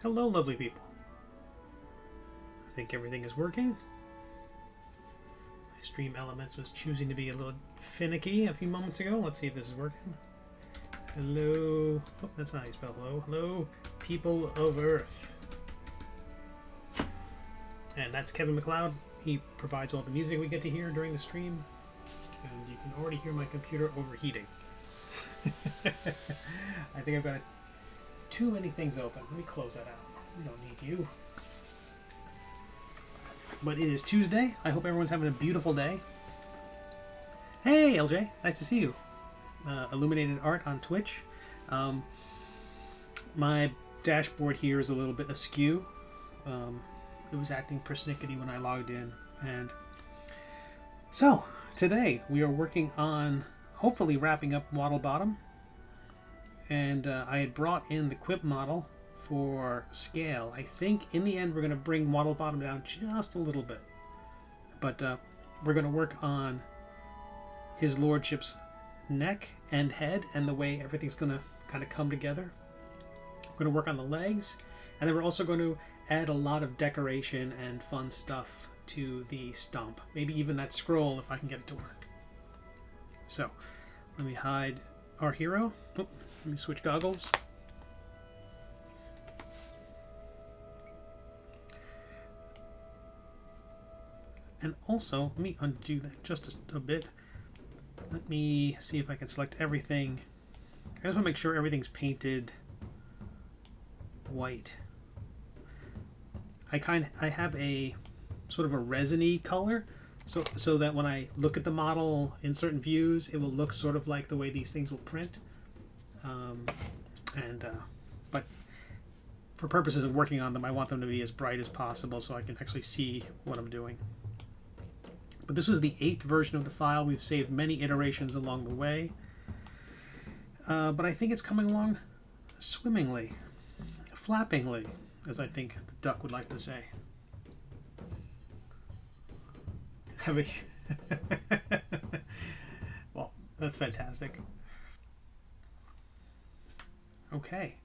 Hello, lovely people. I think everything is working. My Stream Elements was choosing to be a little finicky a few moments ago. Let's see if this is working. Hello. Oh, that's not how you spell hello. Hello, people of Earth. And that's Kevin MacLeod. He provides all the music we get to hear during the stream. And you can already hear my computer overheating. I think I've got too many things open. Let me close that out. We don't need you. But it is Tuesday. I hope everyone's having a beautiful day. Hey, LJ. Nice to see you. Illuminated Art on Twitch. My dashboard here is a little bit askew. It was acting persnickety when I logged in. And so, today we are working on hopefully wrapping up Waddlebottom. And I had brought in the Quip model for scale. I think in the end we're going to bring Waddlebottom down just a little bit. But we're going to work on his lordship's neck and head and the way everything's going to kind of come together. We're going to work on the legs, and then we're also going to add a lot of decoration and fun stuff to the stump. Maybe even that scroll if I can get it to work. So let me hide our hero. Oh, let me switch goggles. And also, let me undo that just a bit. Let me see if I can select everything. I just want to make sure everything's painted white. I have a sort of a resiny color, so that when I look at the model in certain views, it will look sort of like the way these things will print. But for purposes of working on them, I want them to be as bright as possible so I can actually see what I'm doing. But this was the 8th version of the file. We've saved many iterations along the way. But I think it's coming along swimmingly, flappingly, as I think the duck would like to say. Well, that's fantastic. Okay.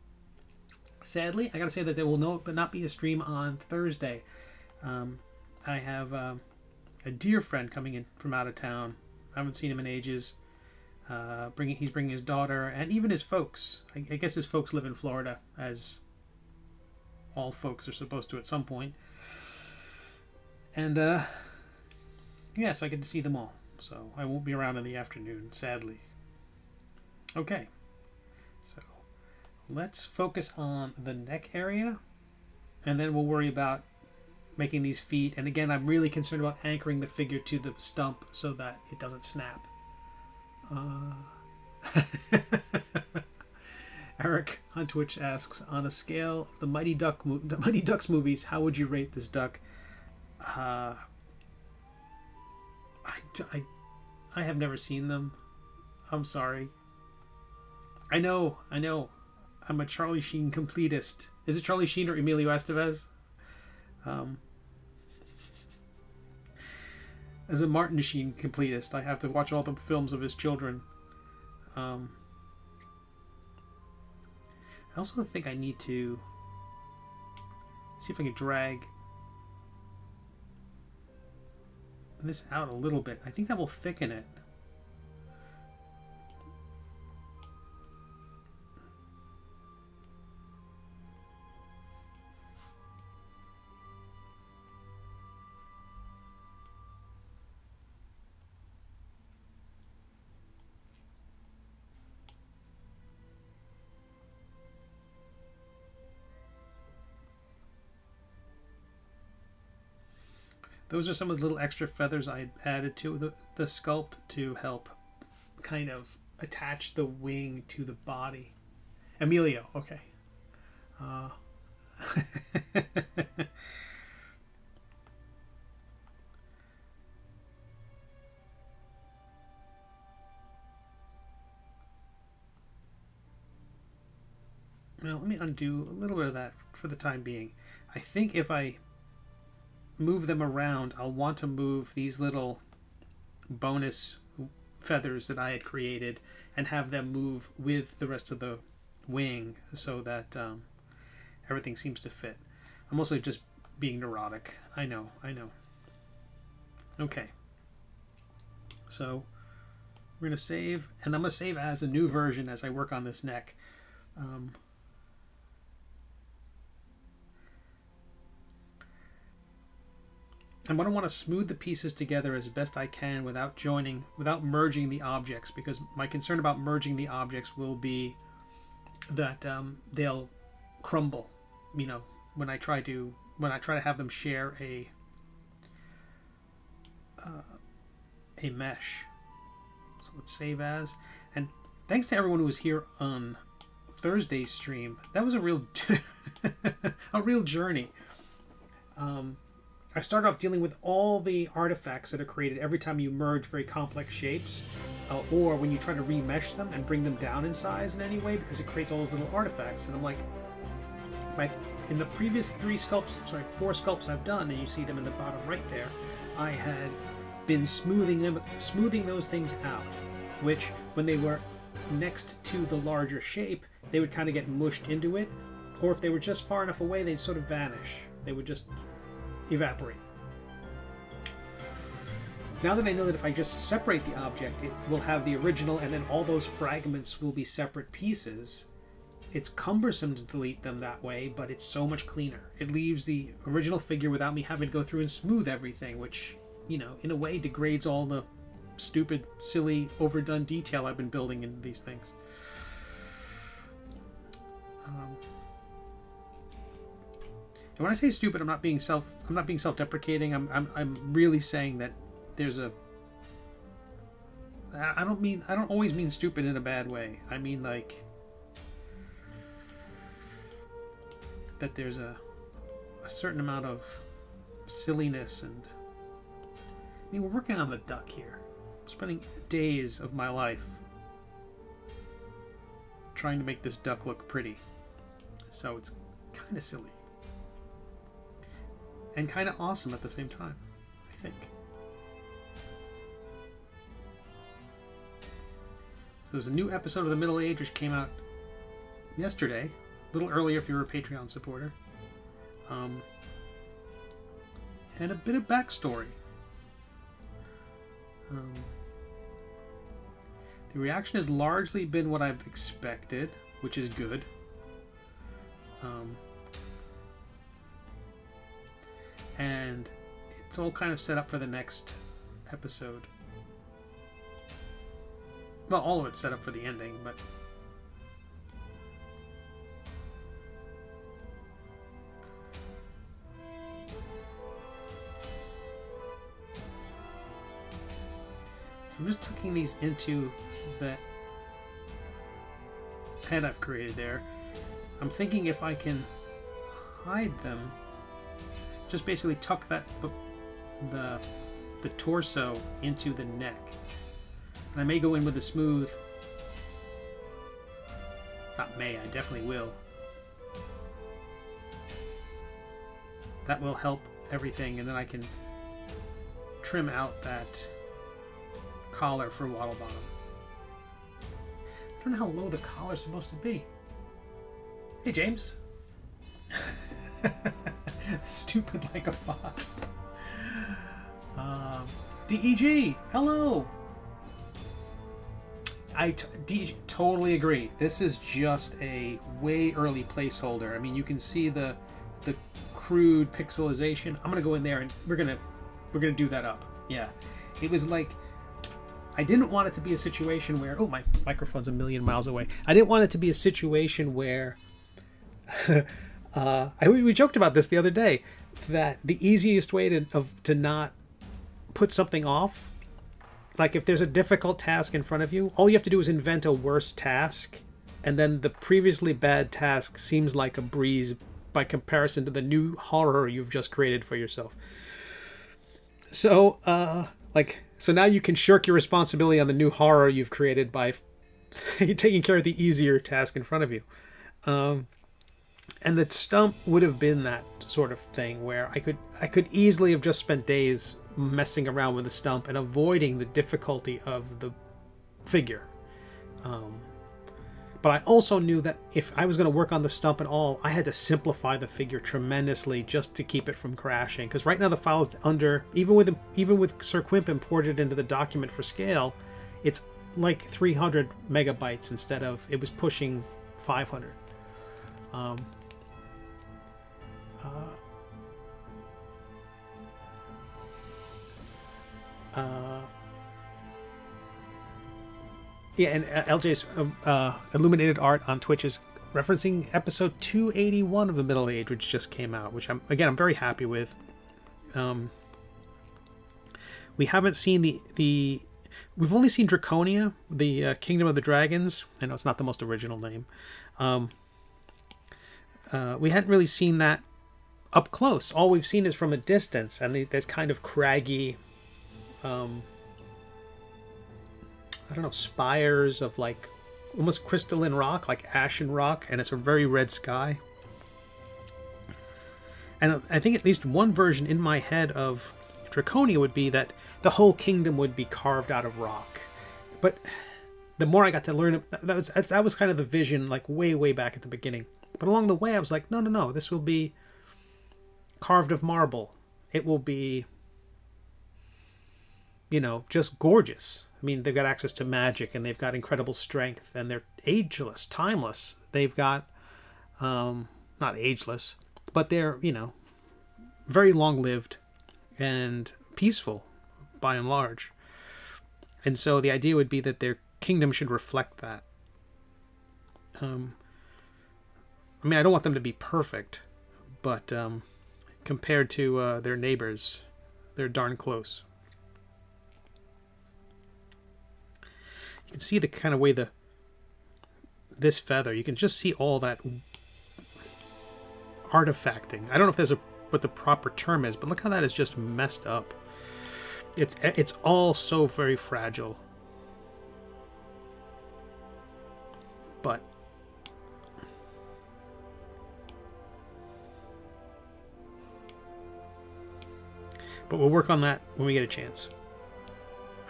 Sadly, I gotta say that there will not be a stream on Thursday. I have a dear friend coming in from out of town. I haven't seen him in ages. He's bringing his daughter and even his folks. I guess his folks live in Florida, as all folks are supposed to at some point. And yes, I get to see them all. So I won't be around in the afternoon, sadly. Okay. So let's focus on the neck area, and then we'll worry about making these feet. And again, I'm really concerned about anchoring the figure to the stump so that it doesn't snap. Eric on Twitch asks, on a scale of the Mighty Ducks movies, how would you rate this duck? I have never seen them. I'm sorry. I know. I'm a Charlie Sheen completist. Is it Charlie Sheen or Emilio Estevez? As a Martin Sheen completist, I have to watch all the films of his children. I also think I need to see if I can drag this out a little bit. I think that will thicken it. Those are some of the little extra feathers I added to the sculpt to help kind of attach the wing to the body. Emilio, okay. Now let me undo a little bit of that for the time being. I think if I move them around, I'll want to move these little bonus feathers that I had created and have them move with the rest of the wing so that everything seems to fit. I'm mostly just being neurotic. I know. Okay. So we're going to save, and I'm going to save as a new version as I work on this neck. I'm going to want to smooth the pieces together as best I can without merging the objects, because my concern about merging the objects will be that they'll crumble, you know, when I try to have them share a mesh. So let's save as, and thanks to everyone who was here on Thursday's stream. That was a real journey. I started off dealing with all the artifacts that are created every time you merge very complex shapes, or when you try to remesh them and bring them down in size in any way, because it creates all those little artifacts. And I'm like, in the previous 4 sculpts I've done, and you see them in the bottom right there, I had been smoothing those things out, which when they were next to the larger shape, they would kind of get mushed into it, or if they were just far enough away, they'd sort of vanish. They would just evaporate. Now that I know that if I just separate the object, it will have the original, and then all those fragments will be separate pieces, it's cumbersome to delete them that way, but it's so much cleaner. It leaves the original figure without me having to go through and smooth everything, which, you know, in a way degrades all the stupid, silly, overdone detail I've been building in these things. And when I say stupid, I'm not being self-deprecating. I'm really saying that there's a. I don't always mean stupid in a bad way. I mean like that there's a certain amount of silliness, and I mean, we're working on the duck here. I'm spending days of my life trying to make this duck look pretty, so it's kind of silly and kind of awesome at the same time, I think. There's a new episode of The Middle Age which came out yesterday, a little earlier if you're a Patreon supporter, and a bit of backstory. The reaction has largely been what I've expected, which is good. And it's all kind of set up for the next episode. Well, all of it's set up for the ending, but so I'm just tucking these into the head I've created there. I'm thinking if I can hide them, just basically tuck the torso into the neck. And I may go in with a smooth. Not may, I definitely will. That will help everything, and then I can trim out that collar for Waddlebottom. I don't know how low the collar's supposed to be. Hey, James. Stupid like a fox. DEG, hello. DEG, totally agree. This is just a way early placeholder. I mean, you can see the crude pixelization. I'm gonna go in there and we're gonna do that up. Yeah, it was like I didn't want it to be a situation where my microphone's a million miles away. I didn't want it to be a situation where. We joked about this the other day, that the easiest way to not put something off, like if there's a difficult task in front of you, all you have to do is invent a worse task, and then the previously bad task seems like a breeze by comparison to the new horror you've just created for yourself. So, so now you can shirk your responsibility on the new horror you've created by taking care of the easier task in front of you. And the stump would have been that sort of thing where I could easily have just spent days messing around with the stump and avoiding the difficulty of the figure. But I also knew that if I was going to work on the stump at all, I had to simplify the figure tremendously just to keep it from crashing. Because right now the file is under, even with Sir Quimp imported into the document for scale, it's like 300 megabytes instead of, it was pushing 500. Yeah, and LJ's illuminated art on Twitch is referencing episode 281 of The Middle Age, which just came out, which I'm very happy with. We haven't seen we've only seen Draconia, the Kingdom of the Dragons. I know it's not the most original name. We hadn't really seen that up close. All we've seen is from a distance, and there's kind of craggy, I don't know, spires of like almost crystalline rock, like ashen rock, and it's a very red sky. And I think at least one version in my head of Draconia would be that the whole kingdom would be carved out of rock. But the more I got to learn, that was kind of the vision, like way back at the beginning. But along the way, I was like, no, this will be carved of marble. It will be, just gorgeous. I mean, they've got access to magic, and they've got incredible strength, and they're ageless, timeless. They've got, not ageless, but they're, very long-lived and peaceful, by and large. And so the idea would be that their kingdom should reflect that. I mean, I don't want them to be perfect, but compared to their neighbors, they're darn close. You can see the kind of way this feather, you can just see all that artifacting. I don't know if there's what the proper term is, but look how that is just messed up. It's all so very fragile. But we'll work on that when we get a chance.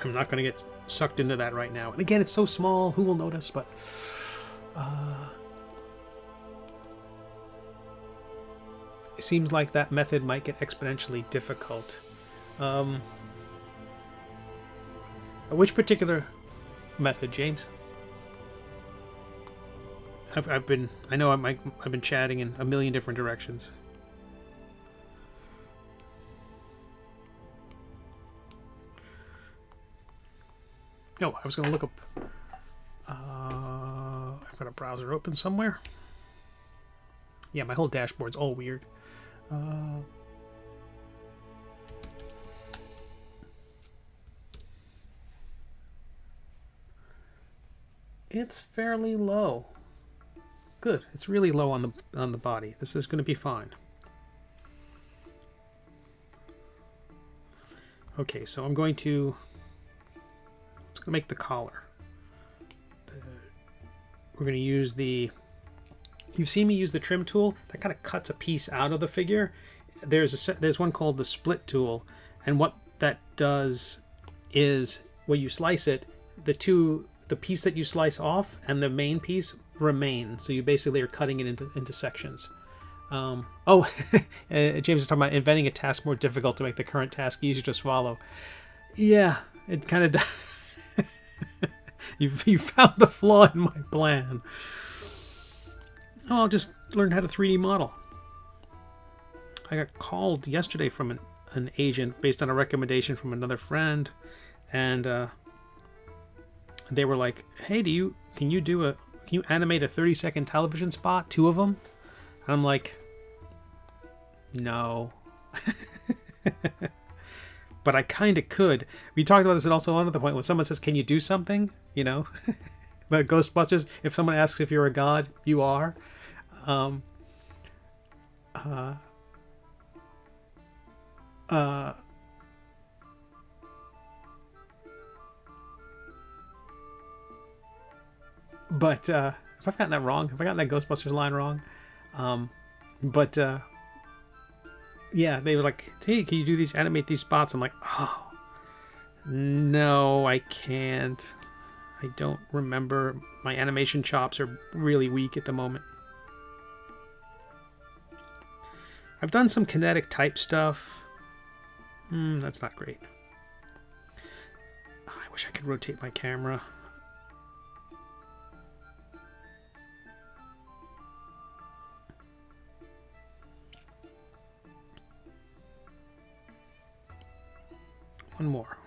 I'm not going to get sucked into that right now. And again, it's so small, who will notice? But it seems like that method might get exponentially difficult. Which particular method, James? I've been chatting in a million different directions. Oh, I was going to look up... I've got a browser open somewhere. Yeah, my whole dashboard's all weird. It's fairly low. Good. It's really low on the body. This is going to be fine. Okay, so I'm going to... It's going to make the collar. We're going to use the... You've seen me use the trim tool. That kind of cuts a piece out of the figure. There's one called the split tool, and what that does is when you slice it, the piece that you slice off and the main piece remain. So you basically are cutting it into sections. James is talking about inventing a task more difficult to make the current task easier to swallow. Yeah, it kind of does. You found the flaw in my plan. Oh, I'll just learn how to 3D model. I got called yesterday from an agent based on a recommendation from another friend, and they were like, "Hey, can you animate a 30-second television spot, 2 of them?" And I'm like, "No." But I kind of could. We talked about this at also another point when someone says, "Can you do something?" The Ghostbusters, if someone asks if you're a god, you are. But if I've gotten that wrong, if I got that Ghostbusters line wrong, yeah, they were like, "Hey, can you animate these spots?" I'm like, "Oh, no, I can't. I don't remember. My animation chops are really weak at the moment. I've done some kinetic type stuff. That's not great. I wish I could rotate my camera.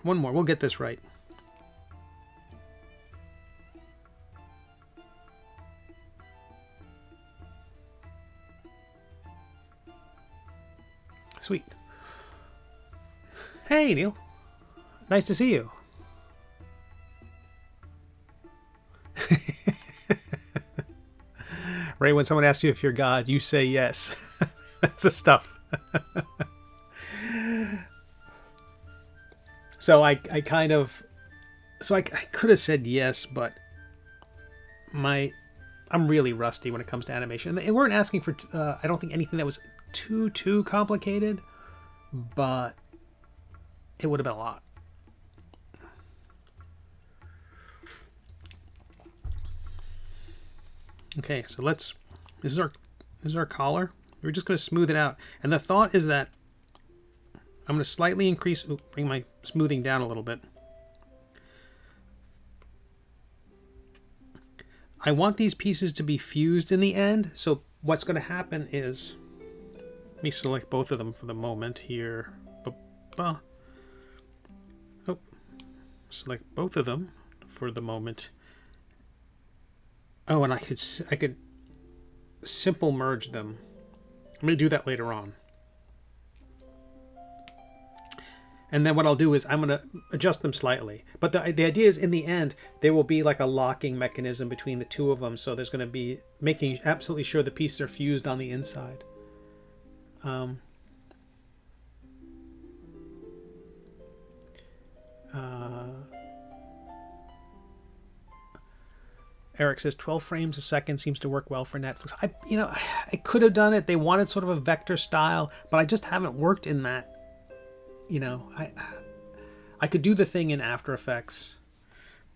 One more. We'll get this right. Sweet. Hey, Neil. Nice to see you. Ray, when someone asks you if you're God, you say yes. That's the stuff. So I could have said yes, but I'm really rusty when it comes to animation. And they weren't asking for, I don't think anything that was too complicated, but it would have been a lot. Okay, so this is our collar. We're just going to smooth it out. And the thought is that I'm going to slightly bring my smoothing down a little bit. I want these pieces to be fused in the end. So what's going to happen is, let me select both of them for the moment here. Oh, select both of them for the moment. Oh, and I could simple merge them. I'm going to do that later on. And then what I'll do is I'm going to adjust them slightly. But the idea is in the end, there will be like a locking mechanism between the two of them. So there's going to be making absolutely sure the pieces are fused on the inside. Eric says 12 frames a second seems to work well for Netflix. I could have done it. They wanted sort of a vector style, but I just haven't worked in that. I could do the thing in After Effects,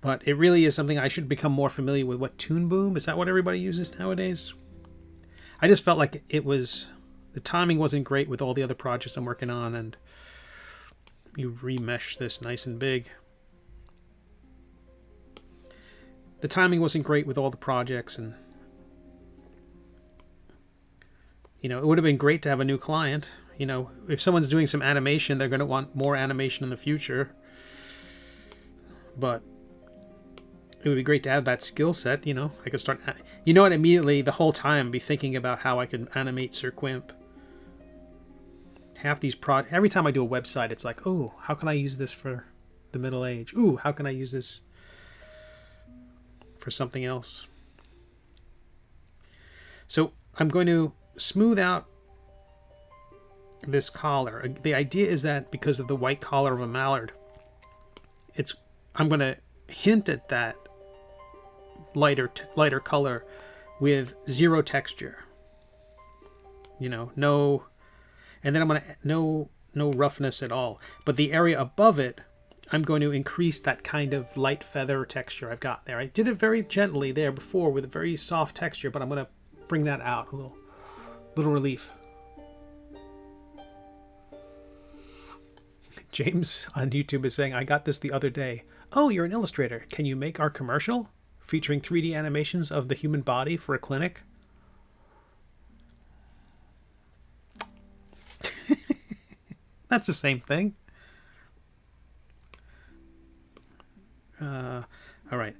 but it really is something I should become more familiar with. What, Toon Boom? Is that what everybody uses nowadays? I just felt like the timing wasn't great with all the other projects I'm working on, and you remesh this nice and big. The timing wasn't great with all the projects, and it would have been great to have a new client. If someone's doing some animation, they're going to want more animation in the future. But it would be great to have that skill set. I could start, and immediately the whole time be thinking about how I could animate Sir Quimp. Half these every time I do a website, it's like, oh, how can I use this for the Middle Age? Ooh, how can I use this for something else? So I'm going to smooth out this collar. The idea is that because of the white collar of a mallard, I'm going to hint at that lighter color with zero texture. No, and then I'm going to no roughness at all. But the area above it, I'm going to increase that kind of light feather texture I've got there. I did it very gently there before with a very soft texture, but I'm going to bring that out a little relief. James on YouTube is saying, I got this the other day. Oh, you're an illustrator. Can you make our commercial featuring 3D animations of the human body for a clinic? That's the same thing. All right.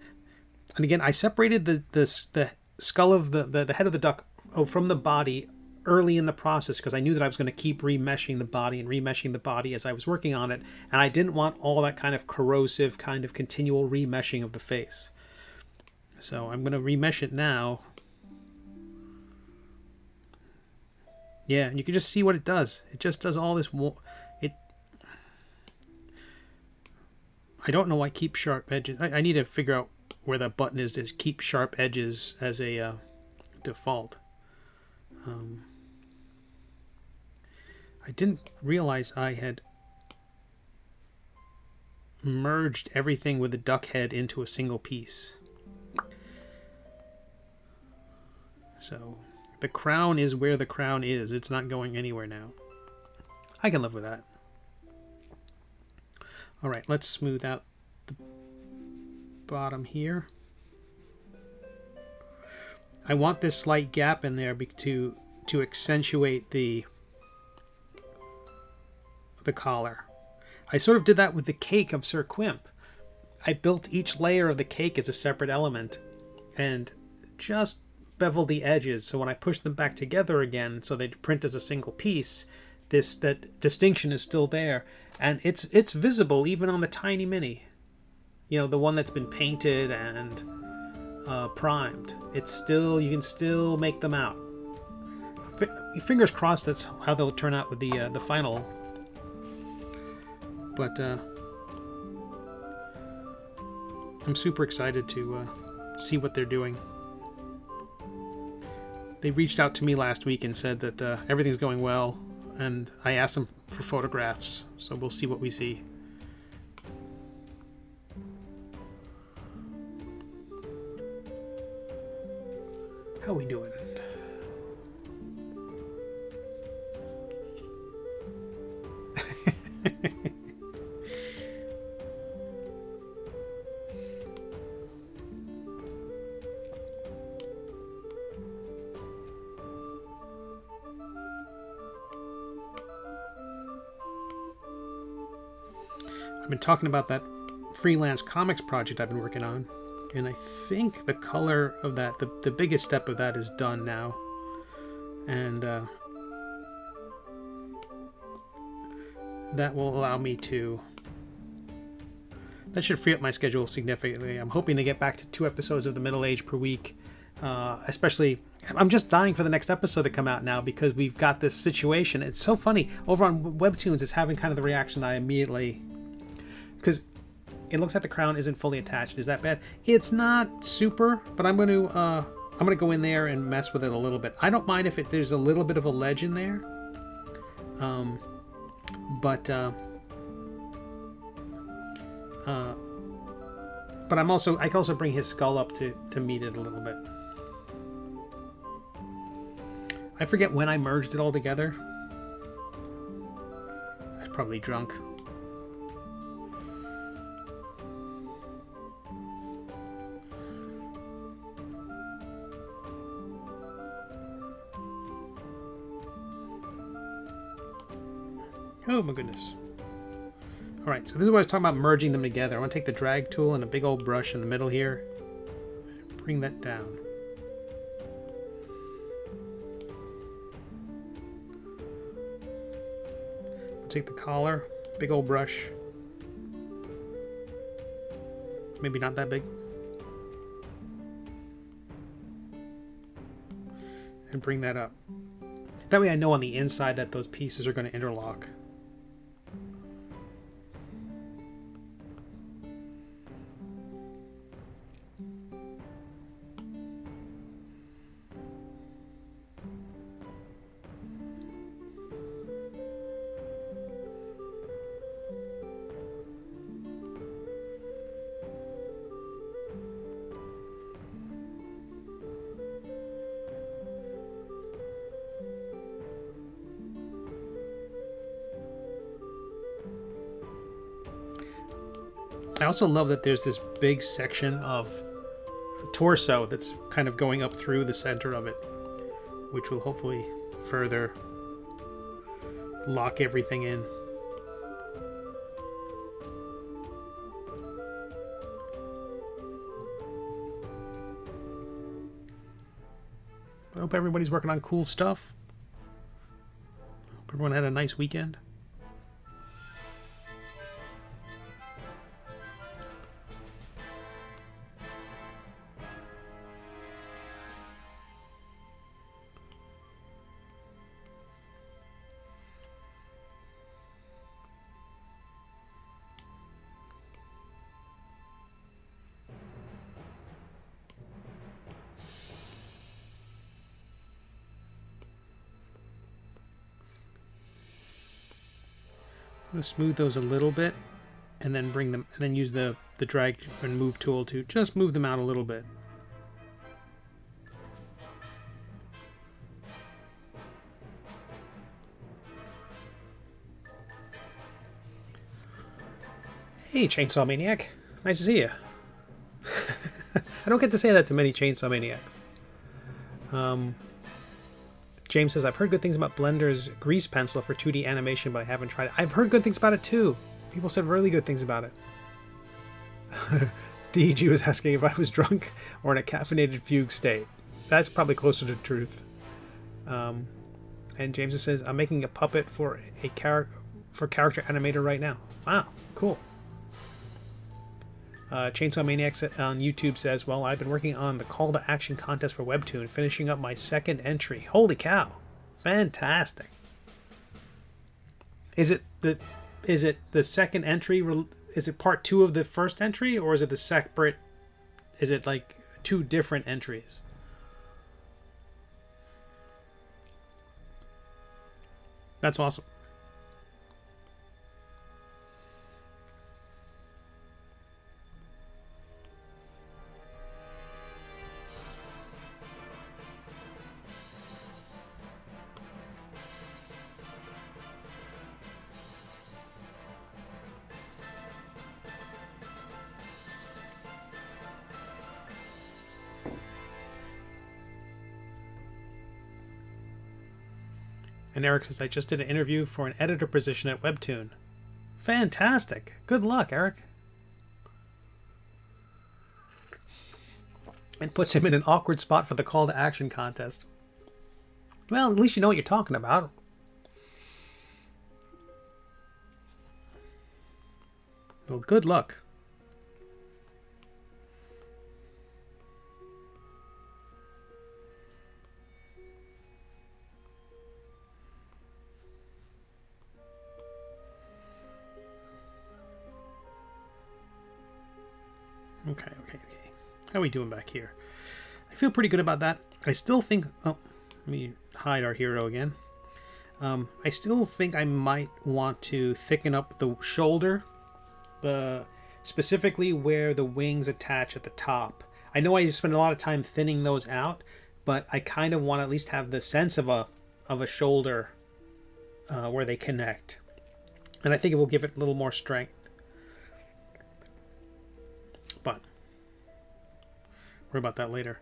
And again, I separated the skull of the head of the duck from the body early in the process because I knew that I was going to keep remeshing the body as I was working on it, and I didn't want all that kind of corrosive kind of continual remeshing of the face. So I'm going to remesh it now. Yeah, and you can just see what it does. It just does all this. I don't know why keep sharp edges. I need to figure out where that button is to keep sharp edges as a default. I didn't realize I had merged everything with the duck head into a single piece. So the crown is where the crown is. It's not going anywhere now. I can live with that. All right, let's smooth out the bottom here. I want this slight gap in there to accentuate the collar. I sort of did that with the cake of Sir Quimp. I built each layer of the cake as a separate element and just beveled the edges, so when I push them back together again so they print as a single piece, that distinction is still there, and it's visible even on the tiny mini. You know, the one that's been painted and primed. It's still, you can still make them out. Fingers crossed that's how they'll turn out with the final. But I'm super excited to see what they're doing. They reached out to me last week and said that everything's going well, and I asked them for photographs, so we'll see what we see. How we doing? I've been talking about that freelance comics project I've been working on, and I think the color of that, the biggest step of that is done now, and that will allow me to, that should free up my schedule significantly. I'm hoping to get back to 2 episodes of The Middle Age per week, especially, I'm just dying for the next episode to come out now because we've got this situation. It's so funny, over on WEBTOONs it's having kind of the reaction that I immediately, because it looks like the crown isn't fully attached. Is that bad? It's not super, but I'm going to go in there and mess with it a little bit. I don't mind if there's a little bit of a ledge in there, but I can also bring his skull up to meet it a little bit. I forget when I merged it all together. I was probably drunk. Oh my goodness. Alright, so this is what I was talking about, merging them together. I want to take the drag tool and a big old brush in the middle here. And bring that down. Take the collar, big old brush. Maybe not that big. And bring that up. That way I know on the inside that those pieces are going to interlock. I also love that there's this big section of torso that's kind of going up through the center of it, which will hopefully further lock everything in. I hope everybody's working on cool stuff. Hope everyone had a nice weekend. I'm going to smooth those a little bit. and then bring them, and then use the drag and move tool to just move them out a little bit. Hey, Chainsaw Maniac. Nice to see you. I don't get to say that to many Chainsaw Maniacs. James says, I've heard good things about Blender's grease pencil for 2D animation, but I haven't tried it. I've heard good things about it too. People said really good things about it. DG was asking if I was drunk or in a caffeinated fugue state. That's probably closer to the truth. And James says, I'm making a puppet for a character animator right now. Wow, cool. Chainsaw Maniac on YouTube says, well, I've been working on the call to action contest for WEBTOON, finishing up my second entry. Holy cow. Fantastic. Is it the second entry? Is it part 2 of the first entry, or is it the separate? Is it like 2 different entries? That's awesome. And Eric says, I just did an interview for an editor position at WEBTOON. Fantastic. Good luck, Eric. And puts him in an awkward spot for the call to action contest. Well, at least you know what you're talking about. Well, good luck. Okay. How are we doing back here? I feel pretty good about that. I still think... Oh, let me hide our hero again. I still think I might want to thicken up the shoulder. Specifically where the wings attach at the top. I know I spend a lot of time thinning those out, but I kind of want to at least have the sense of a shoulder where they connect. And I think it will give it a little more strength. But worry about that later.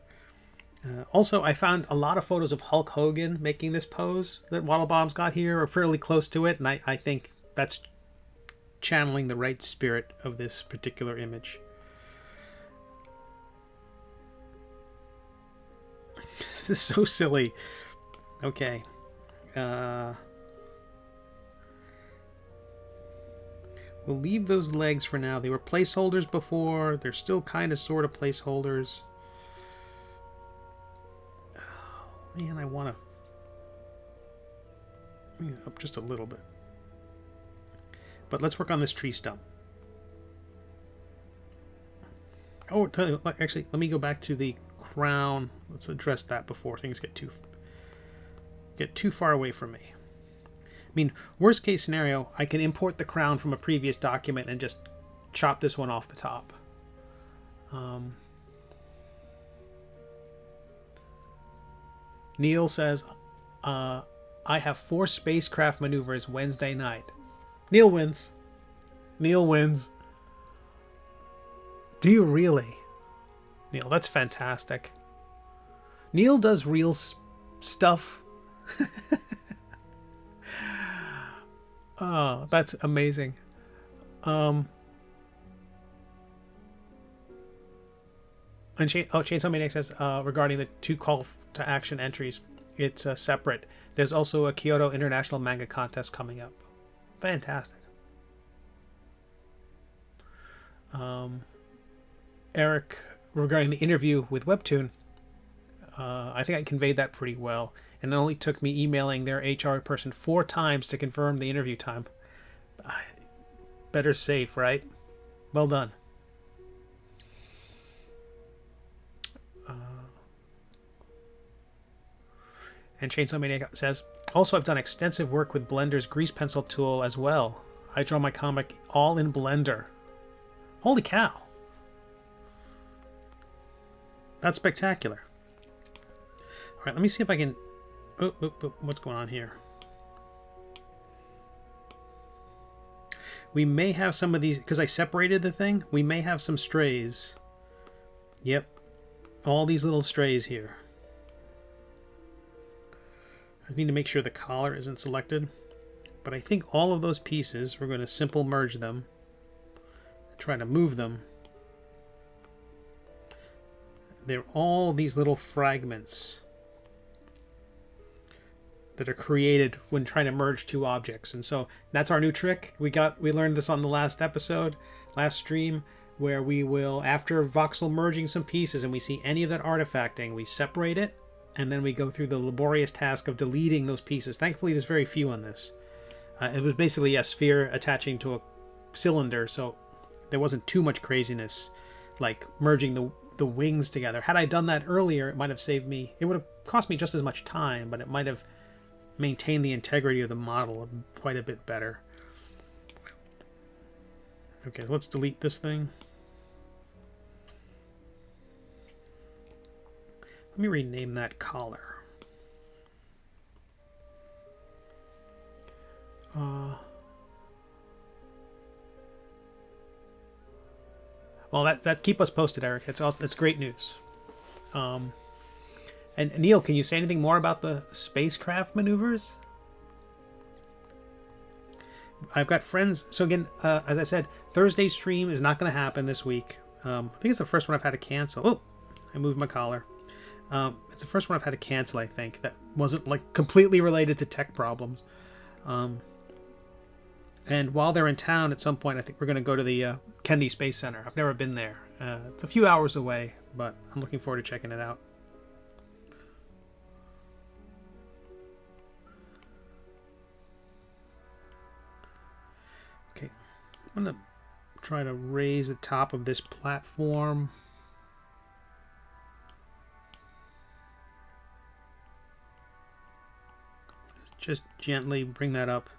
Also, I found a lot of photos of Hulk Hogan making this pose that Waddlebottom's got here, or fairly close to it, and I think that's channeling the right spirit of this particular image. This is so silly. Okay. We'll leave those legs for now. They were placeholders before. They're still kind of sort of placeholders. Oh, man, I want to bring it up just a little bit. But let's work on this tree stump. Oh, actually, let me go back to the crown. Let's address that before things get too far away from me. I mean, worst case scenario, I can import the crown from a previous document and just chop this one off the top. Neil says, I have 4 spacecraft maneuvers Wednesday night. Neil wins. Neil wins. Do you really? Neil, that's fantastic. Neil does real stuff. Oh, that's amazing. And Chainsaw Maniac says, regarding the 2 call to action entries, it's separate. There's also a Kyoto International Manga Contest coming up. Fantastic. Eric, regarding the interview with WEBTOON, I think I conveyed that pretty well. And it only took me emailing their HR person 4 times to confirm the interview time. Better safe, right? Well done. And Chainsaw Maniac says, also I've done extensive work with Blender's grease pencil tool as well. I draw my comic all in Blender. Holy cow. That's spectacular. All right, let me see if I can... Oh, what's going on here? We may have some of these, because I separated the thing, we may have some strays. Yep. All these little strays here. I need to make sure the collar isn't selected. But I think all of those pieces, we're going to simple merge them. Try to move them. They're all these little fragments that are created when trying to merge two objects. And so that's our new trick. We learned this on the last episode, last stream, where we will, after voxel merging some pieces and we see any of that artifacting, we separate it, and then we go through the laborious task of deleting those pieces. Thankfully, there's very few on this. It was basically a sphere attaching to a cylinder, so there wasn't too much craziness, like merging the wings together. Had I done that earlier, it might have saved me. It would have cost me just as much time, but it might have maintained the integrity of the model quite a bit better. Okay, so let's delete this thing. Let me rename that collar. Well, that keep us posted, Eric. It's great news. And Neil, can you say anything more about the spacecraft maneuvers? I've got friends. So again, as I said, Thursday's stream is not going to happen this week. I think it's the first one I've had to cancel. Oh, I moved my collar. It's the first one I've had to cancel, I think, that wasn't like completely related to tech problems. And while they're in town at some point, I think we're going to go to the Kennedy Space Center. I've never been there. It's a few hours away, but I'm looking forward to checking it out. Okay, I'm going to try to raise the top of this platform. Just gently bring that up.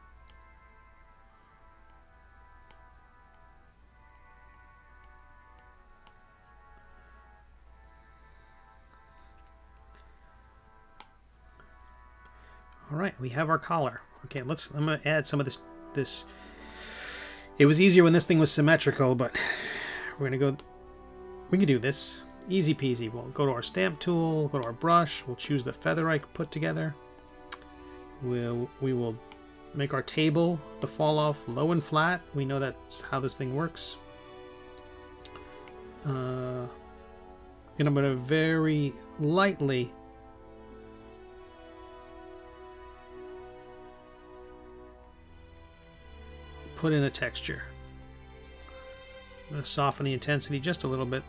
All right, we have our collar. Okay, I'm going to add some of this. It was easier when this thing was symmetrical, but we're going to go. We can do this easy peasy. We'll go to our stamp tool, go to our brush. We'll choose the feather I put together. We will make our table, the fall off, low and flat. We know that's how this thing works. And I'm going to very lightly put in a texture. I'm going to soften the intensity just a little bit.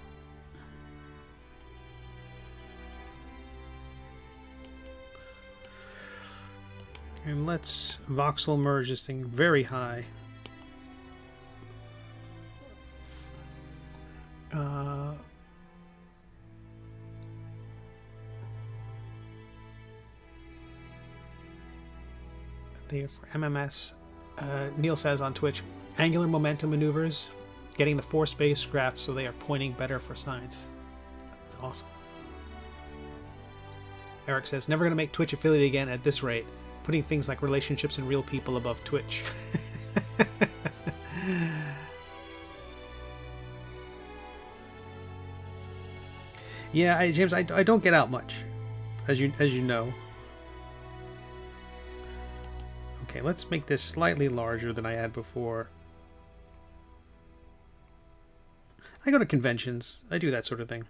And let's voxel merge this thing very high. There for MMS. Neil says on Twitch, angular momentum maneuvers, getting the 4 spacecraft so they are pointing better for science. That's awesome. Eric says, never going to make Twitch affiliate again at this rate. Putting things like relationships and real people above Twitch. Yeah, James, I don't get out much, as you know. Okay, let's make this slightly larger than I had before. I go to conventions. I do that sort of thing.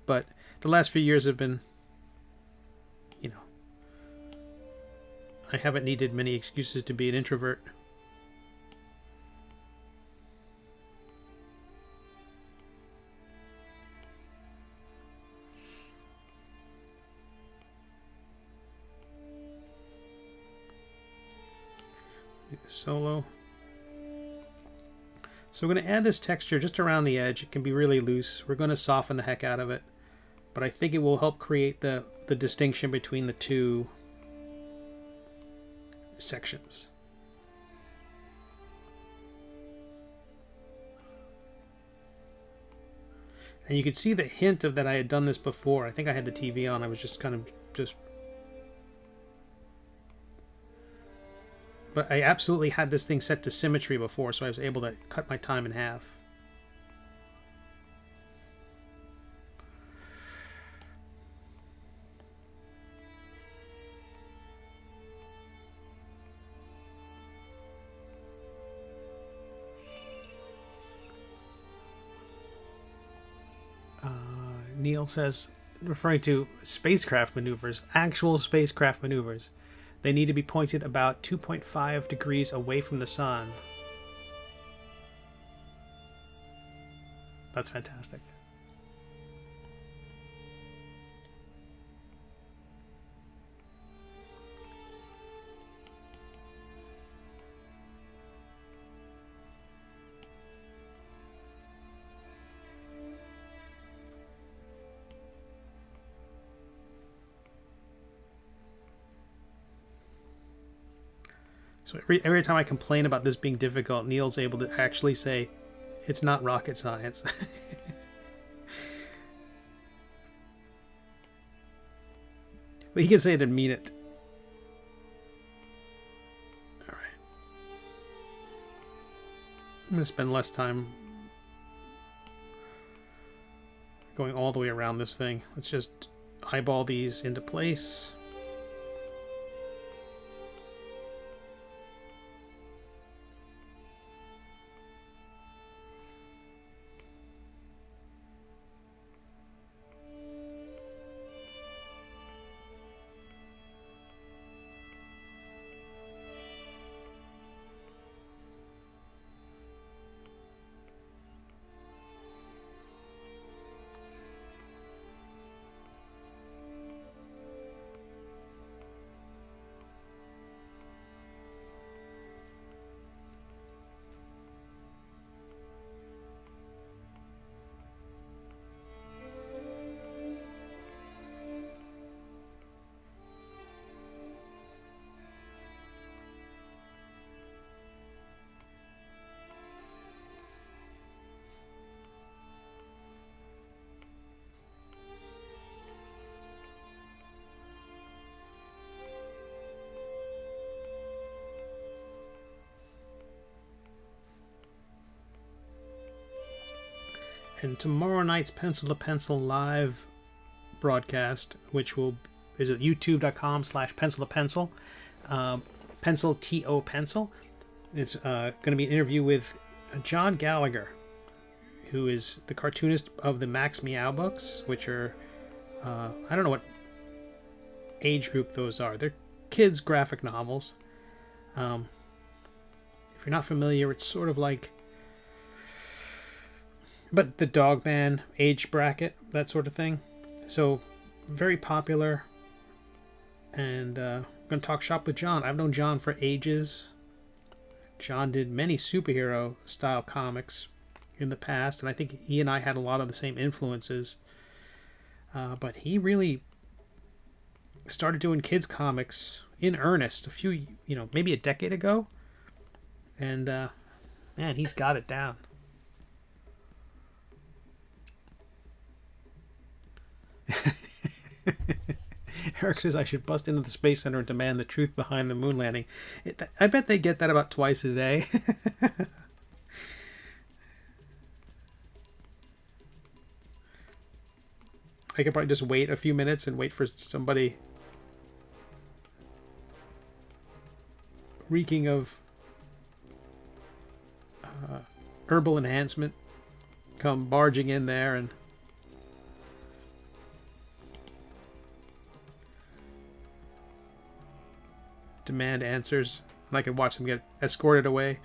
But the last few years have been, you know, I haven't needed many excuses to be an introvert. Solo. So we're going to add this texture just around the edge. It can be really loose. We're going to soften the heck out of it. But I think it will help create the distinction between the two sections. And you could see the hint of that I had done this before. I think I had the TV on. I was just kind of just... But I absolutely had this thing set to symmetry before, so I was able to cut my time in half. Neil says, referring to spacecraft maneuvers, actual spacecraft maneuvers, they need to be pointed about 2.5 degrees away from the sun. That's fantastic. So every time I complain about this being difficult, Neil's able to actually say, it's not rocket science. But he can say it and mean it. Alright. I'm going to spend less time going all the way around this thing. Let's just eyeball these into place. And tomorrow night's Pencil to Pencil live broadcast, which is at youtube.com/pencil to pencil, pencil to pencil. It's going to be an interview with John Gallagher, who is the cartoonist of the Max Meow books, which are I don't know what age group those are. They're kids' graphic novels. If you're not familiar, it's sort of like, but the Dogman age bracket, that sort of thing. So, very popular. And I'm going to talk shop with John. I've known John for ages. John did many superhero style comics in the past, and I think he and I had a lot of the same influences. But he really started doing kids comics in earnest maybe a decade ago. And man, he's got it down. Eric says I should bust into the Space Center and demand the truth behind the moon landing. I bet they get that about twice a day. I could probably just wait a few minutes and wait for somebody reeking of herbal enhancement come barging in there and demand answers, and I could watch them get escorted away.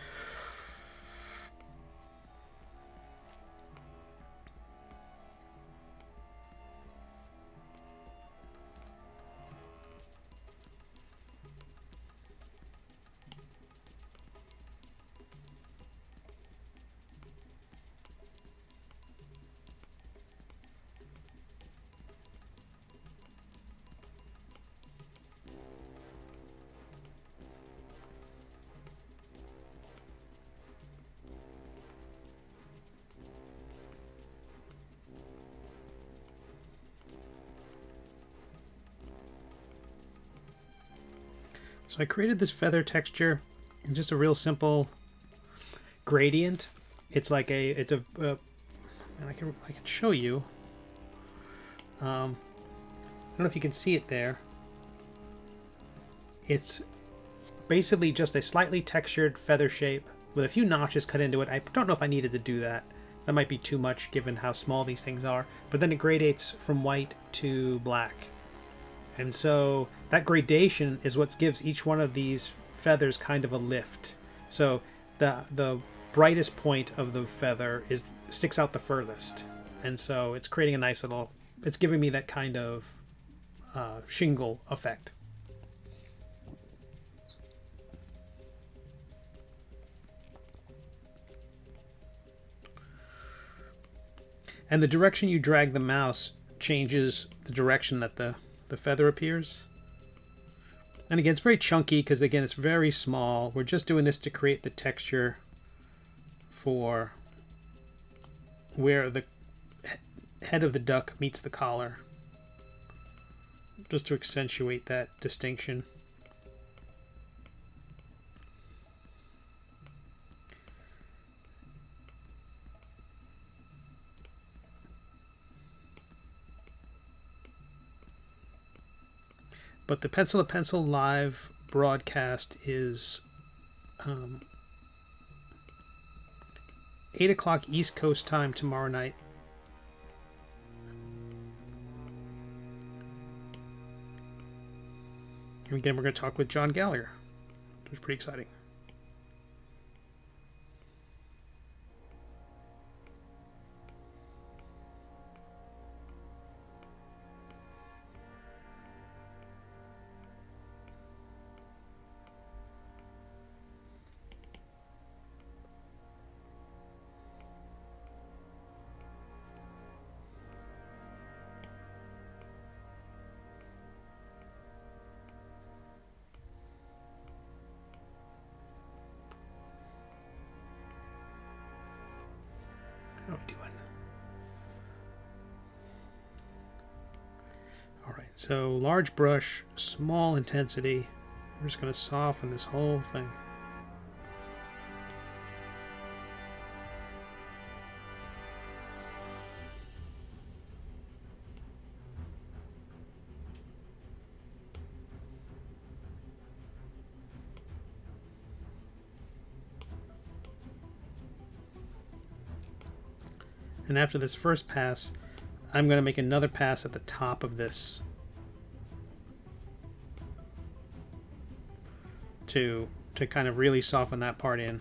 So I created this feather texture in just a real simple gradient. It's like and I can show you. I don't know if you can see it there. It's basically just a slightly textured feather shape with a few notches cut into it. I don't know if I needed to do that. That might be too much given how small these things are. But then it gradates from white to black. And so that gradation is what gives each one of these feathers kind of a lift. So the brightest point of the feather sticks out the furthest. And so it's creating a nice little... It's giving me that kind of shingle effect. And the direction you drag the mouse changes the direction that the feather appears. And again, it's very chunky because, again, it's very small. We're just doing this to create the texture for where the head of the duck meets the collar. Just to accentuate that distinction. But the Pencil to Pencil live broadcast is 8 o'clock East Coast time tomorrow night. And again, we're going to talk with John Gallagher, which is pretty exciting. How are we doing? Alright, so large brush, small intensity. We're just going to soften this whole thing. And after this first pass, I'm going to make another pass at the top of this to kind of really soften that part in.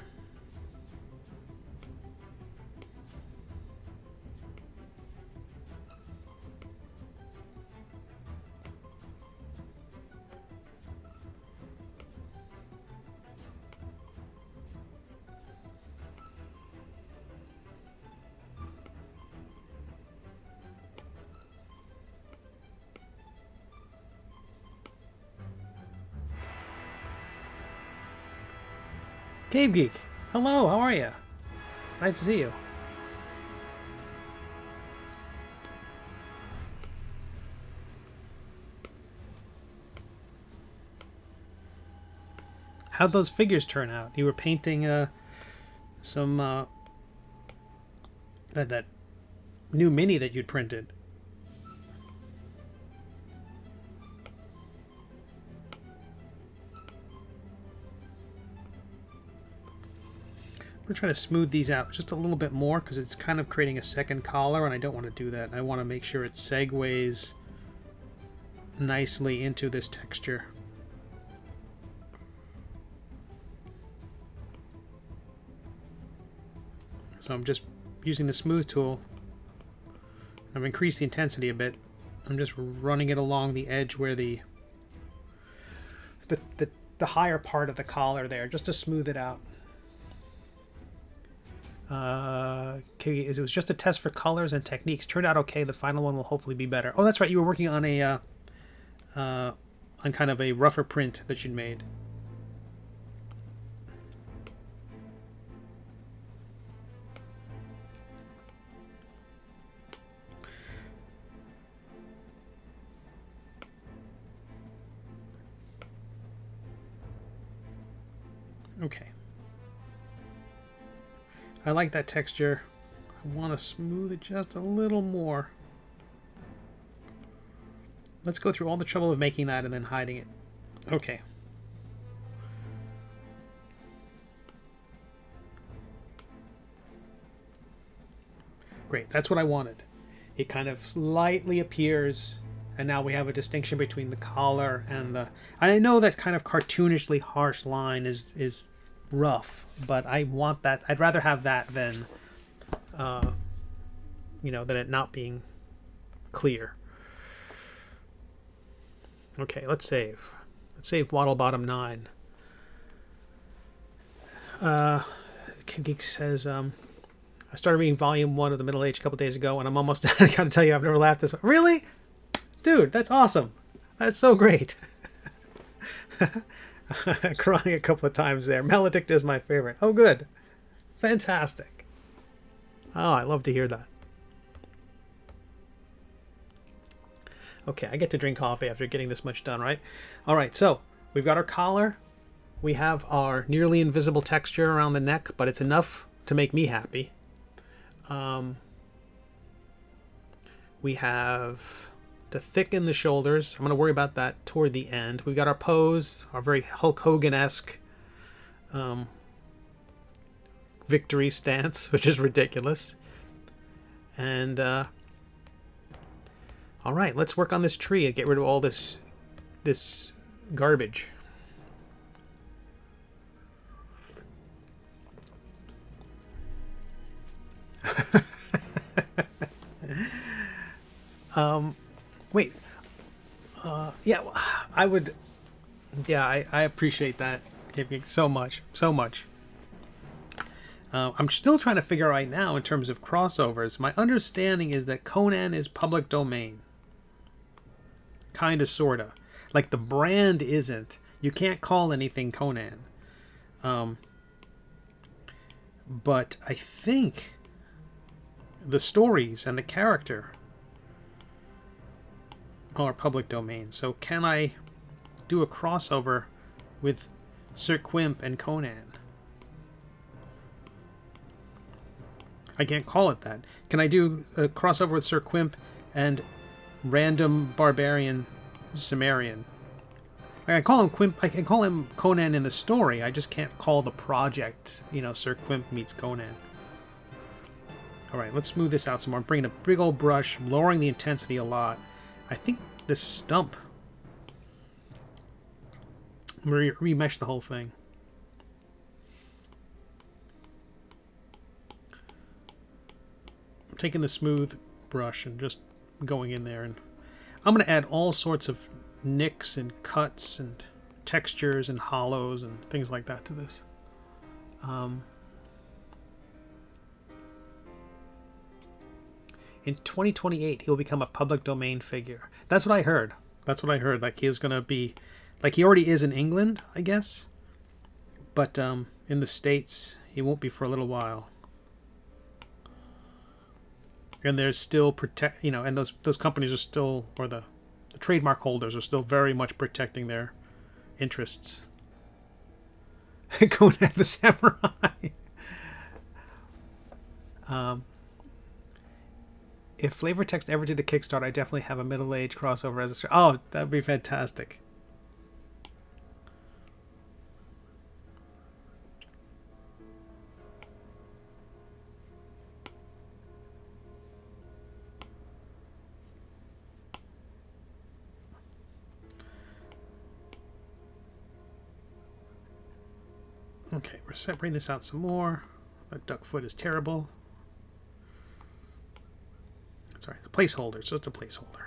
Cave Geek, hello, how are you? Nice to see you. How'd those figures turn out? You were painting some that new mini that you'd printed. We're trying to smooth these out just a little bit more because it's kind of creating a second collar, and I don't want to do that. I want to make sure it segues nicely into this texture. So I'm just using the smooth tool. I've increased the intensity a bit. I'm just running it along the edge where the higher part of the collar there, just to smooth it out. Okay, it was just a test for colors and techniques. Turned out okay. The final one will hopefully be better. Oh, that's right. You were working on on kind of a rougher print that you'd made. Okay. I like that texture. I want to smooth it just a little more. Let's go through all the trouble of making that and then hiding it. Okay. Great, that's what I wanted. It kind of slightly appears, and now we have a distinction between the collar and the... I know that kind of cartoonishly harsh line is rough, but I want that. I'd rather have that than, you know, than it not being clear. Okay, let's save. Let's save Waddlebottom 9. Geek says, I started reading volume 1 of The Middle Age a couple days ago, and I'm almost done. I gotta tell you, I've never laughed this much. Really? Dude, that's awesome. That's so great. Crying a couple of times there. Maledict is my favorite. Oh, good. Fantastic. Oh, I love to hear that. Okay, I get to drink coffee after getting this much done, right? All right, so we've got our collar. We have our nearly invisible texture around the neck, but it's enough to make me happy. We have to thicken the shoulders. I'm going to worry about that toward the end. We've got our pose, our very Hulk Hogan-esque victory stance, which is ridiculous. And all right, let's work on this tree and get rid of all this garbage. Wait. Yeah, I would. Yeah, I appreciate that so much, so much. I'm still trying to figure out right now in terms of crossovers. My understanding is that Conan is public domain. Kinda, sorta. Like the brand isn't. You can't call anything Conan. But I think the stories and the character are public domain. So can I do a crossover with Sir Quimp and Conan? I can't call it that. Can I do a crossover with Sir Quimp and random barbarian Cimmerian? I can call him Quimp. I can call him Conan in the story. I just can't call the project, you know, Sir Quimp meets Conan. All right, let's smooth this out some more. I'm bringing a big old brush, lowering the intensity a lot. I think this stump. I'm going to remesh the whole thing. I'm taking the smooth brush and just going in there, and I'm going to add all sorts of nicks and cuts and textures and hollows and things like that to this. In 2028, he'll become a public domain figure. That's what I heard. That's what I heard. Like he is going to be, like he already is in England, I guess. But in the States, he won't be for a little while. And there's still you know, and those companies are still, or the trademark holders are still very much protecting their interests. Conan the Samurai. If Flavor Text ever did a Kickstarter, I definitely have a middle-aged crossover as a... Oh, that'd be fantastic. Okay, we're separating this out some more. That duck foot is terrible. Sorry, the placeholder. It's just a placeholder.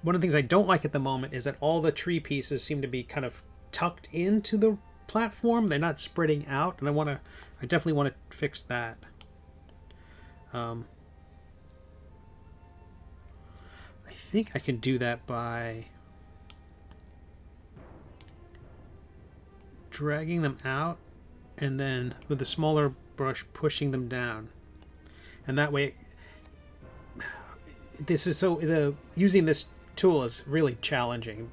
One of the things I don't like at the moment is that all the tree pieces seem to be kind of tucked into the platform. They're not spreading out, and I definitely want to fix that. I think I can do that by dragging them out and then with a smaller brush pushing them down. And that way, this is using this tool is really challenging.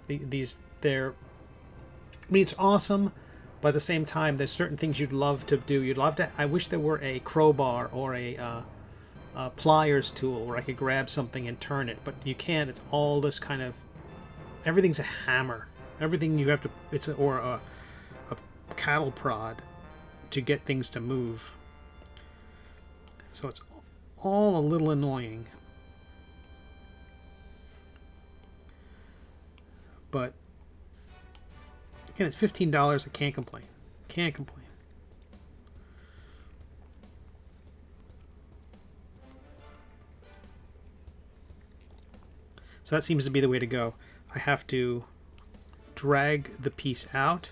I mean, it's awesome, but at the same time, there's certain things you'd love to do. You'd love to. I wish there were a crowbar or a pliers tool where I could grab something and turn it, but you can't. It's all this kind of, everything's a hammer. Everything you have to, or a cattle prod to get things to move. So it's all a little annoying. But again, it's $15. I can't complain. Can't complain. So that seems to be the way to go. I have to drag the piece out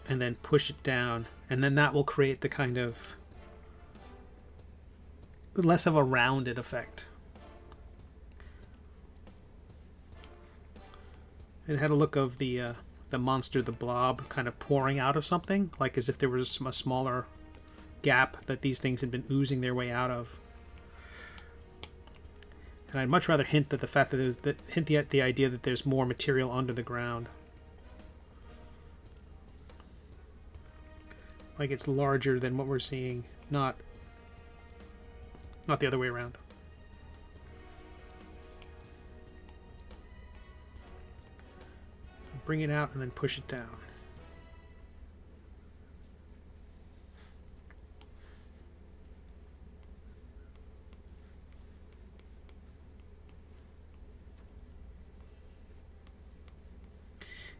and then push it down, and then that will create the kind of less of a rounded effect. It had a look of the monster, the blob, kind of pouring out of something, like as if there was a smaller gap that these things had been oozing their way out of. And I'd much rather hint at the fact that hint at the idea that there's more material under the ground. Like it's larger than what we're seeing, not the other way around. Bring it out and then push it down.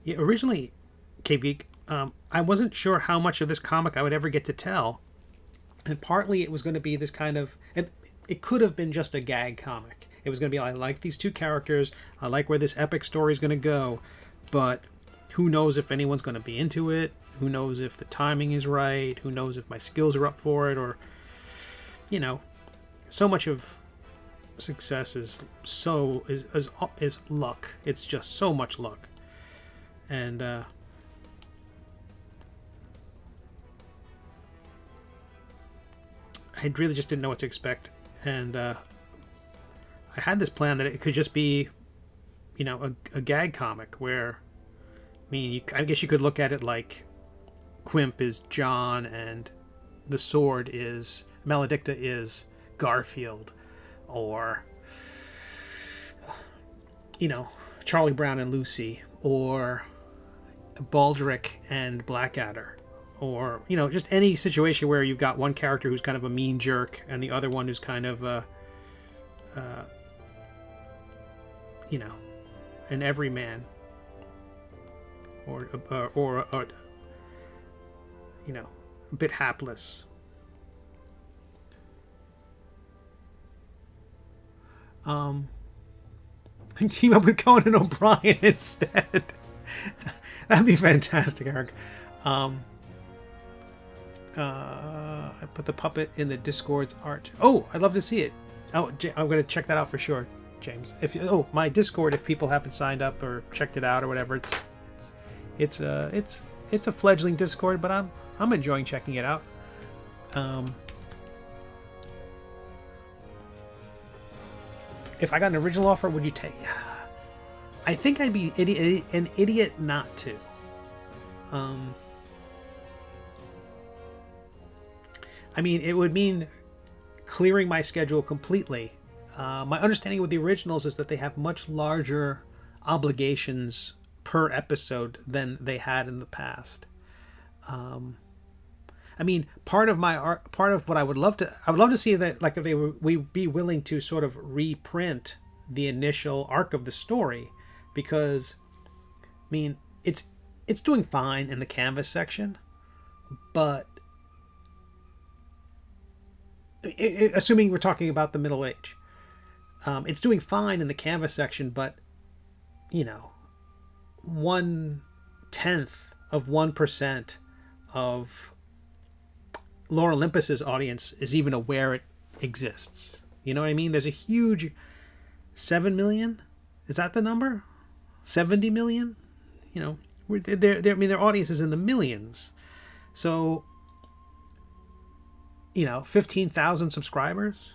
Yeah, originally, KV, I wasn't sure how much of this comic I would ever get to tell. And partly it was going to be this kind of... It could have been just a gag comic. It was going to be, I like these two characters. I like where this epic story is going to go. But who knows if anyone's going to be into it? Who knows if the timing is right? Who knows if my skills are up for it? Or, you know, so much of success is luck. It's just so much luck. And I really just didn't know what to expect. And I had this plan that it could just be, you know, a gag comic where, I mean, I guess you could look at it like Quimp is John and the sword is, Maledicta is Garfield, or, you know, Charlie Brown and Lucy, or Baldric and Blackadder, or, you know, just any situation where you've got one character who's kind of a mean jerk and the other one who's kind of you know, an everyman, or you know, a bit hapless. Team up with Conan O'Brien instead. That'd be fantastic, Eric. I put the puppet in the Discord's art. Oh, I'd love to see it. Oh, I'm going to check that out for sure, James. My Discord, if people haven't signed up or checked it out or whatever, it's a fledgling Discord, but I'm enjoying checking it out. If I got an original offer, would you take? I think I'd be an idiot not to. I mean, it would mean clearing my schedule completely. My understanding with the originals is that they have much larger obligations per episode than they had in the past. I mean, part of what I would love to see that, like, if we be willing to sort of reprint the initial arc of the story, because, I mean, it's doing fine in the canvas section, but assuming we're talking about the Middle Age, it's doing fine in the canvas section, but, you know, 1/10 of 1% of Lore Olympus's audience is even aware it exists. You know what I mean? There's a huge 7 million. Is that the number? 70 million? You know, I mean, their audience is in the millions. So, you know, 15,000 subscribers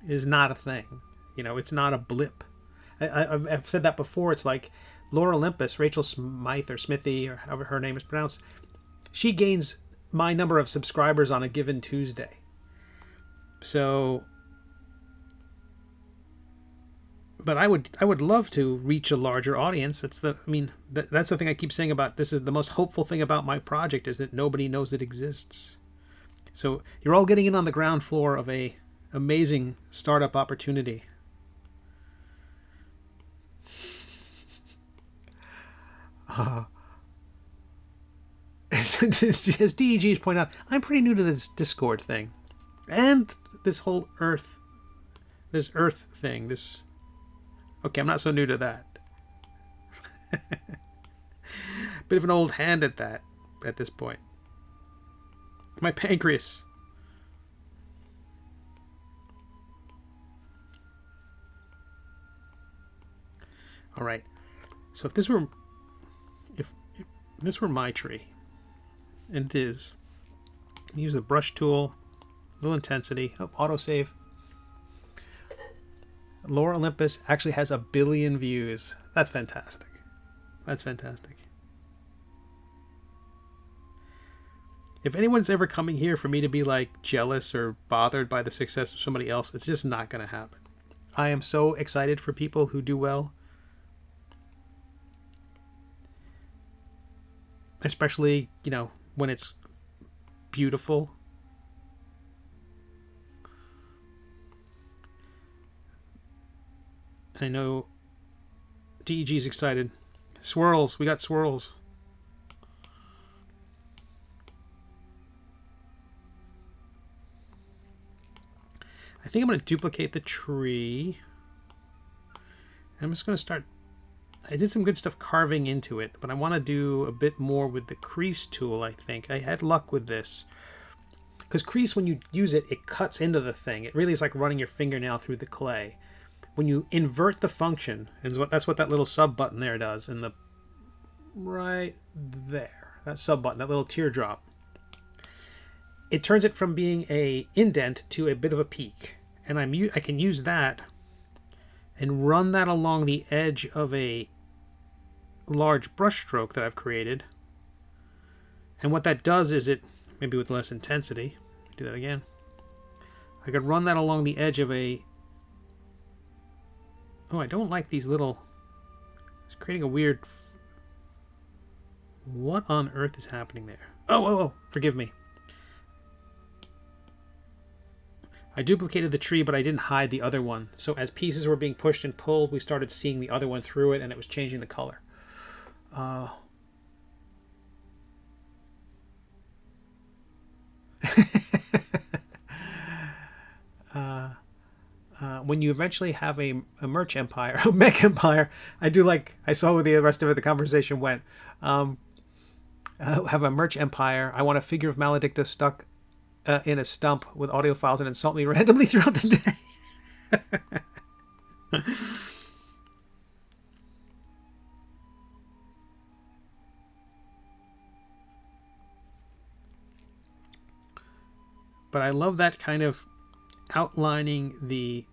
is not a thing. You know, it's not a blip. I've said that before. It's like Laura Olympus, Rachel Smythe or Smithy, or however her name is pronounced, she gains my number of subscribers on a given Tuesday. So, but I would love to reach a larger audience. That's the thing I keep saying about this. Is the most hopeful thing about my project is that nobody knows it exists. So you're all getting in on the ground floor of a amazing startup opportunity. As DEG's point out, I'm pretty new to this Discord thing, and this whole Earth thing. Okay, I'm not so new to that. Bit of an old hand at that at this point. My pancreas. All right. So if this were my tree, and it is, use the brush tool, little intensity. Oh, autosave. Laura Olympus actually has 1 billion views. That's fantastic. That's fantastic. If anyone's ever coming here for me to be like jealous or bothered by the success of somebody else, it's just not going to happen. I am so excited for people who do well. Especially, when it's beautiful. I know DEG's excited. Swirls. We got swirls. I think I'm going to duplicate the tree. I'm just going to start. I did some good stuff carving into it, but I want to do a bit more with the crease tool, I think. I had luck with this. Because crease, when you use it, it cuts into the thing. It really is like running your fingernail through the clay. When you invert the function, and that's what that little sub button there does, in the right there, that sub button, that little teardrop, it turns it from being a indent to a bit of a peak. And I can use that and run that along the edge of a large brush stroke that I've created. And what that does is it, maybe with less intensity, do that again. I could run that along the edge of a, oh, I don't like these little, it's creating a weird, what on earth is happening there? Oh, forgive me. I duplicated the tree, but I didn't hide the other one. So as pieces were being pushed and pulled, we started seeing the other one through it, and it was changing the color. When you eventually have a merch empire, a mech empire, I saw where the rest of the conversation went. Have a merch empire. I want a figure of Maledictus stuck in a stump with audio files and insult me randomly throughout the day. But I love that kind of outlining the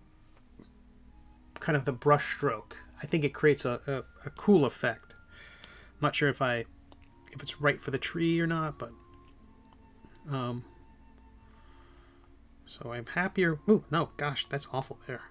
kind of the brush stroke. I think it creates a cool effect. I'm not sure if it's right for the tree or not, but so I'm happier. Ooh, no, gosh, that's awful there.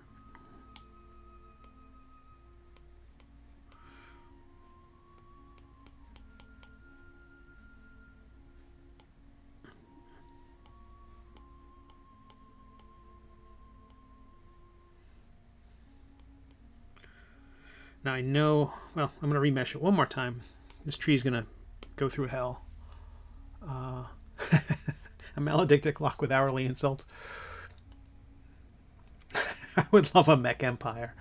Now I know, well, I'm going to remesh it one more time. This tree's going to go through hell. A maledictic clock with hourly insults. I would love a mech empire.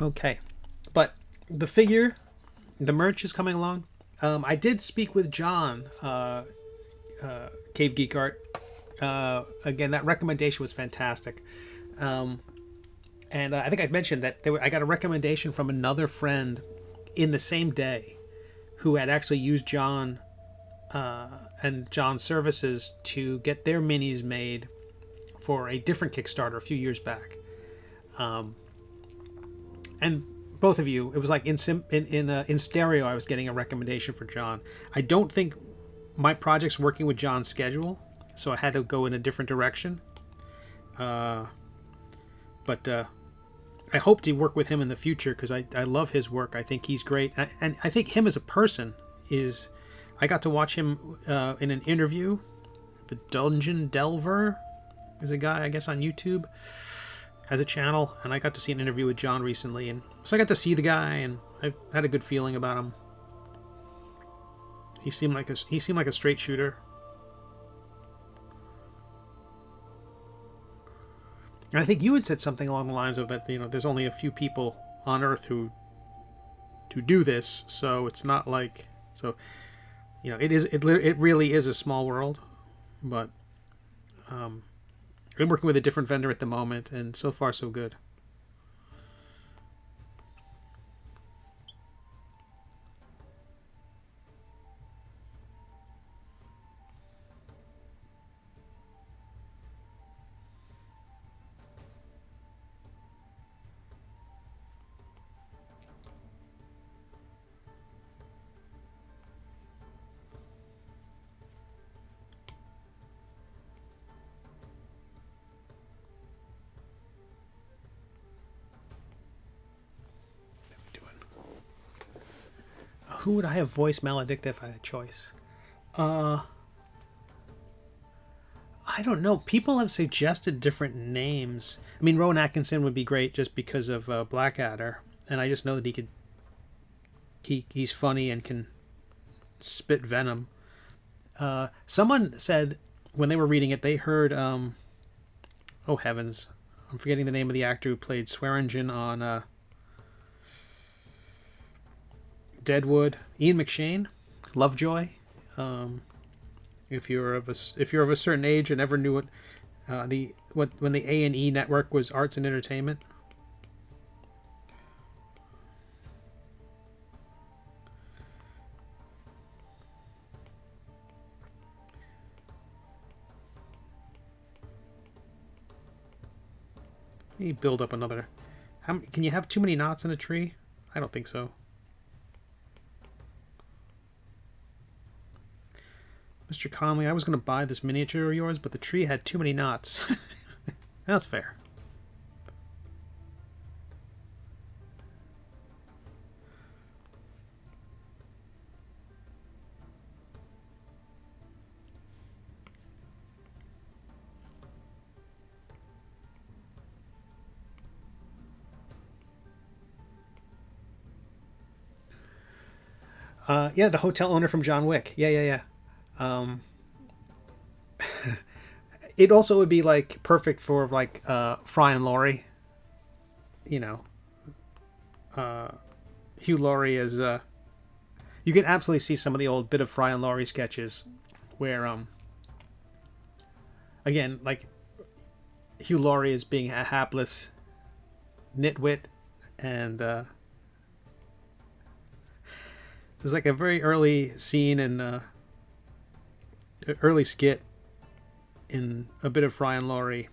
Okay. But the figure, the merch is coming along. I did speak with John, Cave Geek Art. Again, that recommendation was fantastic. And I think I'd mentioned that I got a recommendation from another friend in the same day who had actually used John and John's services to get their minis made for a different Kickstarter a few years back. and both of you, it was like in stereo. I was getting a recommendation for John. I don't think my project's working with John's schedule, so I had to go in a different direction. But I hope to work with him in the future because I love his work. I think he's great, and I think him as a person is. I got to watch him in an interview. The Dungeon Delver is a guy, I guess, on YouTube. Has a channel, and I got to see an interview with John recently, and so I got to see the guy, and I had a good feeling about him. He seemed like a straight shooter. And I think you had said something along the lines of that, there's only a few people on Earth who do this, so it's not like it really is a small world, but I'm working with a different vendor at the moment, and so far so good. Who would I have voiced Maledict if I had a choice? I don't know. People have suggested different names. I mean, Rowan Atkinson would be great just because of Blackadder, and I just know that he's funny and can spit venom. Someone said when they were reading it, they heard oh heavens, I'm forgetting the name of the actor who played Swearingen on Deadwood, Ian McShane, Lovejoy. If you're of a certain age and ever knew it, when the A&E network was Arts and Entertainment. You build up another. Can you have too many knots in a tree? I don't think so. Mr. Conley, I was going to buy this miniature of yours, but the tree had too many knots. That's fair. Yeah, the hotel owner from John Wick. Yeah. It also would be like perfect for like Fry and Laurie. Hugh Laurie is you can absolutely see some of the old bit of Fry and Laurie sketches where again, like Hugh Laurie is being a hapless nitwit, and there's like a very early scene in early skit in a bit of Fry and Laurie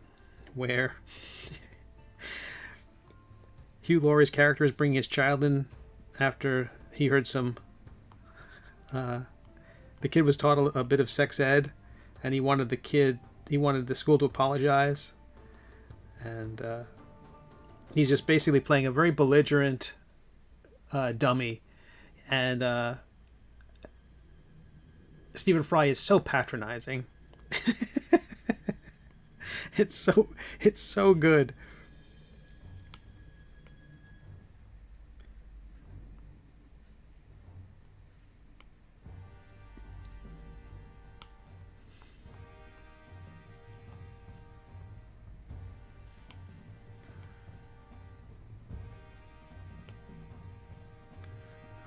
where Hugh Laurie's character is bringing his child in after he heard some the kid was taught a bit of sex ed, and he wanted the school to apologize, and he's just basically playing a very belligerent dummy, and Stephen Fry is so patronizing. It's so good.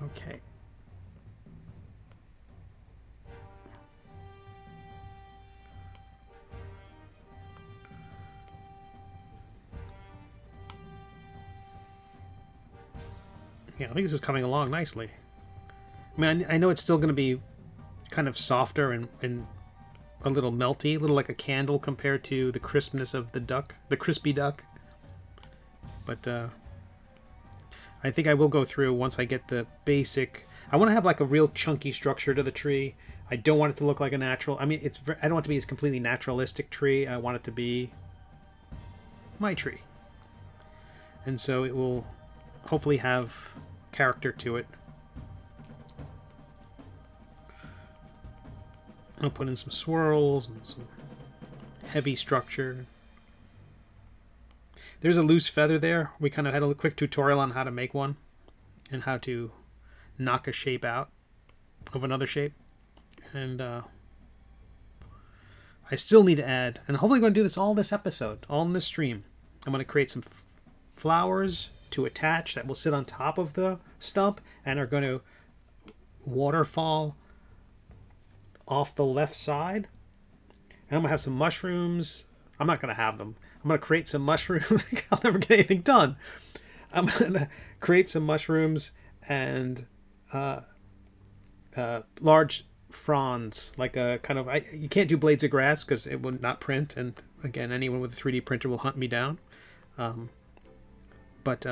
Okay. Yeah, I think this is coming along nicely. I mean, I know it's still going to be kind of softer and a little melty, a little like a candle compared to the crispness of the crispy duck. But I think I will go through once I get the basic. I want to have like a real chunky structure to the tree. I don't want it to look like a natural. I mean, I don't want it to be a completely naturalistic tree. I want it to be my tree. And so it will hopefully have character to it. I'll put in some swirls and some heavy structure. There's a loose feather there. We kind of had a quick tutorial on how to make one and how to knock a shape out of another shape. And I still need to add, and hopefully I'm going to do this all this episode, all in this stream. I'm going to create some flowers to attach that will sit on top of the stump and are going to waterfall off the left side. And I'm going to have some mushrooms. I'm not going to have them. I'm going to create some mushrooms. I'll never get anything done. I'm going to create some mushrooms and large fronds, like a kind of... you can't do blades of grass because it will not print. And again, anyone with a 3D printer will hunt me down. But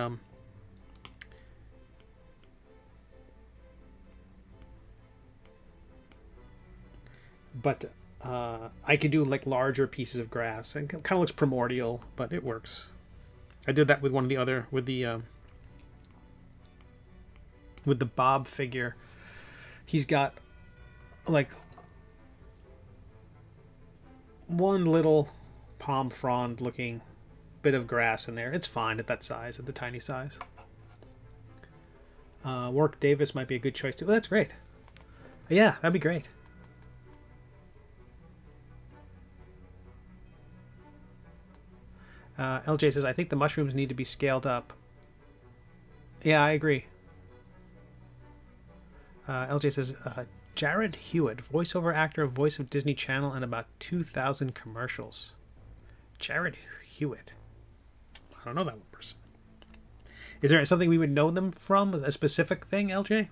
I could do like larger pieces of grass, and it kind of looks primordial, but it works. I did that with one of the other, with the Bob figure. He's got like one little palm frond looking bit of grass in there. It's fine at that size, at the tiny size. Warwick Davis might be a good choice too. Oh, that's great. Yeah, that'd be great. LJ says, I think the mushrooms need to be scaled up. Yeah, I agree. LJ says, Jared Hewitt, voiceover actor, voice of Disney Channel, and about 2,000 commercials. Jared Hewitt. I don't know that one person. Is there something we would know them from? A specific thing, LJ?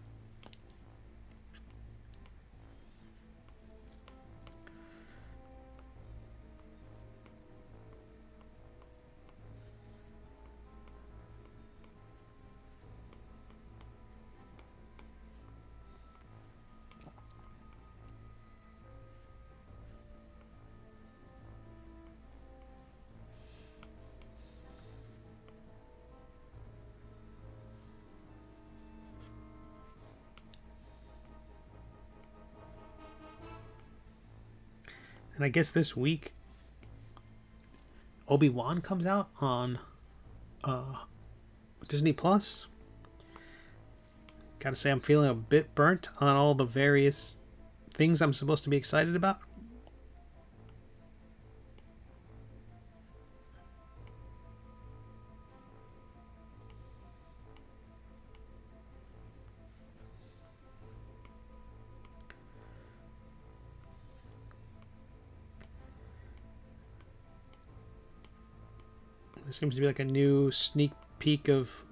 And I guess this week, Obi-Wan comes out on Disney Plus. Gotta say, I'm feeling a bit burnt on all the various things I'm supposed to be excited about. There seems to be like a new sneak peek of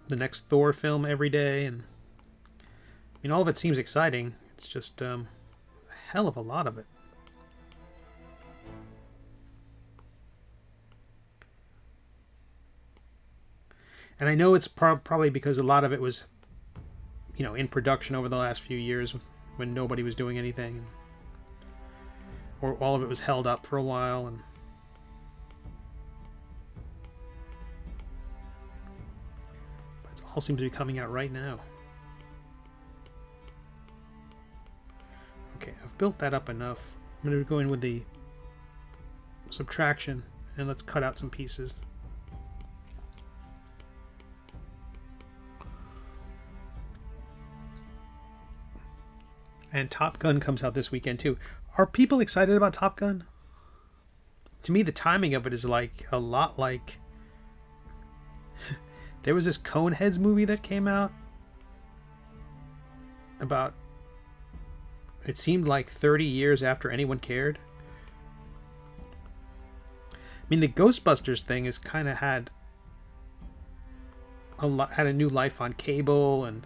the next Thor film every day, and I mean, all of it seems exciting. It's just a hell of a lot of it. And I know it's probably because a lot of it was, you know, in production over the last few years when nobody was doing anything, or all of it was held up for a while, and all seems to be coming out right now. Okay, I've built that up enough. I'm going to go in with the subtraction and let's cut out some pieces. And Top Gun comes out this weekend too. Are people excited about Top Gun? To me, the timing of it is like a lot like... There was this Coneheads movie that came out about, it seemed like 30 years after anyone cared. I mean, the Ghostbusters thing has kind of had a new life on cable, and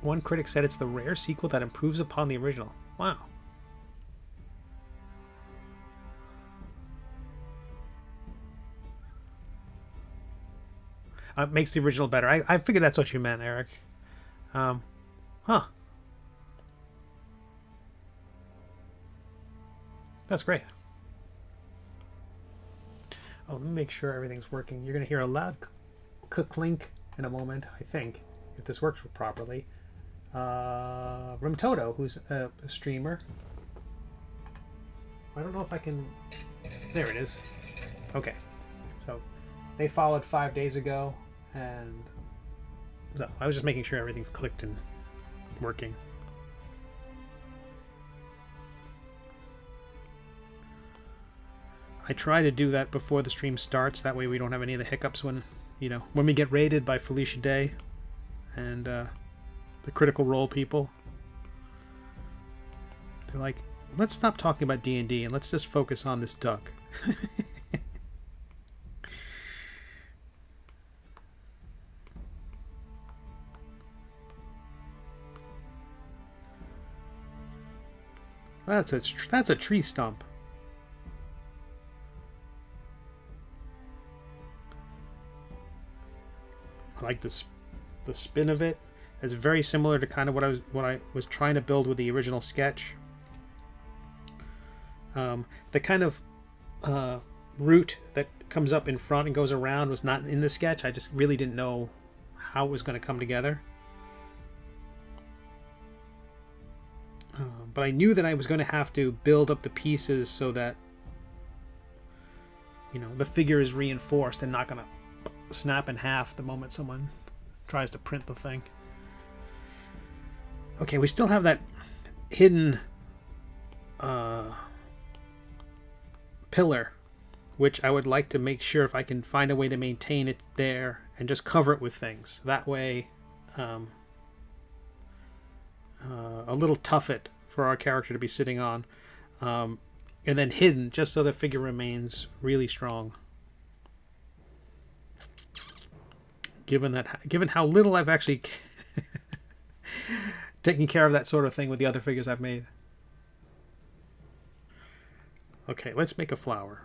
One critic said it's the rare sequel that improves upon the original. Wow. Makes the original better. I figured that's what you meant, Eric. Huh. That's great. Oh, let me make sure everything's working. You're going to hear a loud clink in a moment, I think, if this works properly. Rimtoto, who's a streamer. I don't know if I can... There it is. Okay. So, they followed 5 days ago, and... So, I was just making sure everything's clicked and working. I try to do that before the stream starts. That way we don't have any of the hiccups when, when we get raided by Felicia Day and the Critical Role people. They're like, let's stop talking about D&D and let's just focus on this duck. That's a tree stump. I like this, the spin of it. It's very similar to kind of what I was trying to build with the original sketch. The kind of root that comes up in front and goes around was not in the sketch. I just really didn't know how it was going to come together. But I knew that I was going to have to build up the pieces so that, the figure is reinforced and not going to snap in half the moment someone tries to print the thing. Okay, we still have that hidden pillar, which I would like to make sure if I can find a way to maintain it there and just cover it with things. That way, a little tuffet for our character to be sitting on, and then hidden just so the figure remains really strong. Given how little I've actually taken care of that sort of thing with the other figures I've made. Okay, let's make a flower.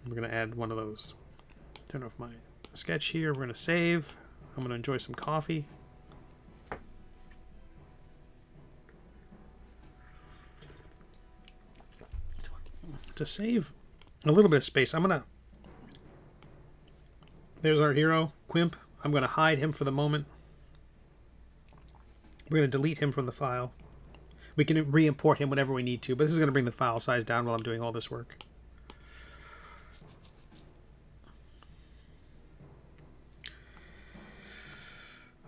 We're going to add one of those. Turn off my sketch here. We're going to save. I'm going to enjoy some coffee. To save a little bit of space, there's our hero, Quimp. I'm going to hide him for the moment. We're going to delete him from the file. We can re-import him whenever we need to, but this is going to bring the file size down while I'm doing all this work.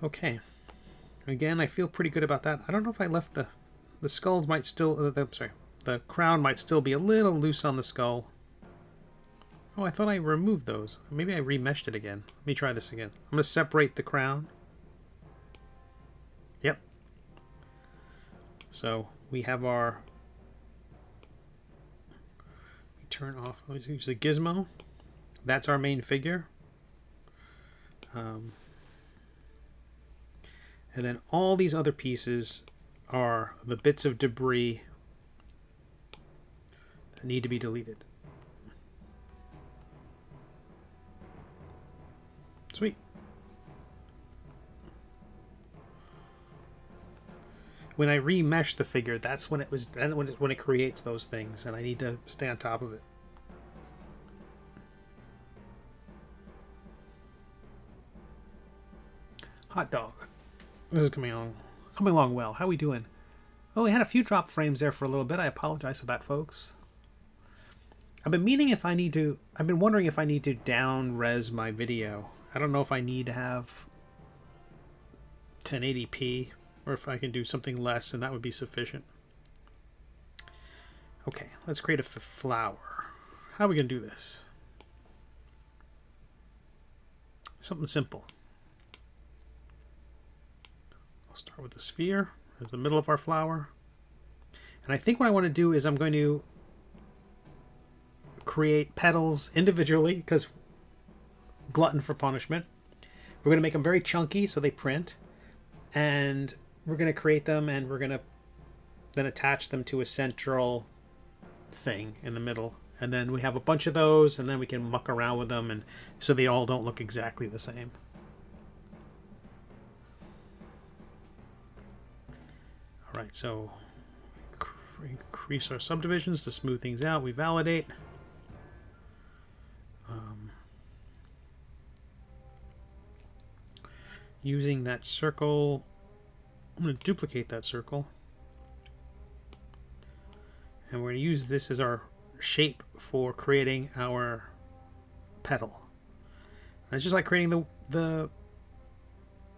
Okay. Again, I feel pretty good about that. I don't know if I left the skulls might still... the crown might still be a little loose on the skull. Oh, I thought I removed those. Maybe I remeshed it again. Let me try this again. I'm going to separate the crown. Yep. So we have our... Turn off. Let's use the gizmo. That's our main figure. And then all these other pieces are the bits of debris that need to be deleted. Sweet. When I remesh the figure, that's when when it creates those things, and I need to stay on top of it. Hot dog. This is coming along well. How are we doing? Oh, we had a few drop frames there for a little bit. I apologize for that, folks. I've been wondering if I need to down res my video. I don't know if I need to have 1080p or if I can do something less and that would be sufficient. Okay, let's create a flower. How are we going to do this? Something simple. I'll start with the sphere as the middle of our flower. And I think what I want to do is I'm going to create petals individually because glutton for punishment. We're going to make them very chunky so they print. And we're going to create them, and we're going to then attach them to a central thing in the middle. And then we have a bunch of those, and then we can muck around with them, and so they all don't look exactly the same. All right, so increase our subdivisions to smooth things out. We validate. Using that circle, I'm going to duplicate that circle. And we're going to use this as our shape for creating our petal. And it's just like creating the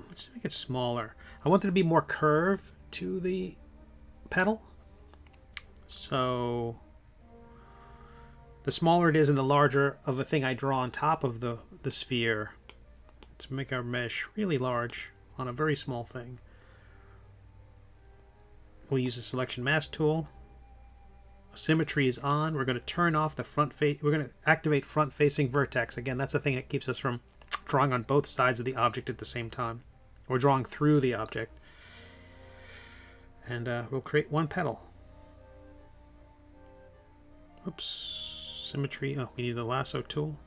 let's make it smaller. I want it to be more curved to the petal. So the smaller it is and the larger of a thing I draw on top of the sphere, to make our mesh really large on a very small thing. We'll use the selection mask tool. Symmetry is on. We're going to turn off the front face. We're going to activate front facing vertex. Again, that's the thing that keeps us from drawing on both sides of the object at the same time. We're drawing through the object. And we'll create one petal. Oops. Symmetry. Oh, we need the lasso tool.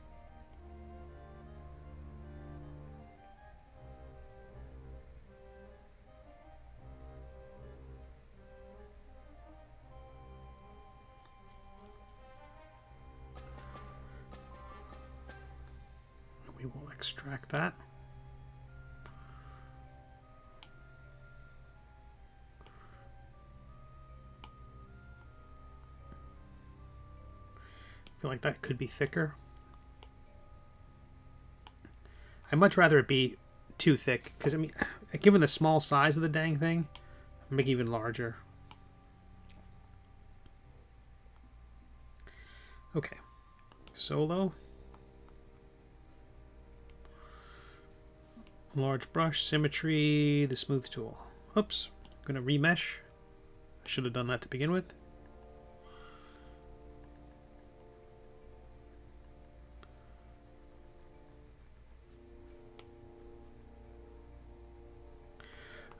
We will extract that. I feel like that could be thicker. I'd much rather it be too thick, because I mean, given the small size of the dang thing, I'll make it even larger. Okay, solo. Large brush, symmetry, the smooth tool. Oops, I'm going to remesh. I should have done that to begin with.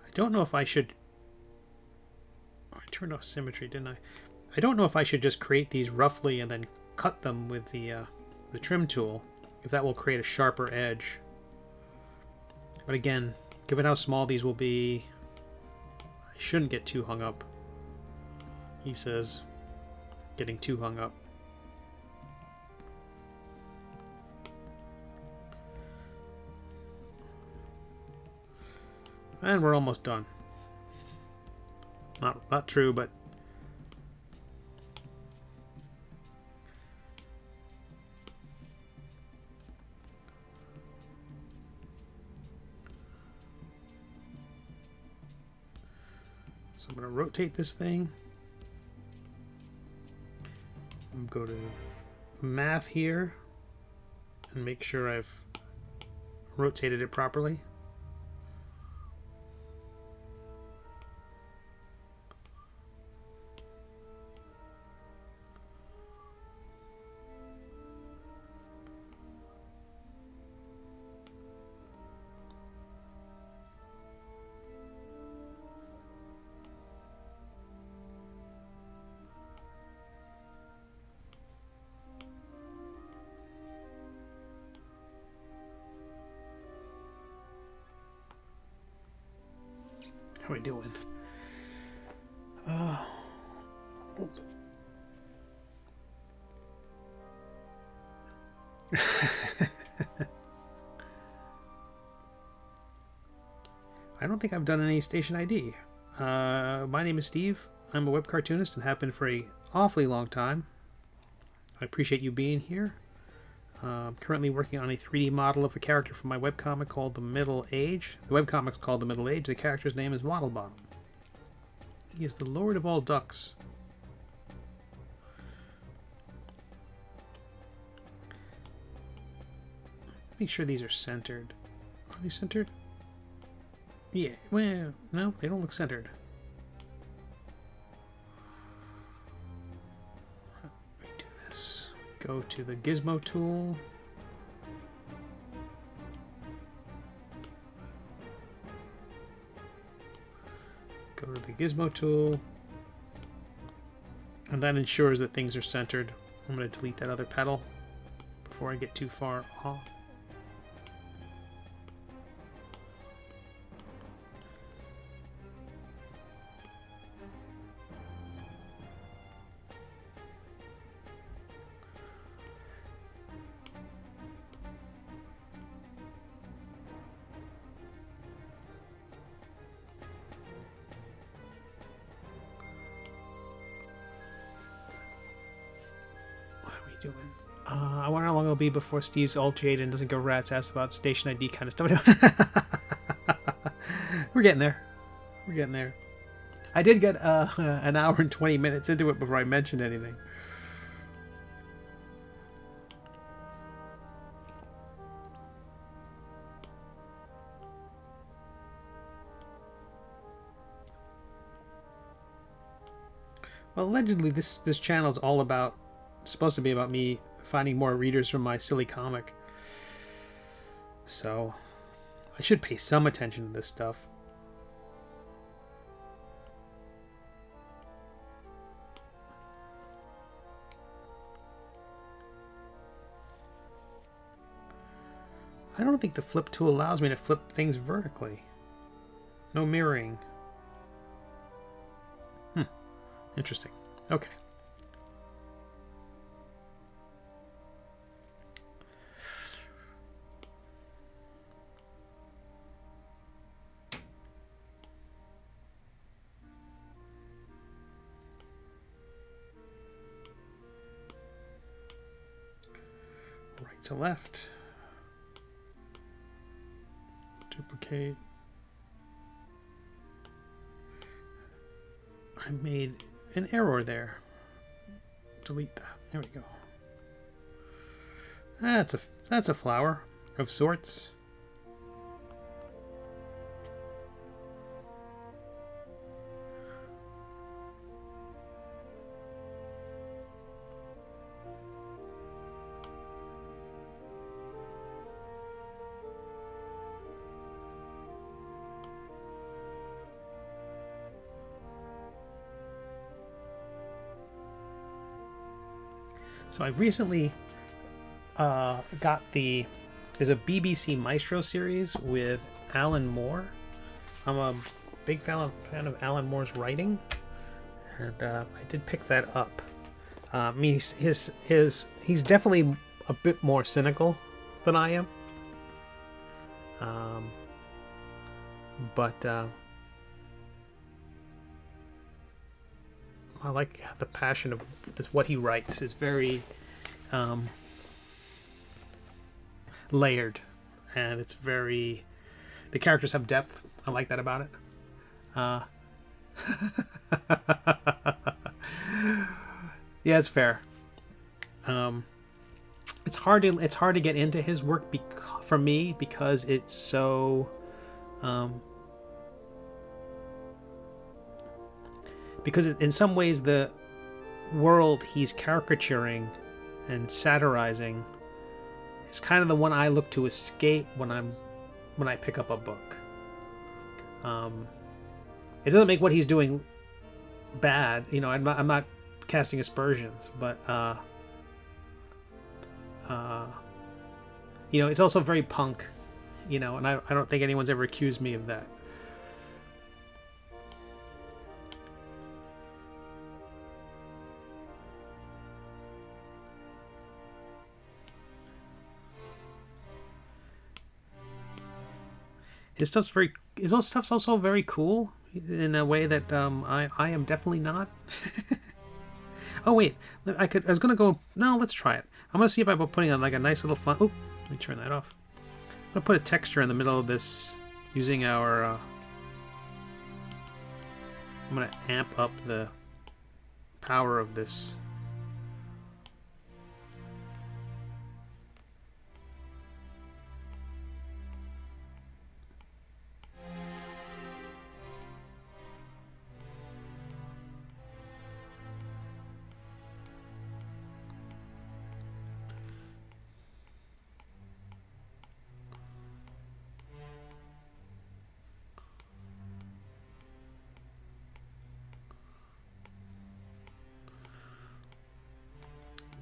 I don't know if I should... Oh, I turned off symmetry, didn't I? I don't know if I should just create these roughly and then cut them with the trim tool, if that will create a sharper edge. But again, given how small these will be, I shouldn't get too hung up. He says, getting too hung up. And we're almost done. Not true, but so I'm going to rotate this thing. Go to math here and make sure I've rotated it properly. How are we doing? I don't think I've done any station ID. My name is Steve. I'm a web cartoonist and have been for an awfully long time. I appreciate you being here. I'm currently working on a 3D model of a character from my webcomic called The Middle Age. The webcomic's called The Middle Age. The character's name is Waddlebottom. He is the Lord of all ducks. Make sure these are centered. Are they centered? Yeah, well, no, they don't look centered. Let me do this. Go to the gizmo tool. gizmo tool. And that ensures that things are centered. I'm going to delete that other pedal before I get too far off. Doing. I wonder how long it'll be before Steve's all jaded and doesn't go rat's ass about station ID kind of stuff. We're getting there. We're getting there. I did get an hour and 20 minutes into it before I mentioned anything. Well, allegedly this channel is all about, supposed to be about me finding more readers from my silly comic. So I should pay some attention to this stuff. I don't think the flip tool allows me to flip things vertically. No mirroring. Interesting. Okay. Right to left. Duplicate. I made an error there. Delete that. There we go. That's a flower of sorts. So I recently got there's a BBC Maestro series with Alan Moore. I'm a big fan of Alan Moore's writing, and I did pick that up. I mean, he's definitely a bit more cynical than I am, but I like the passion of what he writes is very layered, and it's very, the characters have depth. I like that about it. Yeah, it's fair. It's hard to get into his work for me because it's so because in some ways the world he's caricaturing and satirizing is kind of the one I look to escape when I pick up a book. It doesn't make what he's doing bad, you know. I'm not casting aspersions, but you know, it's also very punk, you know, and I don't think anyone's ever accused me of that. His stuff's also very cool in a way that I am definitely not. Oh wait, I was gonna go. No, let's try it. I'm gonna see if I put putting on like a nice little fun. Oh, let me turn that off. I'm gonna put a texture in the middle of this using our. I'm gonna amp up the power of this.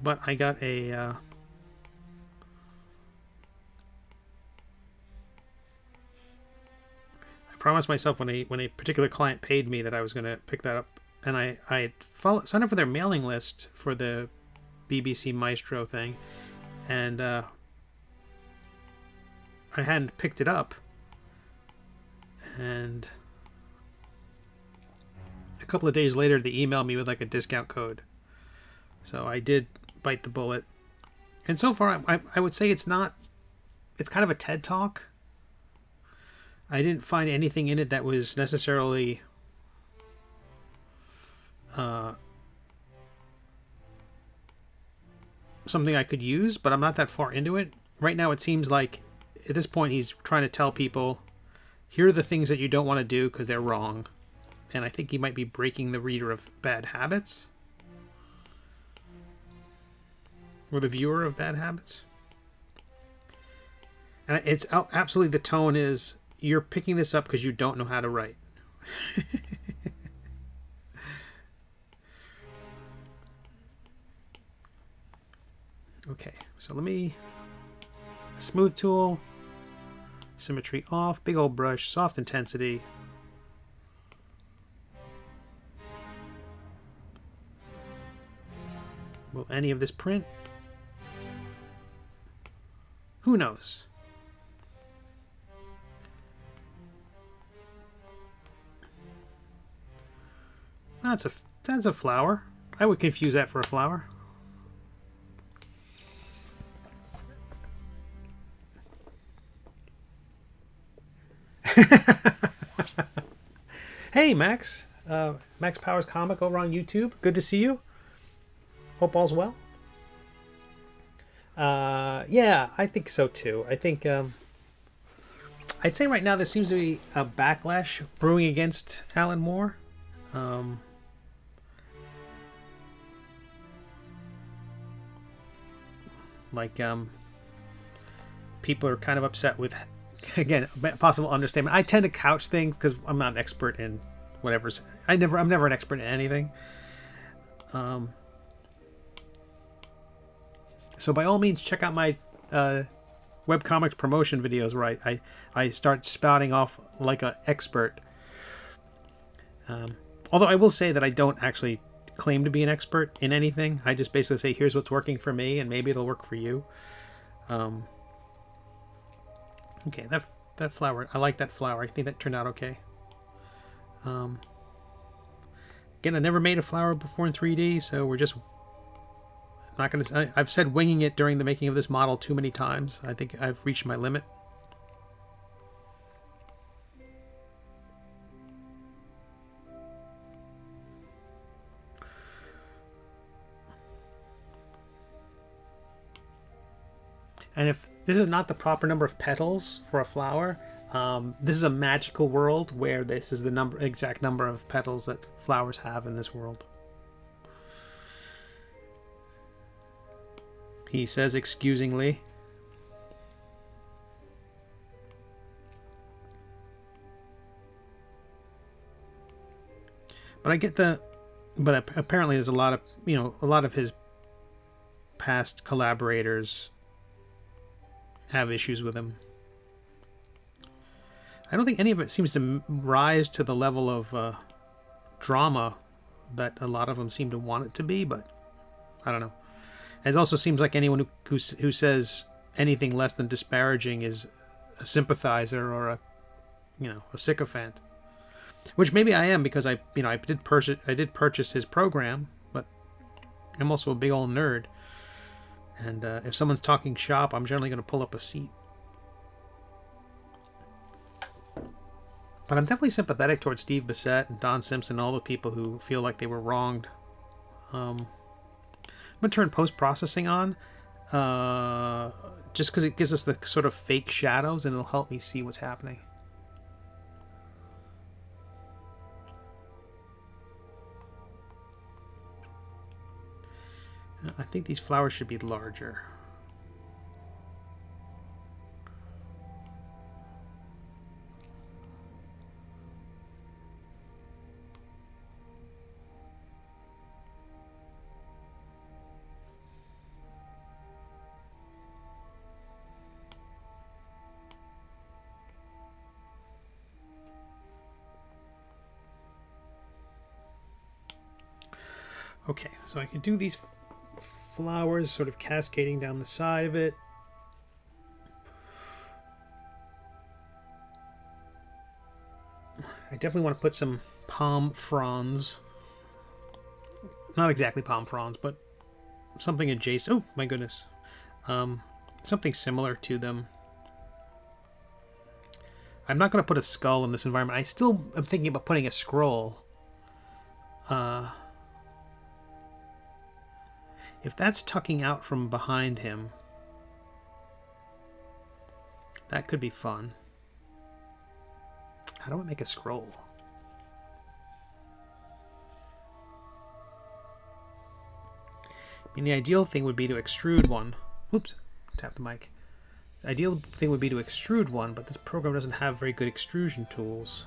but I got a I promised myself when a particular client paid me that I was going to pick that up, and I signed up for their mailing list for the BBC Maestro thing, and I hadn't picked it up, and a couple of days later they emailed me with like a discount code. So I did bite the bullet, and so far I would say it's kind of a TED Talk. I didn't find anything in it that was necessarily something I could use, but I'm not that far into it. Right now it seems like at this point he's trying to tell people, here are the things that you don't want to do because they're wrong. And I think he might be breaking the reader of bad habits. Or the viewer of bad habits. And it's absolutely, the tone is, you're picking this up because you don't know how to write. Okay, so let me... Smooth tool. Symmetry off. Big old brush. Soft intensity. Will any of this print? Who knows? That's a flower. I would confuse that for a flower. Hey, Max. Max Powers Comic over on YouTube. Good to see you. Hope all's well. Yeah, I think so too. I think I'd say right now there seems to be a backlash brewing against Alan Moore. People are kind of upset with, again, possible understatement. I tend to couch things because I'm not an expert in whatever's. I'm never an expert in anything. So by all means, check out my webcomics promotion videos where I start spouting off like an expert. Although I will say that I don't actually claim to be an expert in anything. I just basically say, here's what's working for me, and maybe it'll work for you. Okay, that flower, I like that flower. I think that turned out okay. Again, I never made a flower before in 3D, so we're just not going to... I've said winging it during the making of this model too many times. I think I've reached my limit. And if this is not the proper number of petals for a flower, this is a magical world where this is the exact number of petals that flowers have in this world. He says excusingly. But I get the... But apparently there's a lot of his past collaborators have issues with him. I don't think any of it seems to rise to the level of drama that a lot of them seem to want it to be, but I don't know. It also seems like anyone who says anything less than disparaging is a sympathizer or a sycophant. Which maybe I am, because I did purchase his program, but I'm also a big old nerd. And if someone's talking shop, I'm generally going to pull up a seat. But I'm definitely sympathetic towards Steve Bissett and Don Simpson and all the people who feel like they were wronged. I'm going to turn post-processing on, just because it gives us the sort of fake shadows, and it'll help me see what's happening. I think these flowers should be larger. Okay, so I can do these flowers sort of cascading down the side of it. I definitely want to put some palm fronds. Not exactly palm fronds, but something adjacent. Oh, my goodness. Something similar to them. I'm not going to put a skull in this environment. I still am thinking about putting a scroll. If that's tucking out from behind him, that could be fun. How do I make a scroll? I mean, the ideal thing would be to extrude one. Oops, tap the mic. The ideal thing would be to extrude one, but this program doesn't have very good extrusion tools.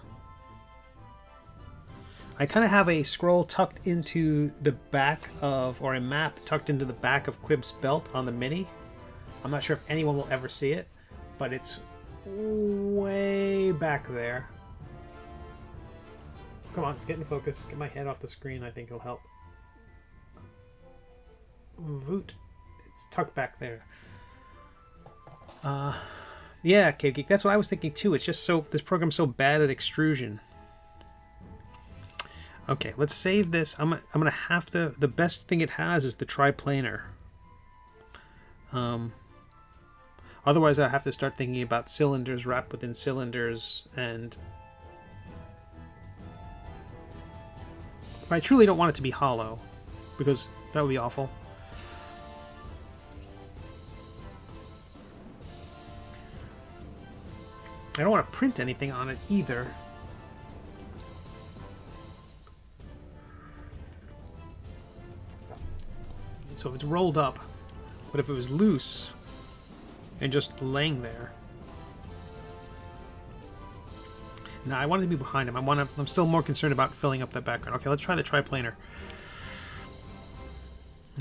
I kind of have a scroll tucked into the back of, or a map tucked into the back of Quib's belt on the Mini. I'm not sure if anyone will ever see it, but it's way back there. Come on, get in focus. Get my head off the screen. I think it'll help. Voot. It's tucked back there. Yeah, Cave Geek. That's what I was thinking too. It's just so, this program's so bad at extrusion. Okay, let's save this. I'm gonna have to. The best thing it has is the triplanar. Otherwise, I have to start thinking about cylinders wrapped within cylinders, and I truly don't want it to be hollow, because that would be awful. I don't want to print anything on it either. So if it's rolled up, but if it was loose and just laying there. Now I want it to be behind him. I'm still more concerned about filling up that background. Okay, let's try the triplanar.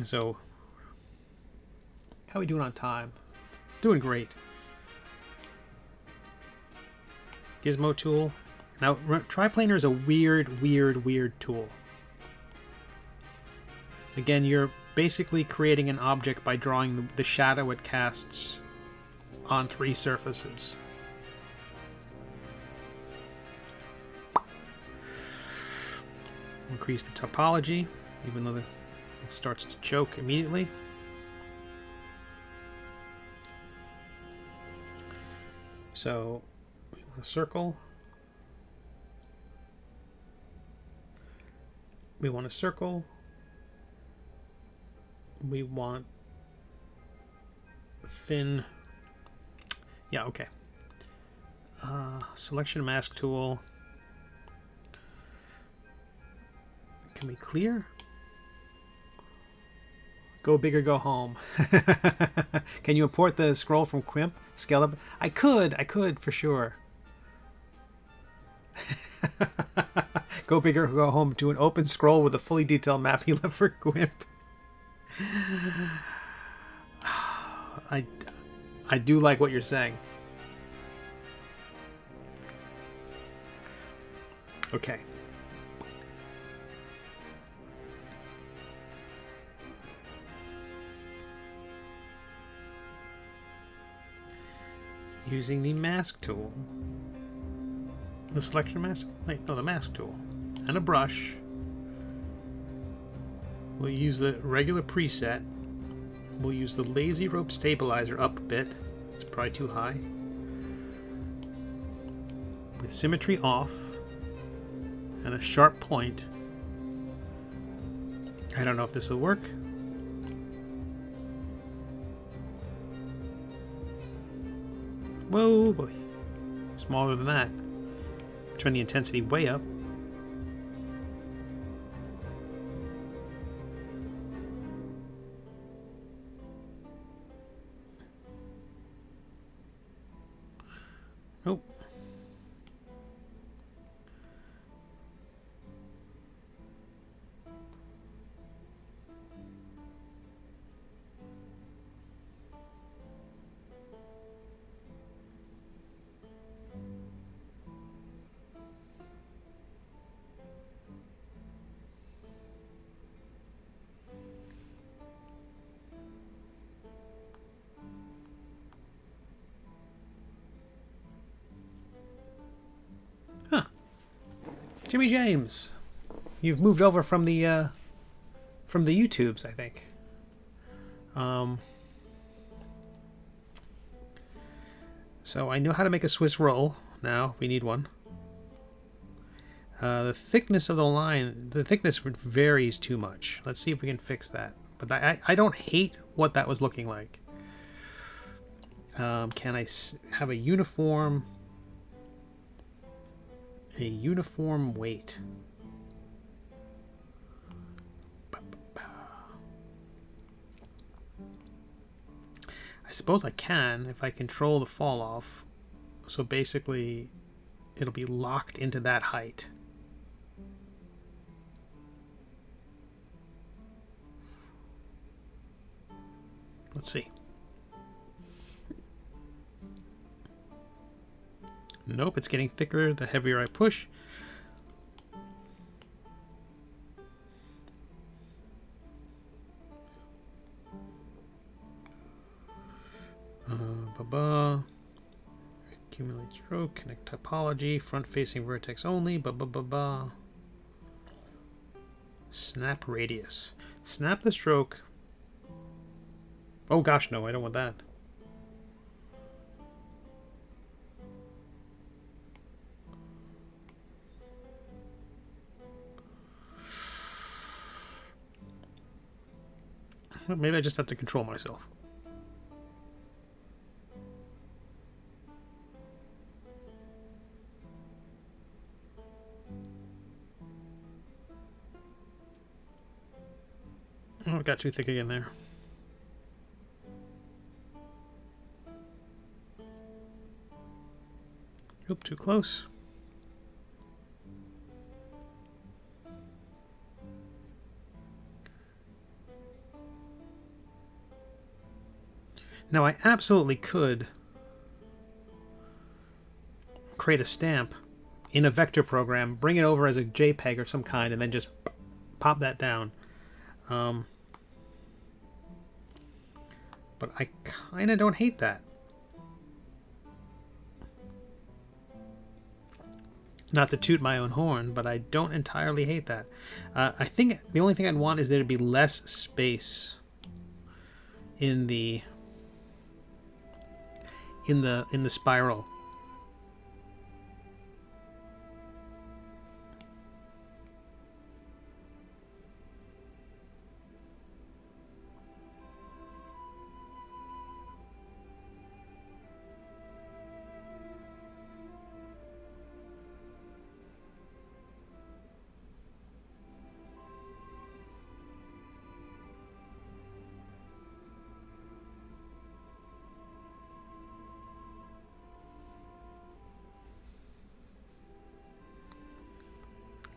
So, how are we doing on time? Doing great. Gizmo tool. Now, triplanar is a weird tool. Again, you're basically creating an object by drawing the shadow it casts on 3 surfaces. Increase the topology, even though it starts to choke immediately. So, we want a circle. We want a circle. We want thin. Yeah, okay. Selection mask tool. Can we clear? Go big or go home. Can you import the scroll from Quimp? Scale up? I could for sure. Go big or go home to an open scroll with a fully detailed map he left for Quimp. I do like what you're saying. Okay. Using the mask tool. The selection mask? Wait, no, the mask tool. And a brush. We'll use the regular preset. We'll use the lazy rope stabilizer up a bit. It's probably too high. With symmetry off. And a sharp point. I don't know if this will work. Whoa, boy. Smaller than that. Turn the intensity way up. Nope. Jimmy James, you've moved over from the YouTubes, I think. So I know how to make a Swiss roll now. We need one. The thickness of the line, the thickness varies too much. Let's see if we can fix that. But I don't hate what that was looking like. Can I have a uniform weight? I suppose I can if I control the fall off. So basically it'll be locked into that height. Let's see. Nope, it's getting thicker the heavier I push. Accumulate stroke, connect topology, front-facing vertex only. Snap radius. Snap the stroke. Oh gosh, no, I don't want that. Maybe I just have to control myself. Oh, it got too thick again there. Oop, too close. Now I absolutely could create a stamp in a vector program, bring it over as a JPEG or some kind, and then just pop that down. But I kind of don't hate that. Not to toot my own horn, but I don't entirely hate that. I think the only thing I'd want is there to be less space in the spiral.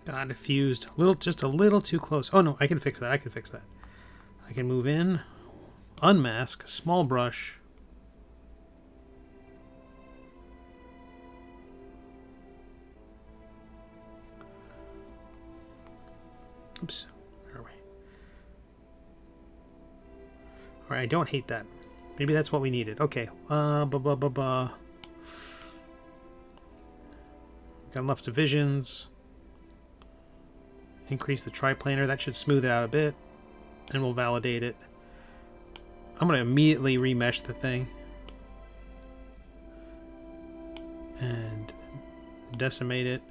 Got diffused just a little too close. Oh no, I can fix that. I can move in, unmask, small brush. Oops. Where are we? Alright, I don't hate that. Maybe that's what we needed. Okay. Got enough divisions. Increase the triplanar. That should smooth it out a bit. And we'll validate it. I'm going to immediately remesh the thing. And decimate it.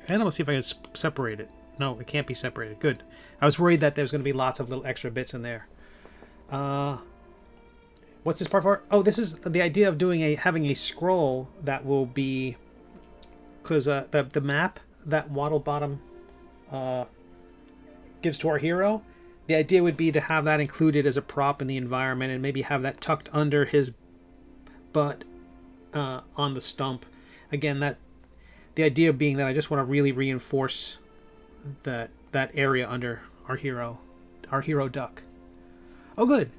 And I'm going to see if I can separate it. No, it can't be separated. Good. I was worried that there was going to be lots of little extra bits in there. What's this part for? Oh, this is the idea of having a scroll that will be... Because the map that Waddlebottom gives to our hero, the idea would be to have that included as a prop in the environment and maybe have that tucked under his butt on the stump. Again, the idea being that I just want to really reinforce that area under our hero duck. Oh, good.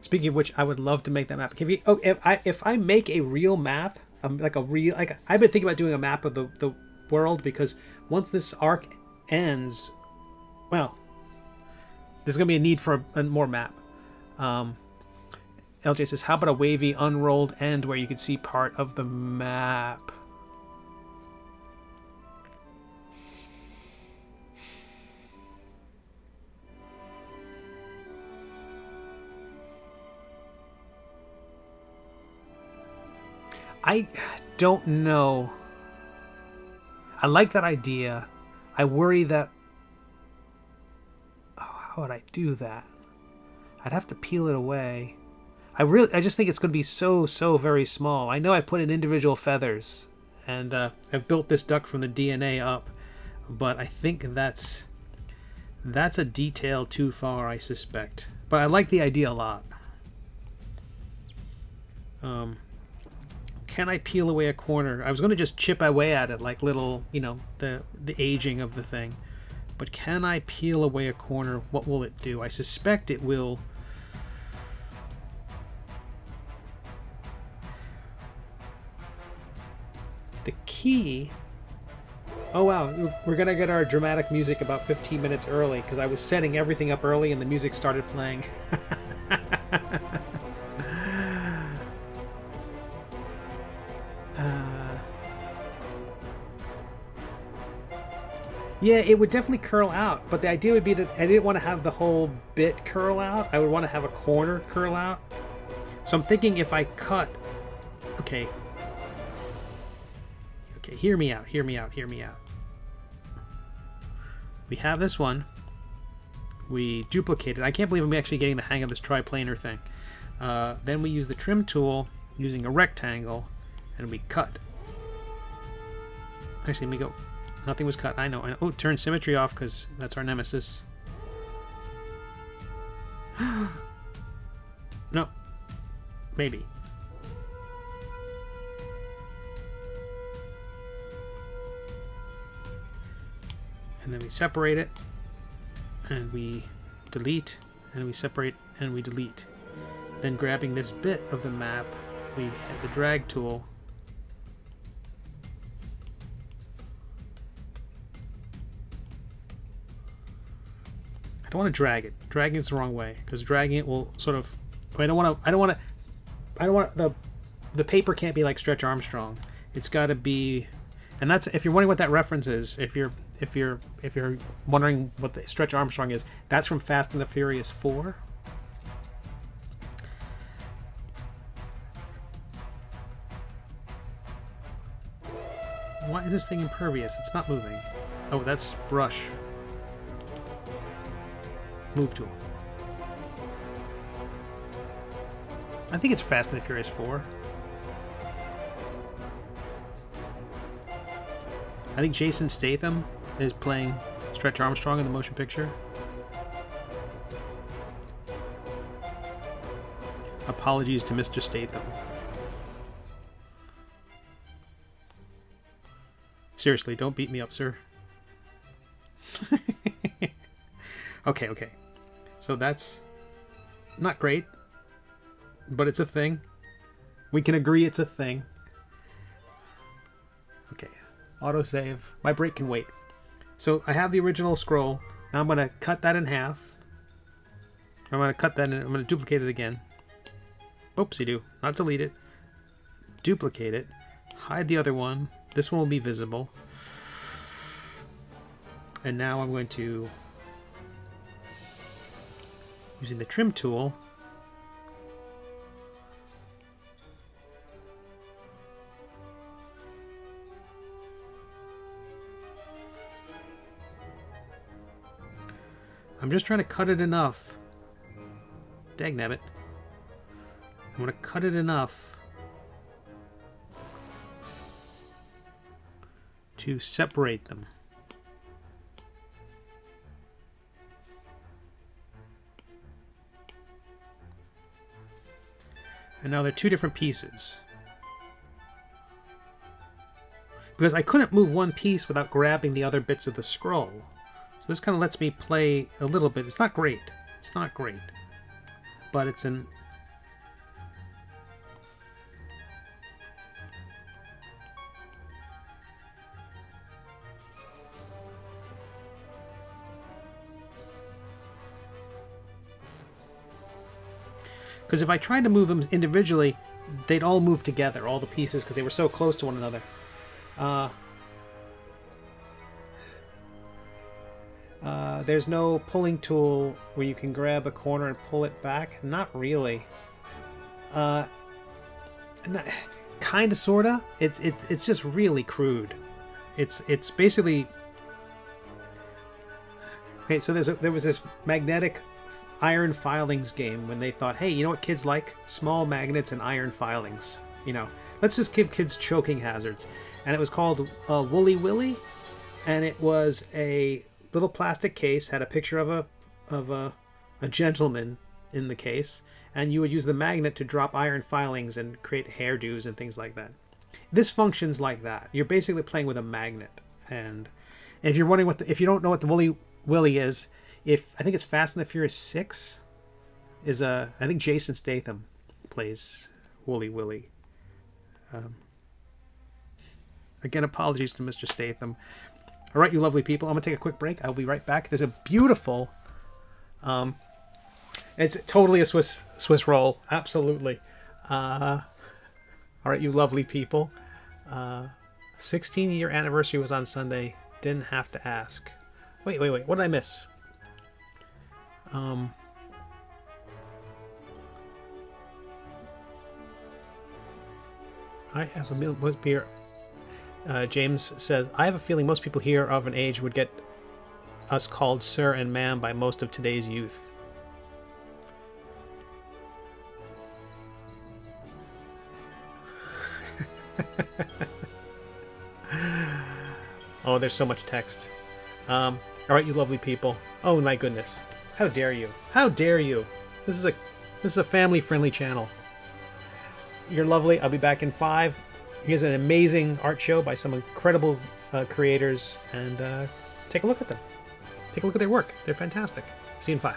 Speaking of which, I would love to make that map. If I make a real map, I've been thinking about doing a map of the world, because once this arc ends, well, there's gonna be a need for a more map. LJ says, how about a wavy unrolled end where you could see part of the map? I don't know. I like that idea. I worry that... Oh, how would I do that? I'd have to peel it away. I just think it's going to be so very small. I know I put in individual feathers, and I've built this duck from the DNA up, but I think that's a detail too far, I suspect. But I like the idea a lot. Can I peel away a corner? I was going to just chip away at it like little, you know, the aging of the thing. But can I peel away a corner? What will it do? I suspect it will... The key... Oh wow, we're going to get our dramatic music about 15 minutes early because I was setting everything up early and the music started playing. Yeah, it would definitely curl out, but the idea would be that I didn't want to have the whole bit curl out. I would want to have a corner curl out. So I'm thinking if I cut... Okay, hear me out. We have this one. We duplicate it. I can't believe I'm actually getting the hang of this triplanar thing. Then we use the trim tool using a rectangle, and we cut. Actually, let me go. Nothing was cut. I know. Oh, turn symmetry off because that's our nemesis. No. Maybe. And then we separate it, and we delete, and we separate, and we delete. Then grabbing this bit of the map, we hit the drag tool. I don't want to drag it. Dragging it's the wrong way because dragging it will sort of. I don't want the paper can't be like Stretch Armstrong. It's got to be, and that's if you're wondering what that reference is. If you're wondering what the Stretch Armstrong is, that's from Fast and the Furious 4. Why is this thing impervious? It's not moving. Oh, that's brush. Move tool. I think it's Fast and the Furious 4. I think Jason Statham is playing Stretch Armstrong in the motion picture. Apologies to Mr. Statham. Seriously, don't beat me up, sir. Okay. So that's not great, but it's a thing. We can agree it's a thing. Okay, autosave. My break can wait. So I have the original scroll. Now I'm going to cut that in half. I'm going to cut that and I'm going to duplicate it again. Oopsie-doo. Not delete it. Duplicate it. Hide the other one. This one will be visible. And now I'm going to... Using the trim tool, I'm just trying to cut it enough. Dagnabbit. I'm going to cut it enough to separate them. And now they're two different pieces. Because I couldn't move one piece without grabbing the other bits of the scroll. So this kind of lets me play a little bit. It's not great. It's not great. But it's an... Because if I tried to move them individually, they'd all move together, all the pieces, because they were so close to one another. There's no pulling tool where you can grab a corner and pull it back. Not really. kind of, sorta. It's just really crude. It's basically okay. So there was this magnetic iron filings game when they thought, hey, you know what kids like? Small magnets and iron filings. You know, let's just give kids choking hazards. And it was called Woolly Willy, and it was a little plastic case, had a picture of a gentleman in the case, and you would use the magnet to drop iron filings and create hairdos and things like that. This functions like that. You're basically playing with a magnet. And if you're wondering if you don't know what the Woolly Willy is, I think it's Fast and the Furious 6 is I think Jason Statham plays Woolly Willy. Again, apologies to Mr. Statham. All right, you lovely people. I'm going to take a quick break. I'll be right back. There's a beautiful... it's totally a Swiss roll. Absolutely. All right, you lovely people. 16-year anniversary was on Sunday. Didn't have to ask. Wait. What did I miss? I have a million beer. James says, I have a feeling most people here of an age would get us called sir and ma'am by most of today's youth. Oh, there's so much text. All right, you lovely people. Oh my goodness. How dare you? How dare you? This is a family-friendly channel. You're lovely. I'll be back in 5. Here's an amazing art show by some incredible creators, and take a look at them. Take a look at their work. They're fantastic. See you in 5.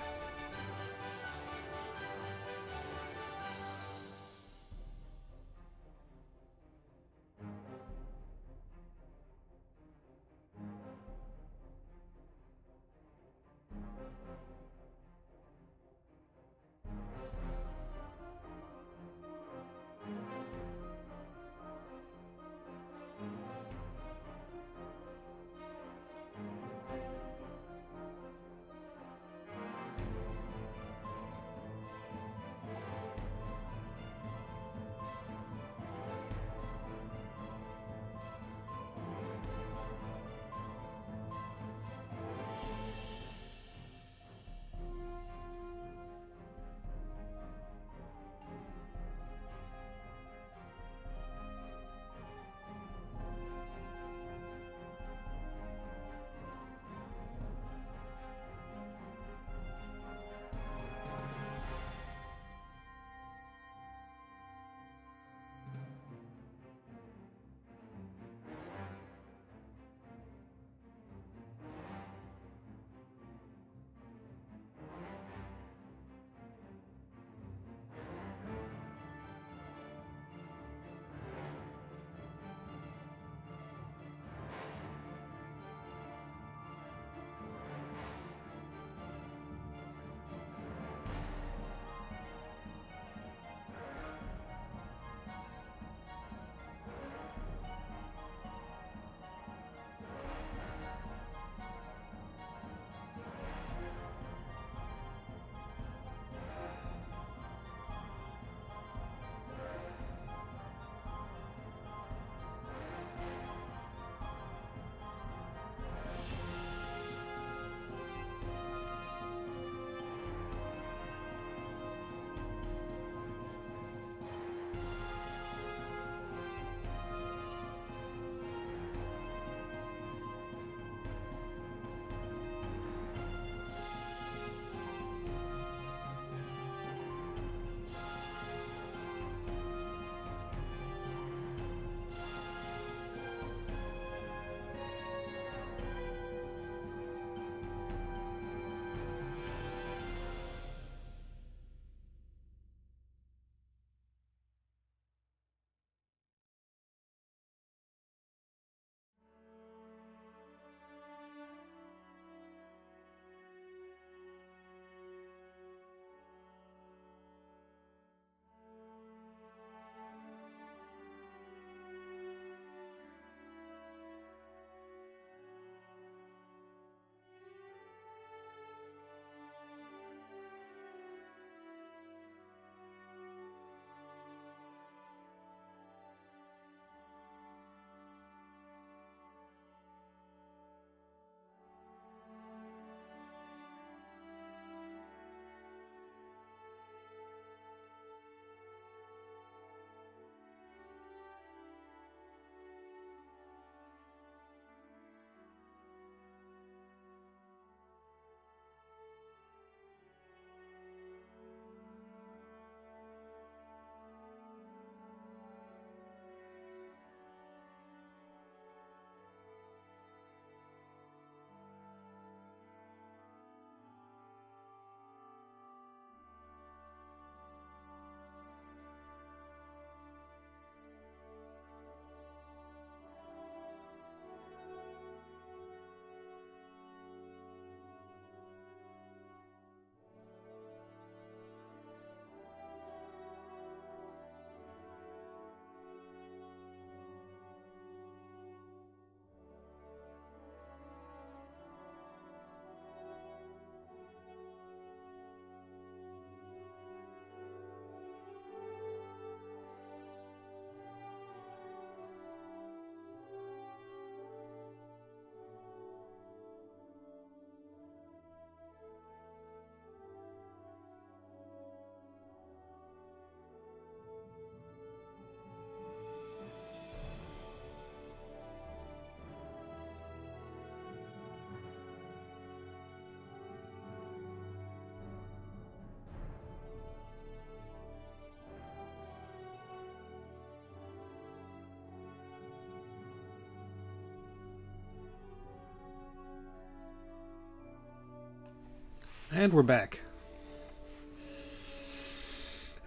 And we're back.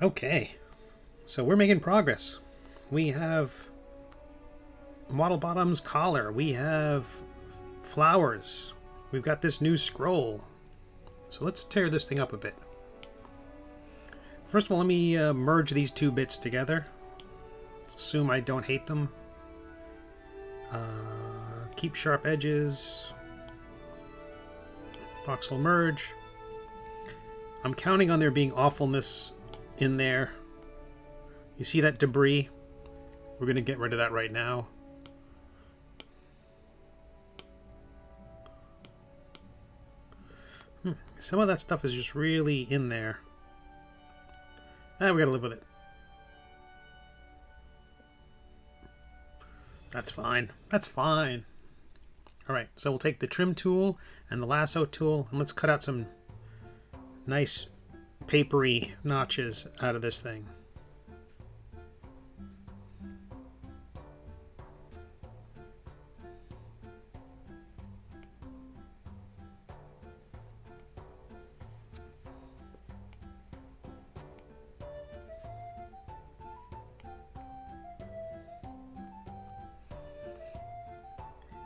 Okay, so we're making progress. We have Waddlebottom's collar. We have flowers. We've got this new scroll. So let's tear this thing up a bit. First of all, let me merge these two bits together. Let's assume I don't hate them. Keep sharp edges. Voxel merge. I'm counting on there being awfulness in there. You see that debris? We're going to get rid of that right now. Some of that stuff is just really in there. We got to live with it. That's fine. That's fine. Alright, so we'll take the trim tool and the lasso tool and let's cut out some nice papery notches out of this thing.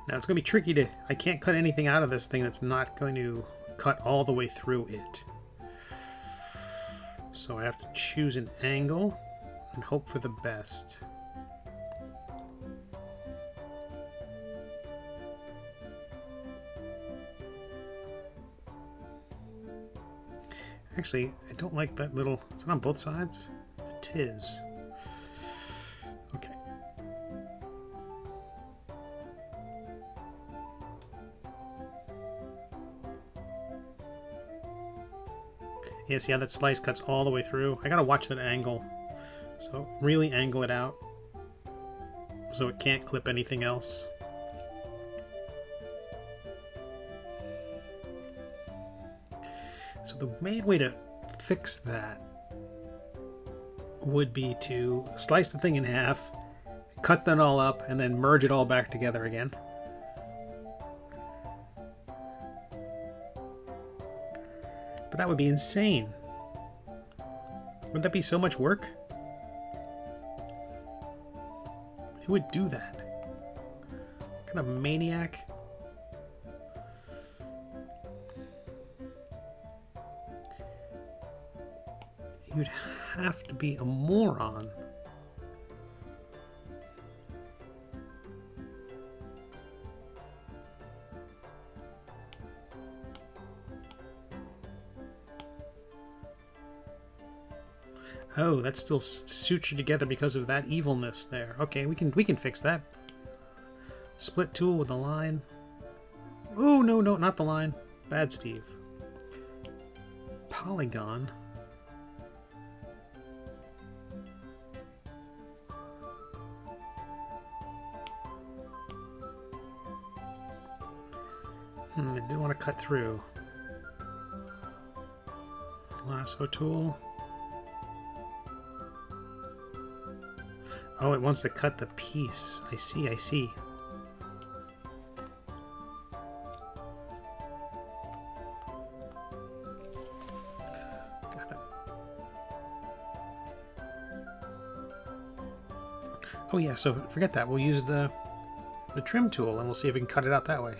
Now it's going to be tricky to... I can't cut anything out of this thing that's not going to cut all the way through it. So I have to choose an angle and hope for the best. Actually, I don't like that little... Is it on both sides? It is. Okay. Yeah, see how that slice cuts all the way through? I gotta watch that angle. So really angle it out so it can't clip anything else. So the main way to fix that would be to slice the thing in half, cut that all up, and then merge it all back together again. But that would be insane. Wouldn't that be so much work? Who would do that? What kind of maniac? You'd have to be a moron. Oh, that's still sutured together because of that evilness there. Okay, we can fix that. Split tool with a line. Oh, no, not the line. Bad Steve. Polygon. I didn't want to cut through. Lasso tool. Oh, it wants to cut the piece. I see, I see. Got it. Oh yeah, so forget that. We'll use the trim tool and we'll see if we can cut it out that way.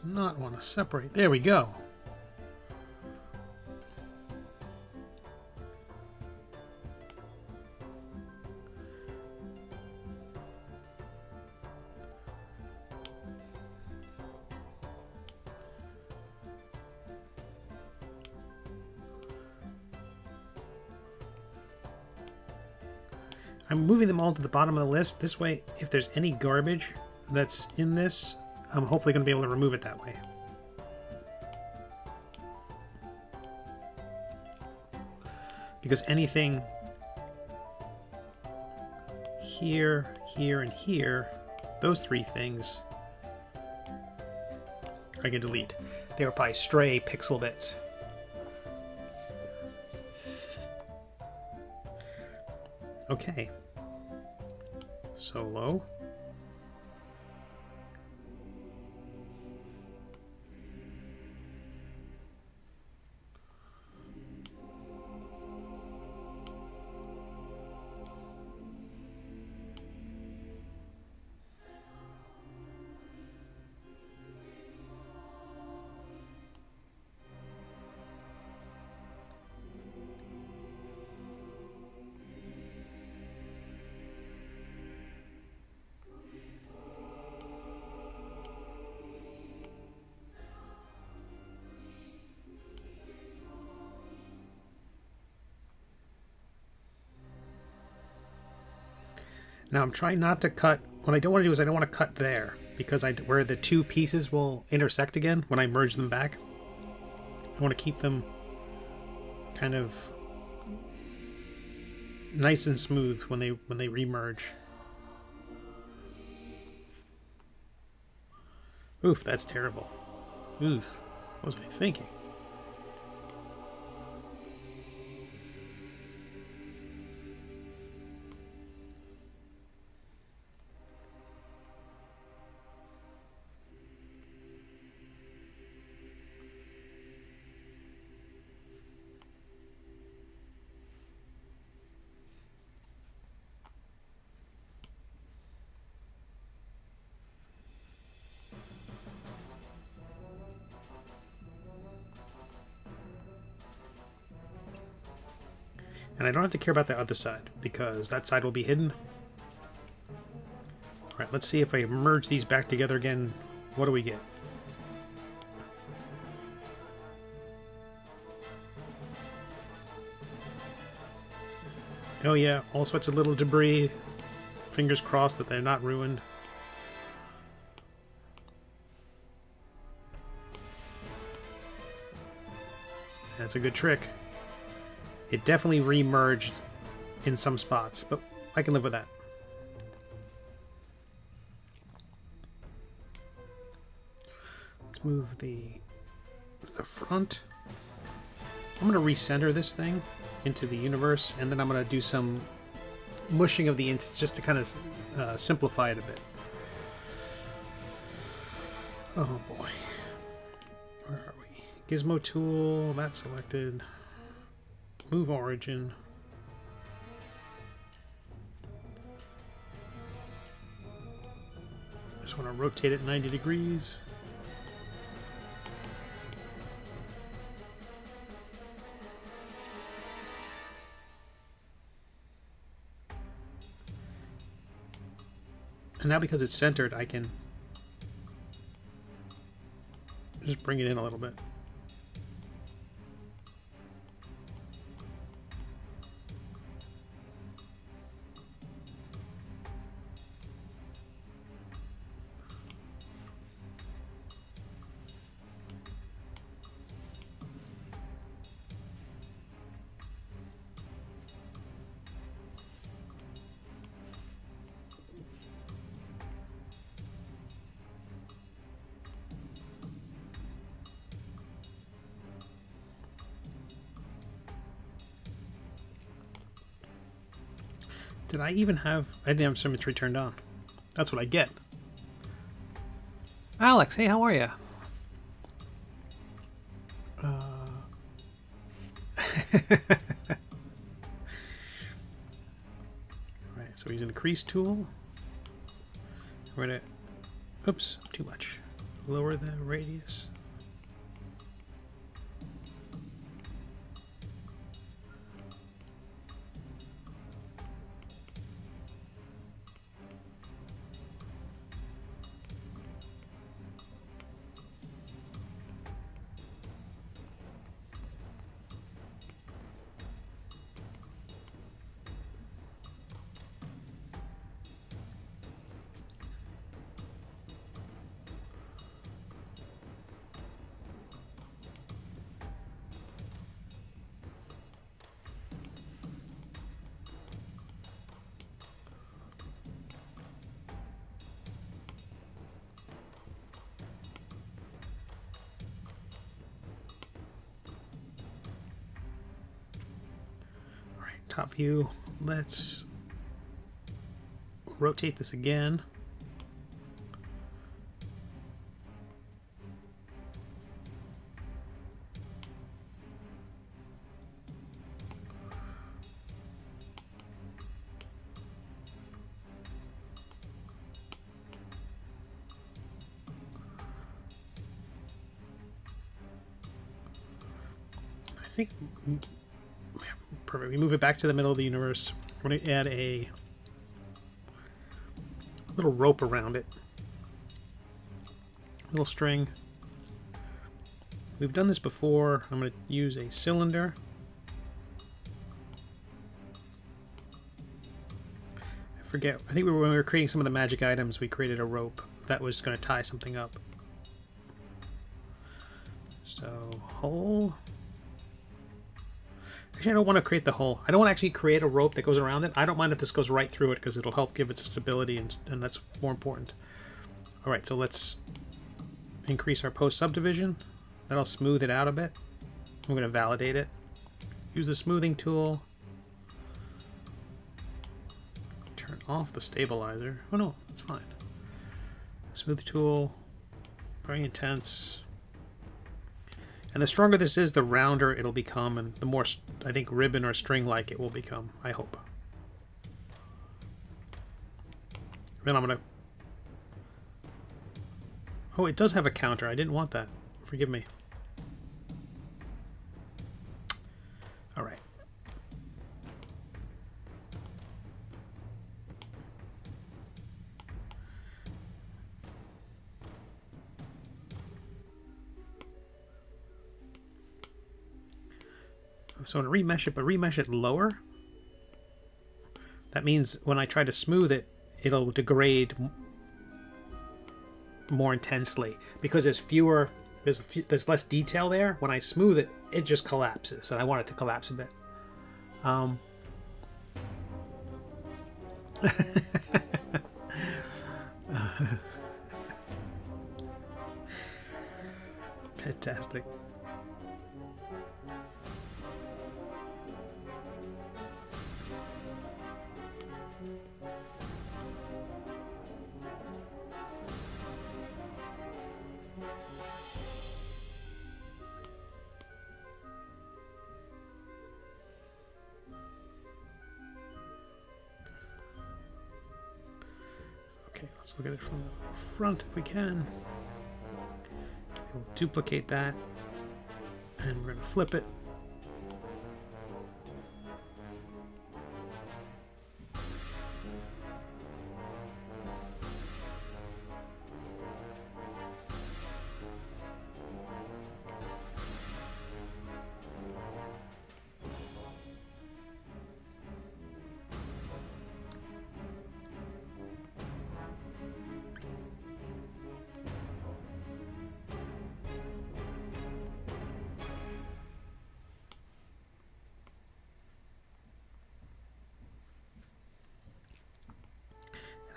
Not want to separate. There we go. I'm moving them all to the bottom of the list. This way, if there's any garbage that's in this, I'm hopefully going to be able to remove it that way. Because anything here, here, and here, those three things, I can delete. They were probably stray pixel bits. Okay. Solo. Now I'm trying not to cut. What I don't want to do is I don't want to cut there, because where the two pieces will intersect again when I merge them back. I want to keep them kind of nice and smooth when they remerge. Oof, that's terrible. Oof, what was I thinking? And I don't have to care about the other side, because that side will be hidden. Alright, let's see if I merge these back together again. What do we get? Oh yeah, all sorts of little debris. Fingers crossed that they're not ruined. That's a good trick. It definitely remerged in some spots, but I can live with that. Let's move the front. I'm going to recenter this thing into the universe, and then I'm going to do some mushing of the ints just to kind of simplify it a bit. Oh boy. Where are we? Gizmo tool, that's selected. Move origin. Just want to rotate it 90 degrees. And now because it's centered, I can just bring it in a little bit. Did I even have... I didn't have symmetry turned on. That's what I get. Alex, hey, how are you? Alright, so we're using the crease tool. We're going to... Oops, too much. Lower the radius. Top view, let's rotate this again. I think perfect. We move it back to the middle of the universe. We're going to add a little rope around it. Little string. We've done this before. I'm going to use a cylinder. I forget. I think when we were creating some of the magic items, we created a rope that was going to tie something up. So, hole. Actually, I don't want to create the hole. I don't want to actually create a rope that goes around it. I don't mind if this goes right through it because it'll help give it stability, and that's more important. All right, so let's increase our post subdivision. That'll smooth it out a bit. I'm going to validate it. Use the smoothing tool. Turn off the stabilizer. Oh no, it's fine. Smooth tool. Very intense. And the stronger this is, the rounder it'll become, and the more, I think, ribbon or string-like it will become, I hope. Then I'm going to... Oh, it does have a counter. I didn't want that. Forgive me. All right. So I'm going to remesh it, but remesh it lower. That means when I try to smooth it, it'll degrade more intensely because there's less detail there. When I smooth it, it just collapses, and I want it to collapse a bit. Fantastic. Okay, let's look at it from the front if we can. We'll duplicate that, and we're going to flip it.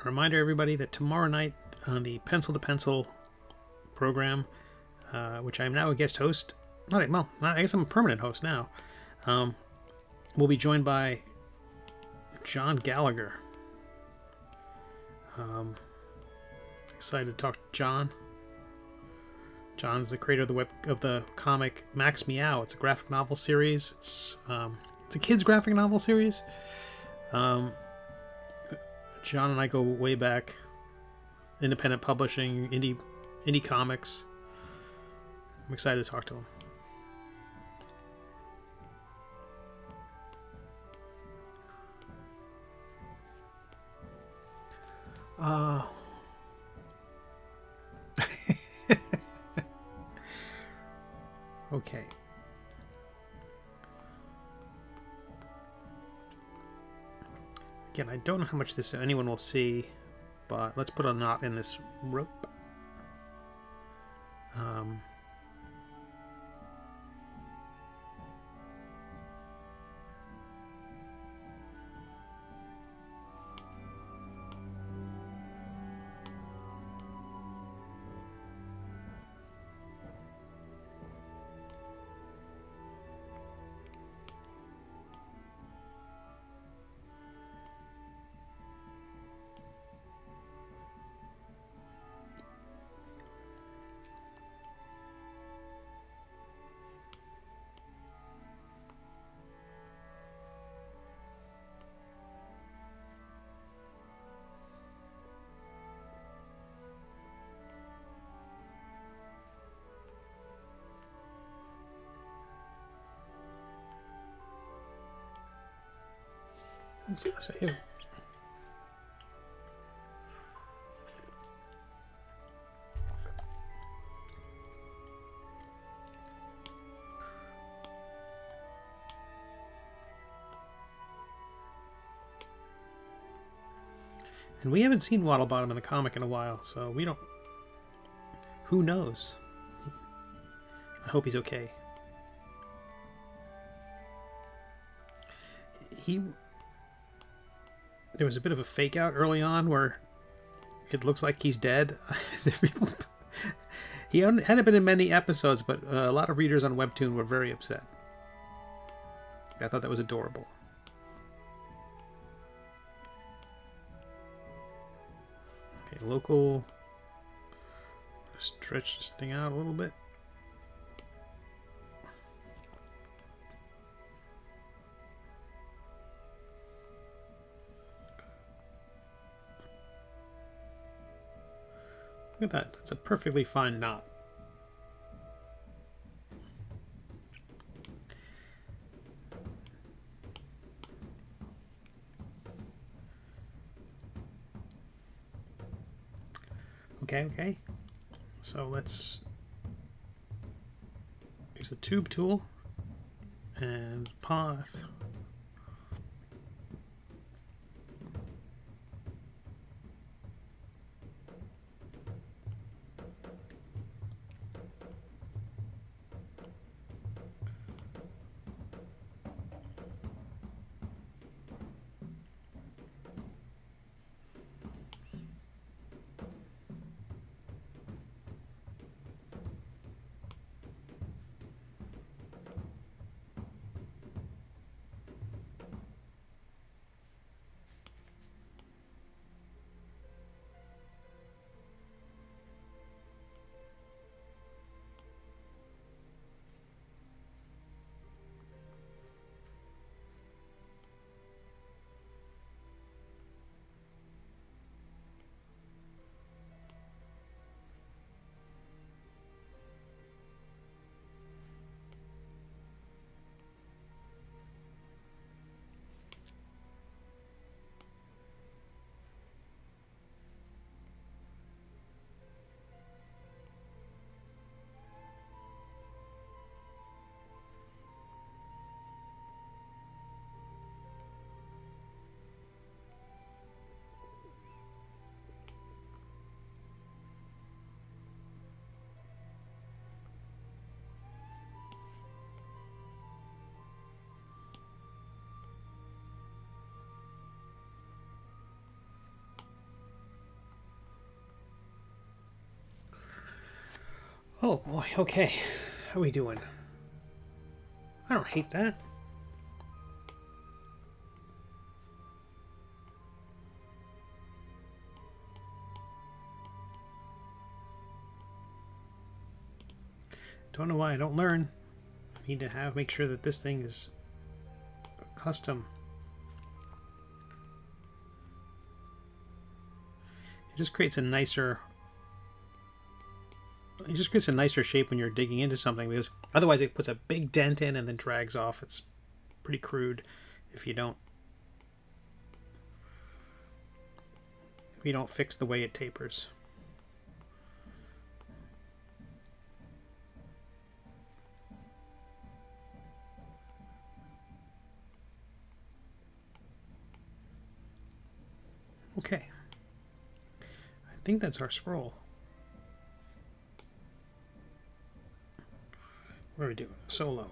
A reminder, everybody, that tomorrow night on the Pencil to Pencil program, which I'm now a guest host, I guess I'm a permanent host now, we'll be joined by John Gallagher. Excited to talk to John. John's the creator of the comic Max Meow. It's a graphic novel series. It's a kids graphic novel series. John and I go way back. Independent publishing, indie comics. I'm excited to talk to him. Okay. Again, I don't know how much this anyone will see, but let's put a knot in this rope. Save. And we haven't seen Waddlebottom in the comic in a while, so we don't... Who knows? I hope he's okay. There was a bit of a fake out early on where it looks like he's dead. He hadn't been in many episodes, but a lot of readers on WEBTOON were very upset. I thought that was adorable. Okay, local. Stretch this thing out a little bit. Look at that. That's a perfectly fine knot. Okay. So let's use the tube tool and path. Oh boy, okay. How are we doing? I don't hate that. Don't know why I don't learn. I need to make sure that this thing is custom. It just creates a nicer shape when you're digging into something, because otherwise it puts a big dent in and then drags off. It's pretty crude if you don't fix the way it tapers. Okay. I think that's our scroll. What are we doing? Solo.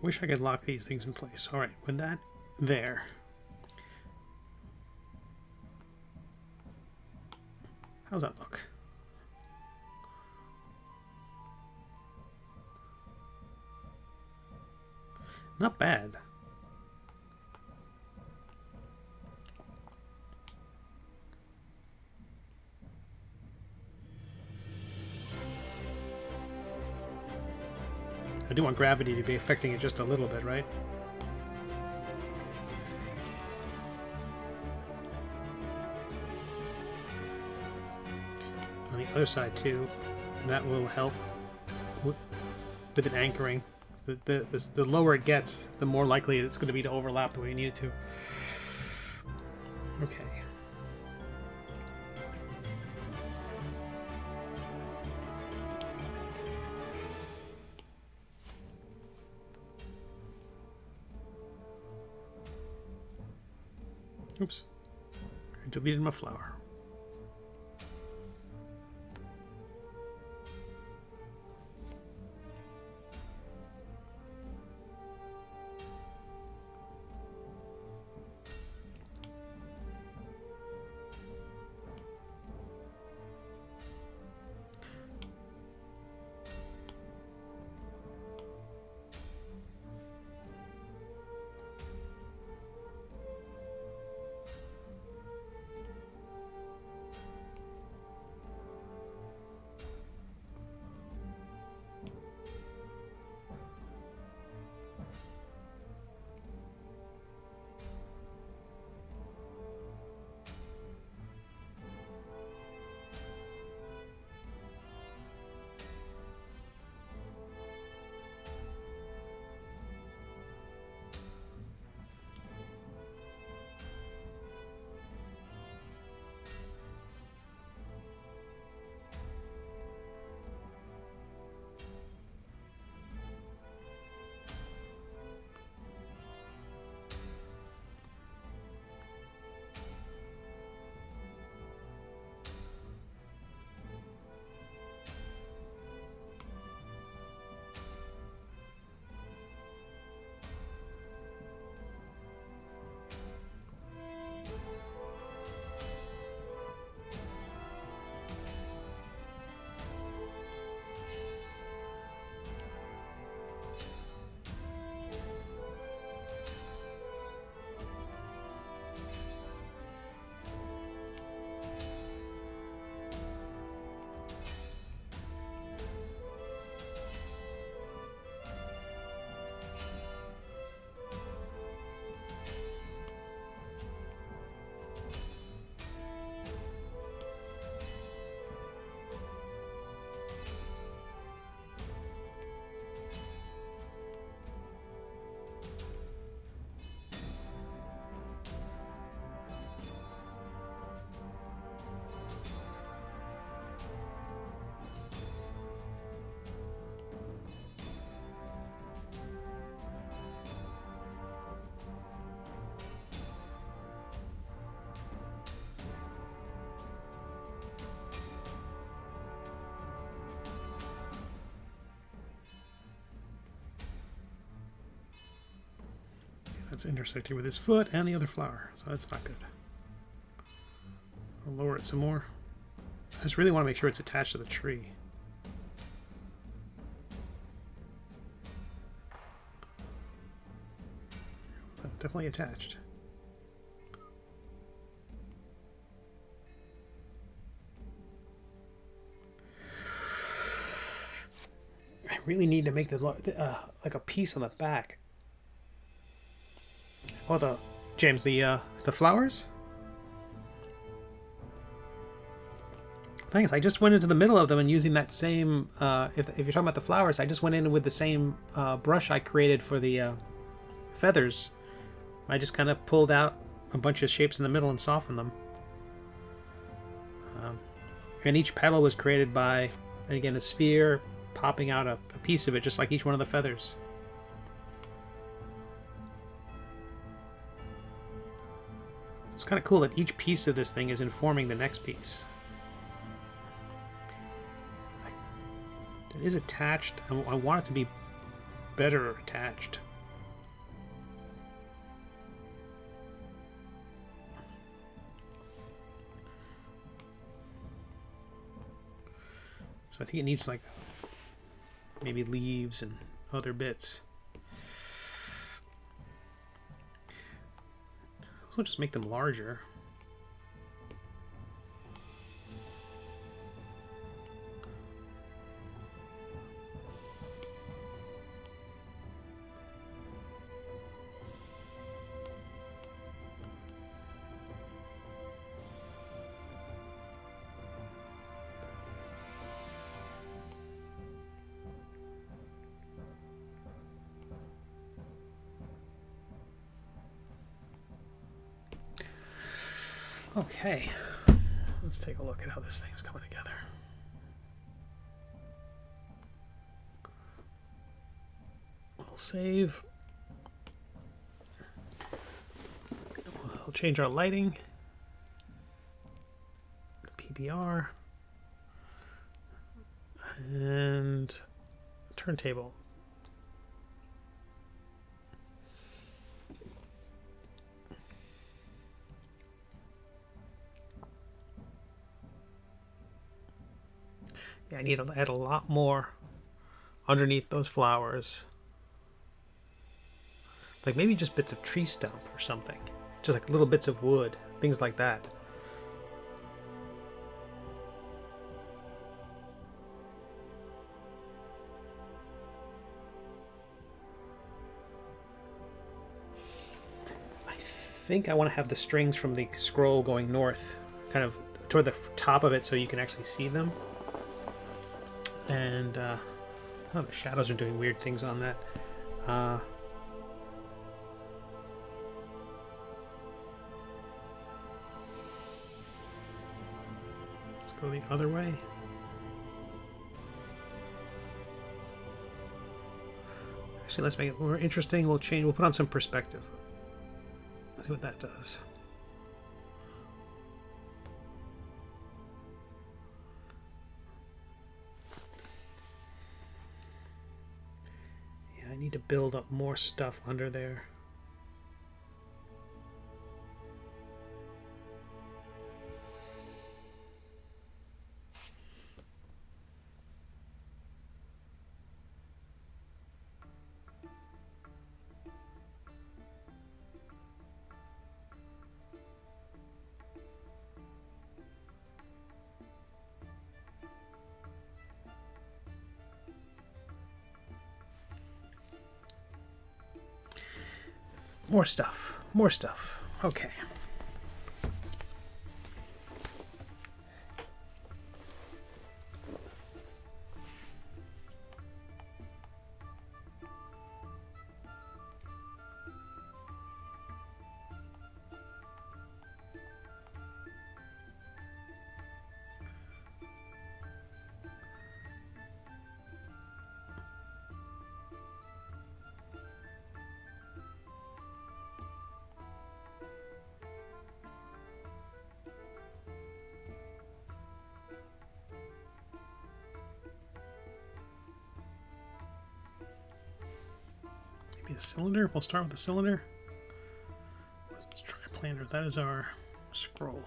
Wish I could lock these things in place. All right, with that there. How's that look? Not bad. I do want gravity to be affecting it just a little bit, right? On the other side too, and that will help with it anchoring. The lower it gets, the more likely it's going to be to overlap the way you need it to. Okay. Oops. I deleted my flower. That's intersecting with his foot and the other flower, so that's not good. I'll lower it some more. I just really want to make sure it's attached to the tree. Definitely attached. I really need to make the like a piece on the back. Oh, the James, the flowers. Thanks. I just went into the middle of them and using that same. If you're talking about the flowers, I just went in with the same brush I created for the feathers. I just kind of pulled out a bunch of shapes in the middle and softened them. And each petal was created by, again, a sphere popping out a piece of it, just like each one of the feathers. It's kind of cool that each piece of this thing is informing the next piece. It is attached. I want it to be better attached. So I think it needs like maybe leaves and other bits. We'll just make them larger. Okay, let's take a look at how this thing is coming together. We'll save. We'll change our lighting. PBR. And turntable. Yeah, I need to add a lot more underneath those flowers. Like maybe just bits of tree stump or something. Just like little bits of wood, things like that. I think I want to have the strings from the scroll going north, kind of toward the top of it so you can actually see them. And oh, the shadows are doing weird things on that. Let's go the other way. Actually, let's make it more interesting. We'll change. We'll put on some perspective. Let's see what that does. I need to build up more stuff under there. More stuff. More stuff. Okay. A cylinder. We'll start with the cylinder. Let's try planter. That is our scroll.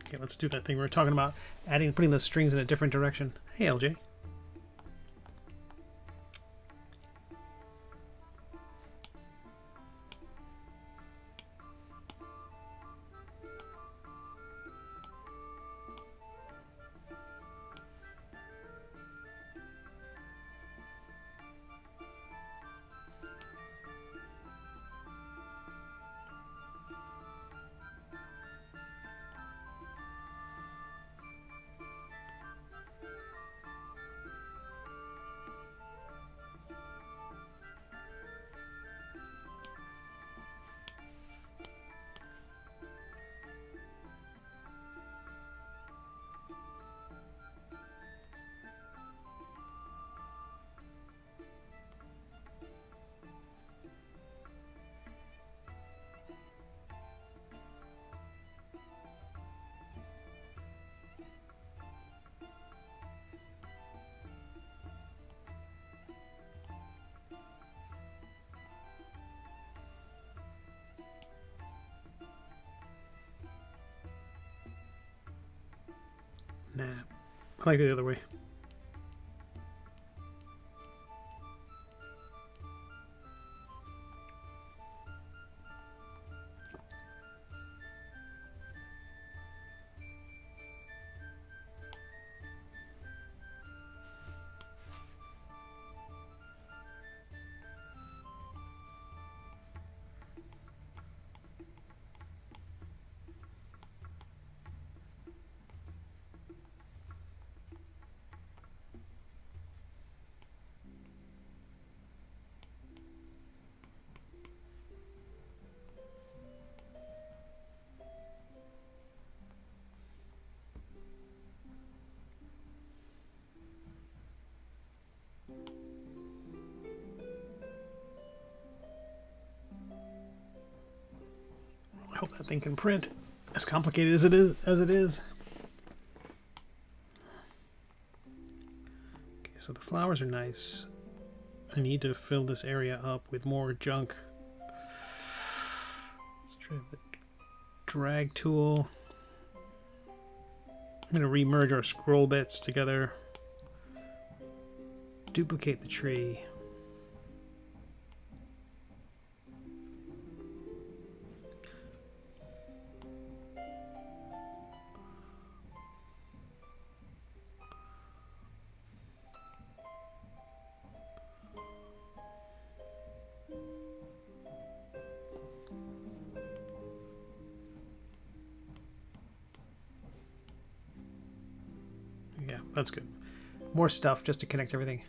Okay, let's do that thing we were talking about, putting those strings in a different direction. Hey, LJ. Nah, I like it the other way. I hope that thing can print, as complicated as it is. Okay, so the flowers are nice. I need to fill this area up with more junk. Let's try the drag tool. I'm going to remerge our scroll bits together. Duplicate the tree. Yeah, that's good. More stuff just to connect everything.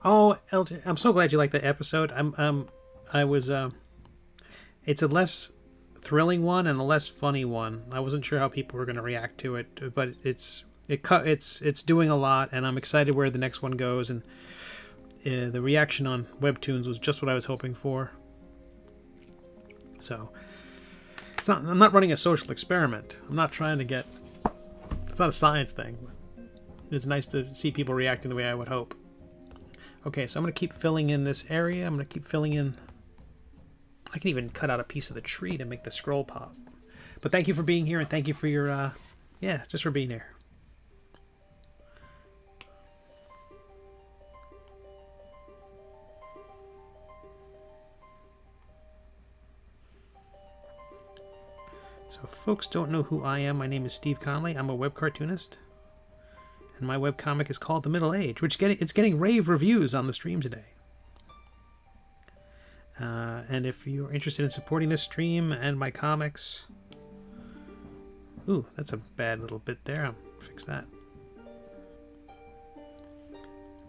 Oh, Elton, I'm so glad you liked that episode. It's a less thrilling one and a less funny one. I wasn't sure how people were going to react to it, but it's doing a lot, and I'm excited where the next one goes. And the reaction on WEBTOONs was just what I was hoping for. So I'm not running a social experiment. I'm not trying to get. It's not a science thing. It's nice to see people reacting the way I would hope. Okay, so I'm going to keep filling in this area. I'm going to keep filling in. I can even cut out a piece of the tree to make the scroll pop. But thank you for being here, and thank you for your, yeah, just for being here. So if folks don't know who I am, my name is Steve Conley. I'm a web cartoonist. And my webcomic is called The Middle Age, which it's getting rave reviews on the stream today. And if you're interested in supporting this stream and my comics... Ooh, that's a bad little bit there. I'll fix that.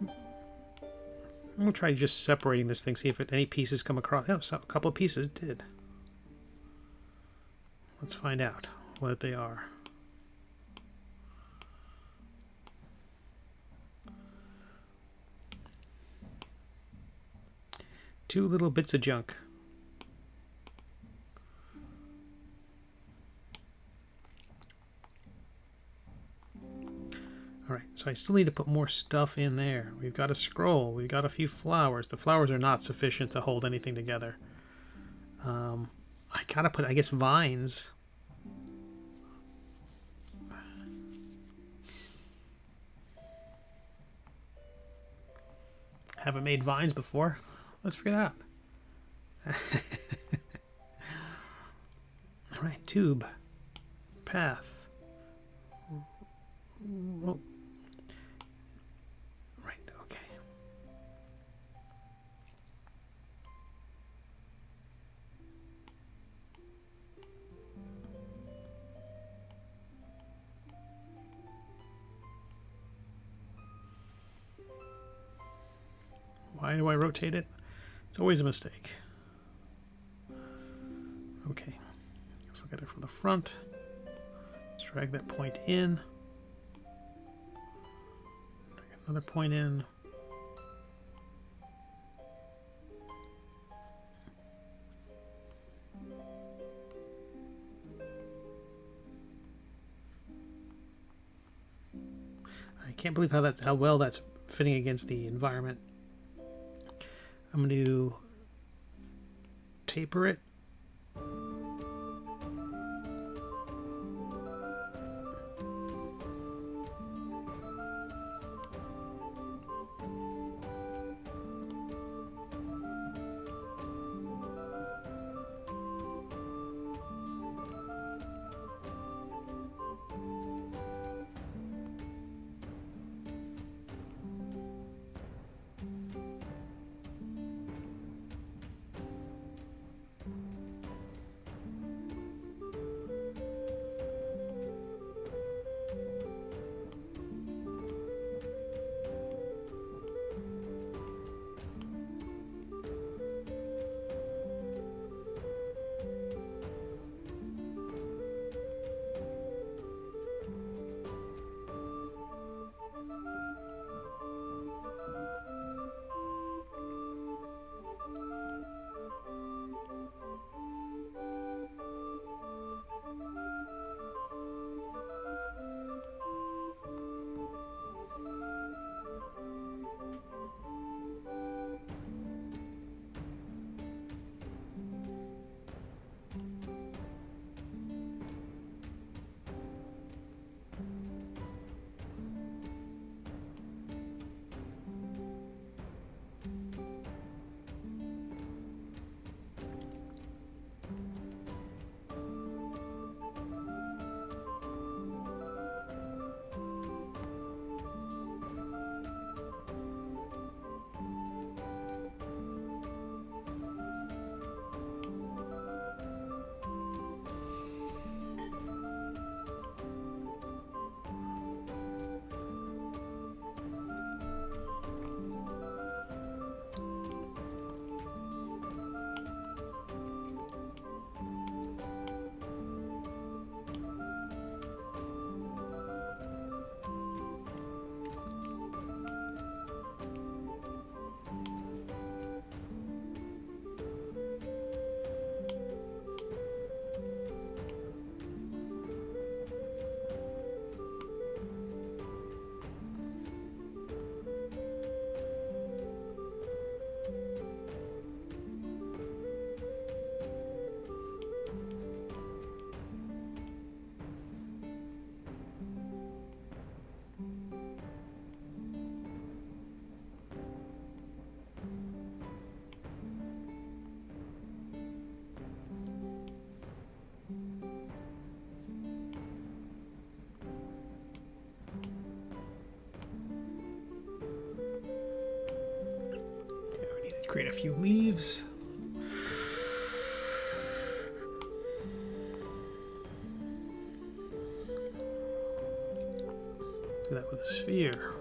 I'm going to try just separating this thing, see if any pieces come across. Oh, so a couple of pieces did. Let's find out what they are. Two little bits of junk. Alright, so I still need to put more stuff in there. We've got a scroll. We've got a few flowers. The flowers are not sufficient to hold anything together. I gotta put, I guess, vines. Haven't made vines before. Let's figure that out. All right, tube, path. Oh. Right, okay. Why do I rotate it? It's always a mistake. Okay, let's look at it from the front. Let's drag that point in. Drag another point in. I can't believe how well that's fitting against the environment. I'm going to taper it. Create a few leaves. Do that with a sphere.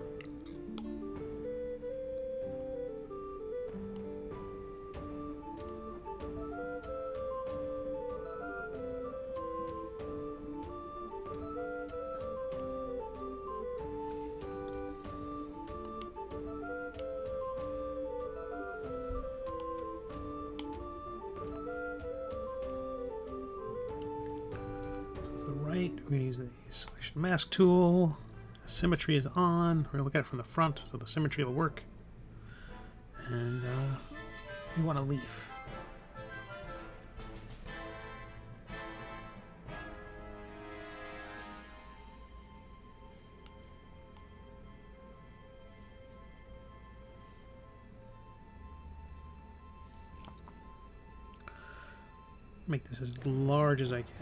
We're going to use the selection mask tool. Symmetry is on. We're going to look at it from the front so the symmetry will work. And we want a leaf. Make this as large as I can.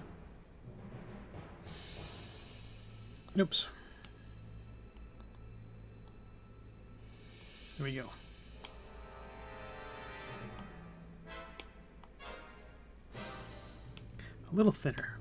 Oops. There we go. A little thinner.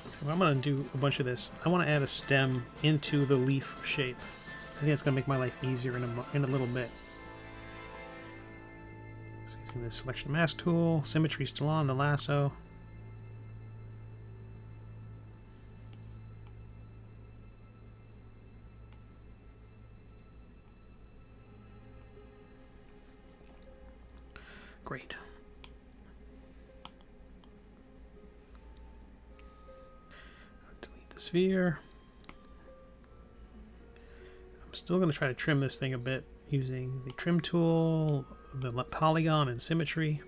So I'm going to do a bunch of this. I want to add a stem into the leaf shape. I think it's going to make my life easier in a little bit. So using the selection mask tool, symmetry still on the lasso. Great. Delete the sphere. I'm still going to try to trim this thing a bit using the trim tool, the polygon, and symmetry.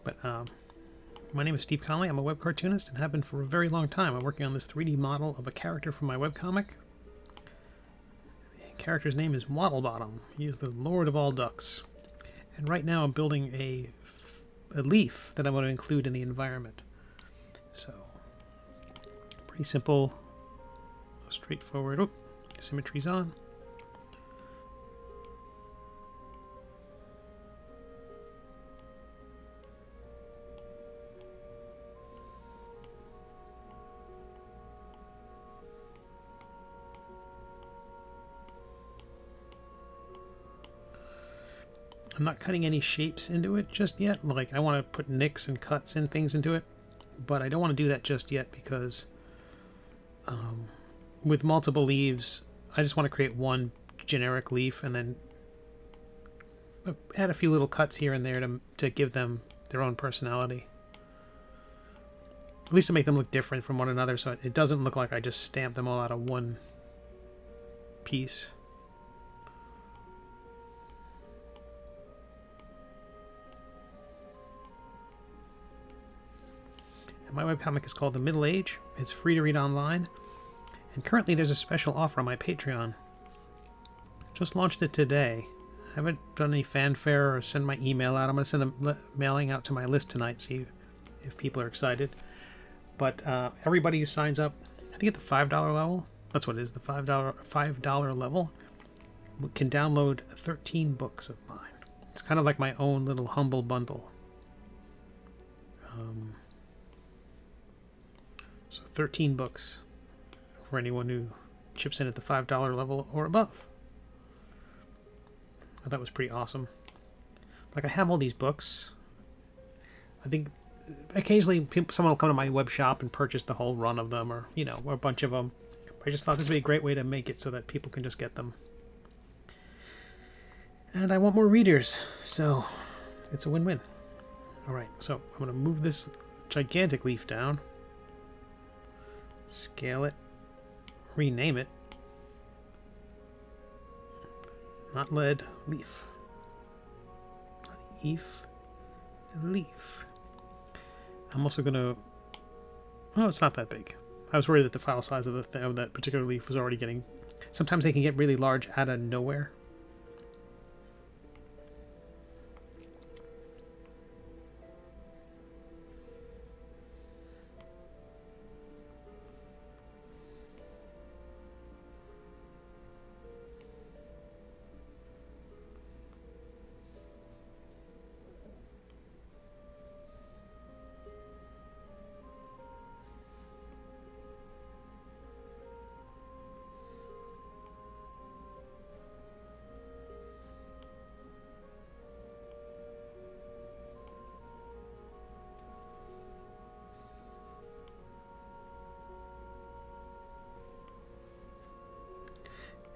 But my name is Steve Conley. I'm a web cartoonist and have been for a very long time. I'm working on this 3D model of a character from my webcomic. The character's name is Waddlebottom. He is the Lord of all ducks. And right now I'm building a leaf that I'm going to include in the environment. So, pretty simple, straightforward. Oh, symmetry's on. I'm not cutting any shapes into it just yet. Like, I want to put nicks and cuts and things into it, but I don't want to do that just yet because with multiple leaves, I just want to create one generic leaf and then add a few little cuts here and there to give them their own personality. At least to make them look different from one another, so it doesn't look like I just stamped them all out of one piece. And my webcomic is called The Middle Age. It's free to read online. And currently there's a special offer on my Patreon. Just launched it today. I haven't done any fanfare or send my email out. I'm going to send a mailing out to my list tonight, see if people are excited. But everybody who signs up, I think at the $5 level, that's what it is, the $5 level, can download 13 books of mine. It's kind of like my own little humble bundle. So 13 books for anyone who chips in at the $5 level or above. I thought that was pretty awesome. Like, I have all these books. I think occasionally someone will come to my web shop and purchase the whole run of them, or, you know, or a bunch of them. I just thought this would be a great way to make it so that people can just get them. And I want more readers, so it's a win-win. Alright, so I'm going to move this gigantic leaf down. Scale it. Rename it. Not lead, leaf. Not Eve, leaf. I'm also going to... Oh, it's not that big. I was worried that the file size of that particular leaf was already getting... Sometimes they can get really large out of nowhere.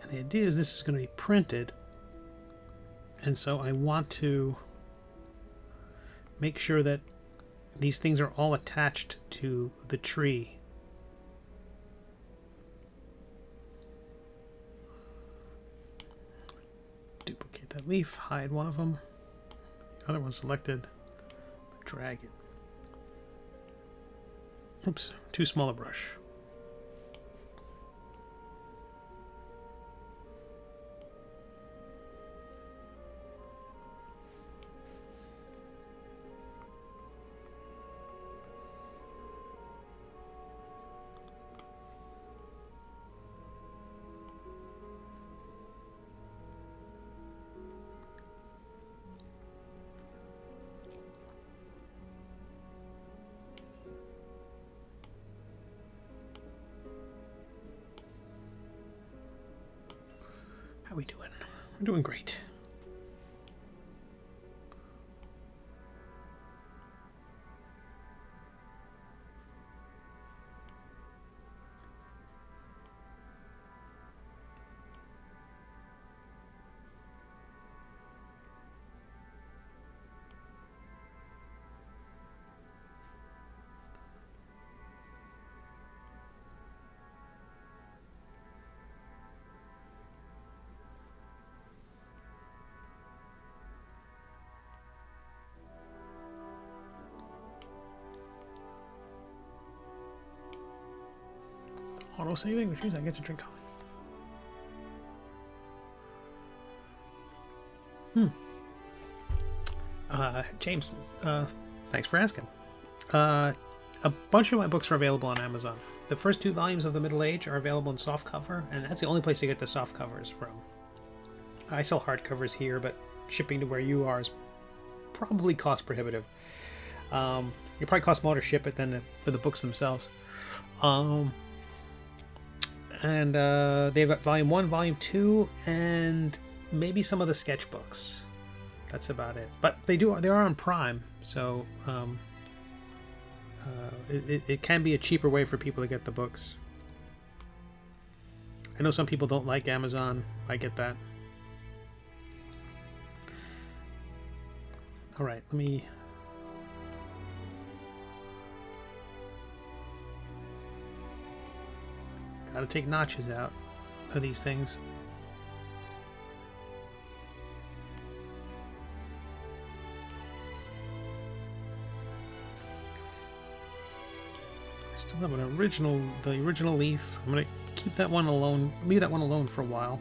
The idea is this is going to be printed, and so I want to make sure that these things are all attached to the tree. Duplicate that leaf, hide one of them, the other one selected, drag it. Oops, too small a brush. How are we doing? We're doing great. Auto saving, which means I get to drink coffee. James, thanks for asking. A bunch of my books are available on Amazon. The first 2 volumes of The Middle Age are available in softcover, and that's the only place to get the softcovers from. I sell hardcovers here, but shipping to where you are is probably cost prohibitive. It probably costs more to ship it than for the books themselves. And they've got volume 1, volume 2, and maybe some of the sketchbooks. That's about it. But they are on Prime, so it can be a cheaper way for people to get the books. I know some people don't like Amazon. I get that. All right, let me... Got to take notches out of these things. Still have the original leaf. I'm gonna keep that one alone. Leave that one alone for a while.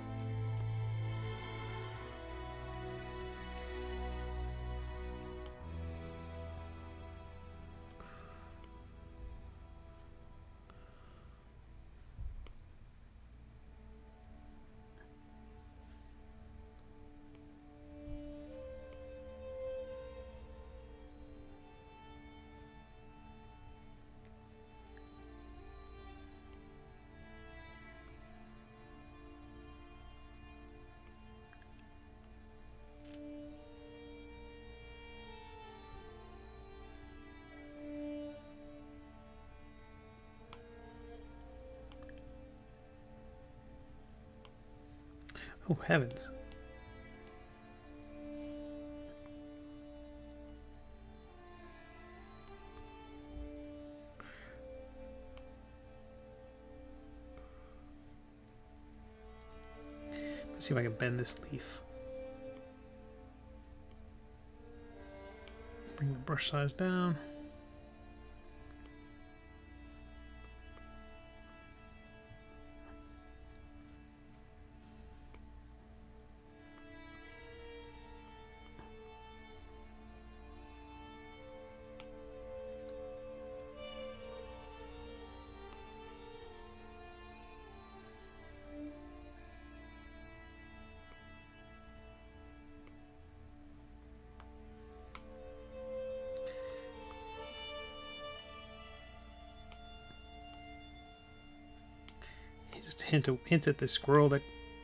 Oh, heavens. Let's see if I can bend this leaf. Bring the brush size down. Just hint at the squirrel that,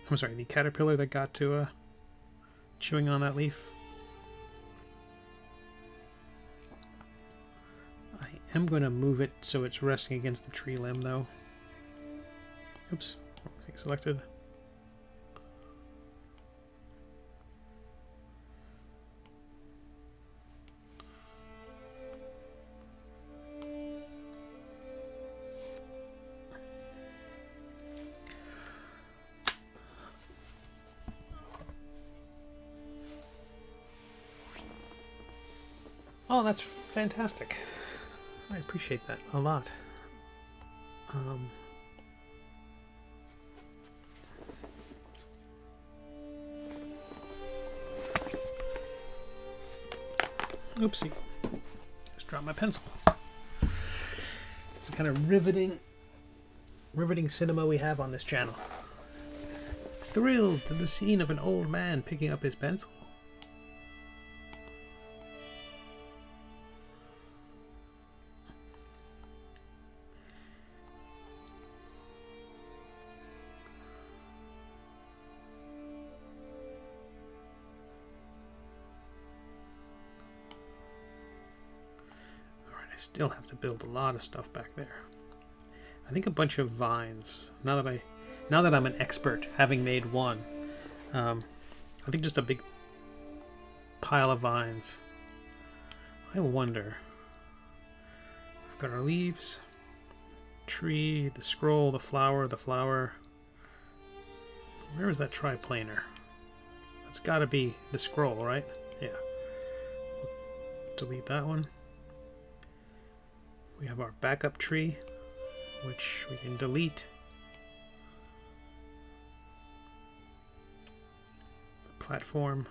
I'm sorry, the caterpillar that got to chewing on that leaf. I am going to move it so it's resting against the tree limb, though. Oops, wrong thing selected. Oh, that's fantastic. I appreciate that a lot. Oopsie. Just dropped my pencil. It's the kind of riveting cinema we have on this channel. Thrilled to the scene of an old man picking up his pencil. I still have to build a lot of stuff back there. I think a bunch of vines. Now that I'm an expert, having made one, I think just a big pile of vines. I wonder. We've got our leaves, tree, the scroll, the flower, the flower. Where is that triplanar? That's got to be the scroll, right? Yeah. Delete that one. We have our backup tree, which we can delete. The platform.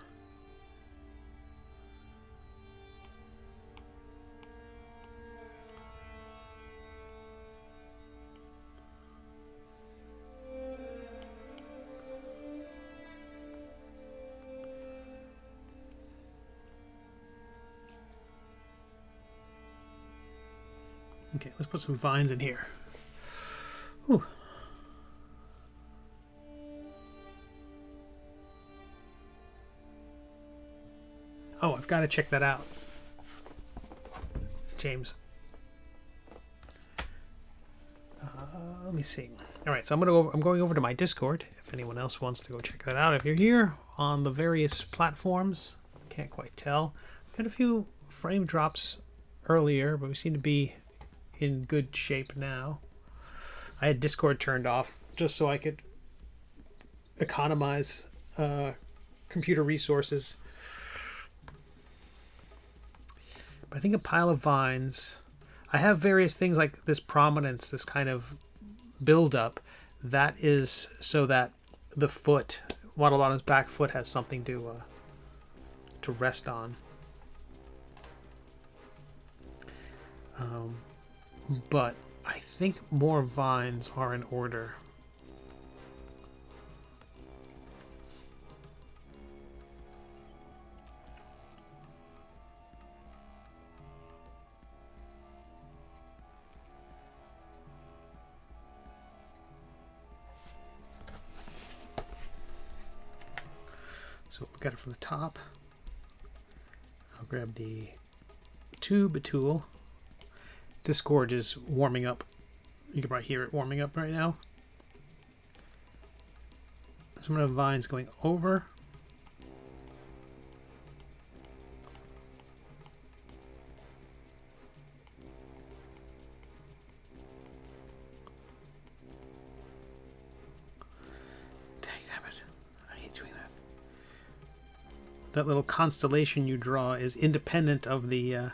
Okay, let's put some vines in here. Ooh. Oh, I've got to check that out, James. Let me see. All right, so I'm going over to my Discord. If anyone else wants to go check that out, if you're here on the various platforms, can't quite tell. We had a few frame drops earlier, but we seem to be in good shape now. I had Discord turned off just so I could economize computer resources. But I think a pile of vines. I have various things like this prominence, this kind of build-up. That is so that the foot, Waddlebottom's back foot, has something to rest on. But I think more vines are in order. So look at it from the top. I'll grab the tube tool. Discord is warming up. You can probably hear it warming up right now. Some of the vines going over. That little constellation you draw is independent of the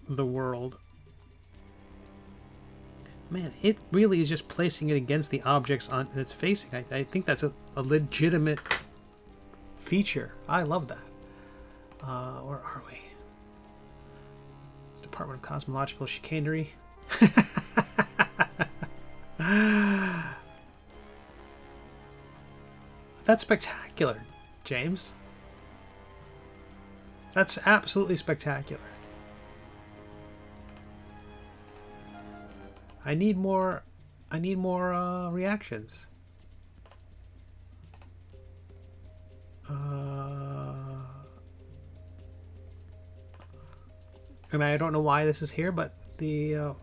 world. Man, it really is just placing it against the objects on it's facing. I think that's a legitimate feature. I love that. Where are we? Department of Cosmological Chicanery. That's spectacular, James. That's absolutely spectacular. I need more reactions. And I don't know why this is here, but the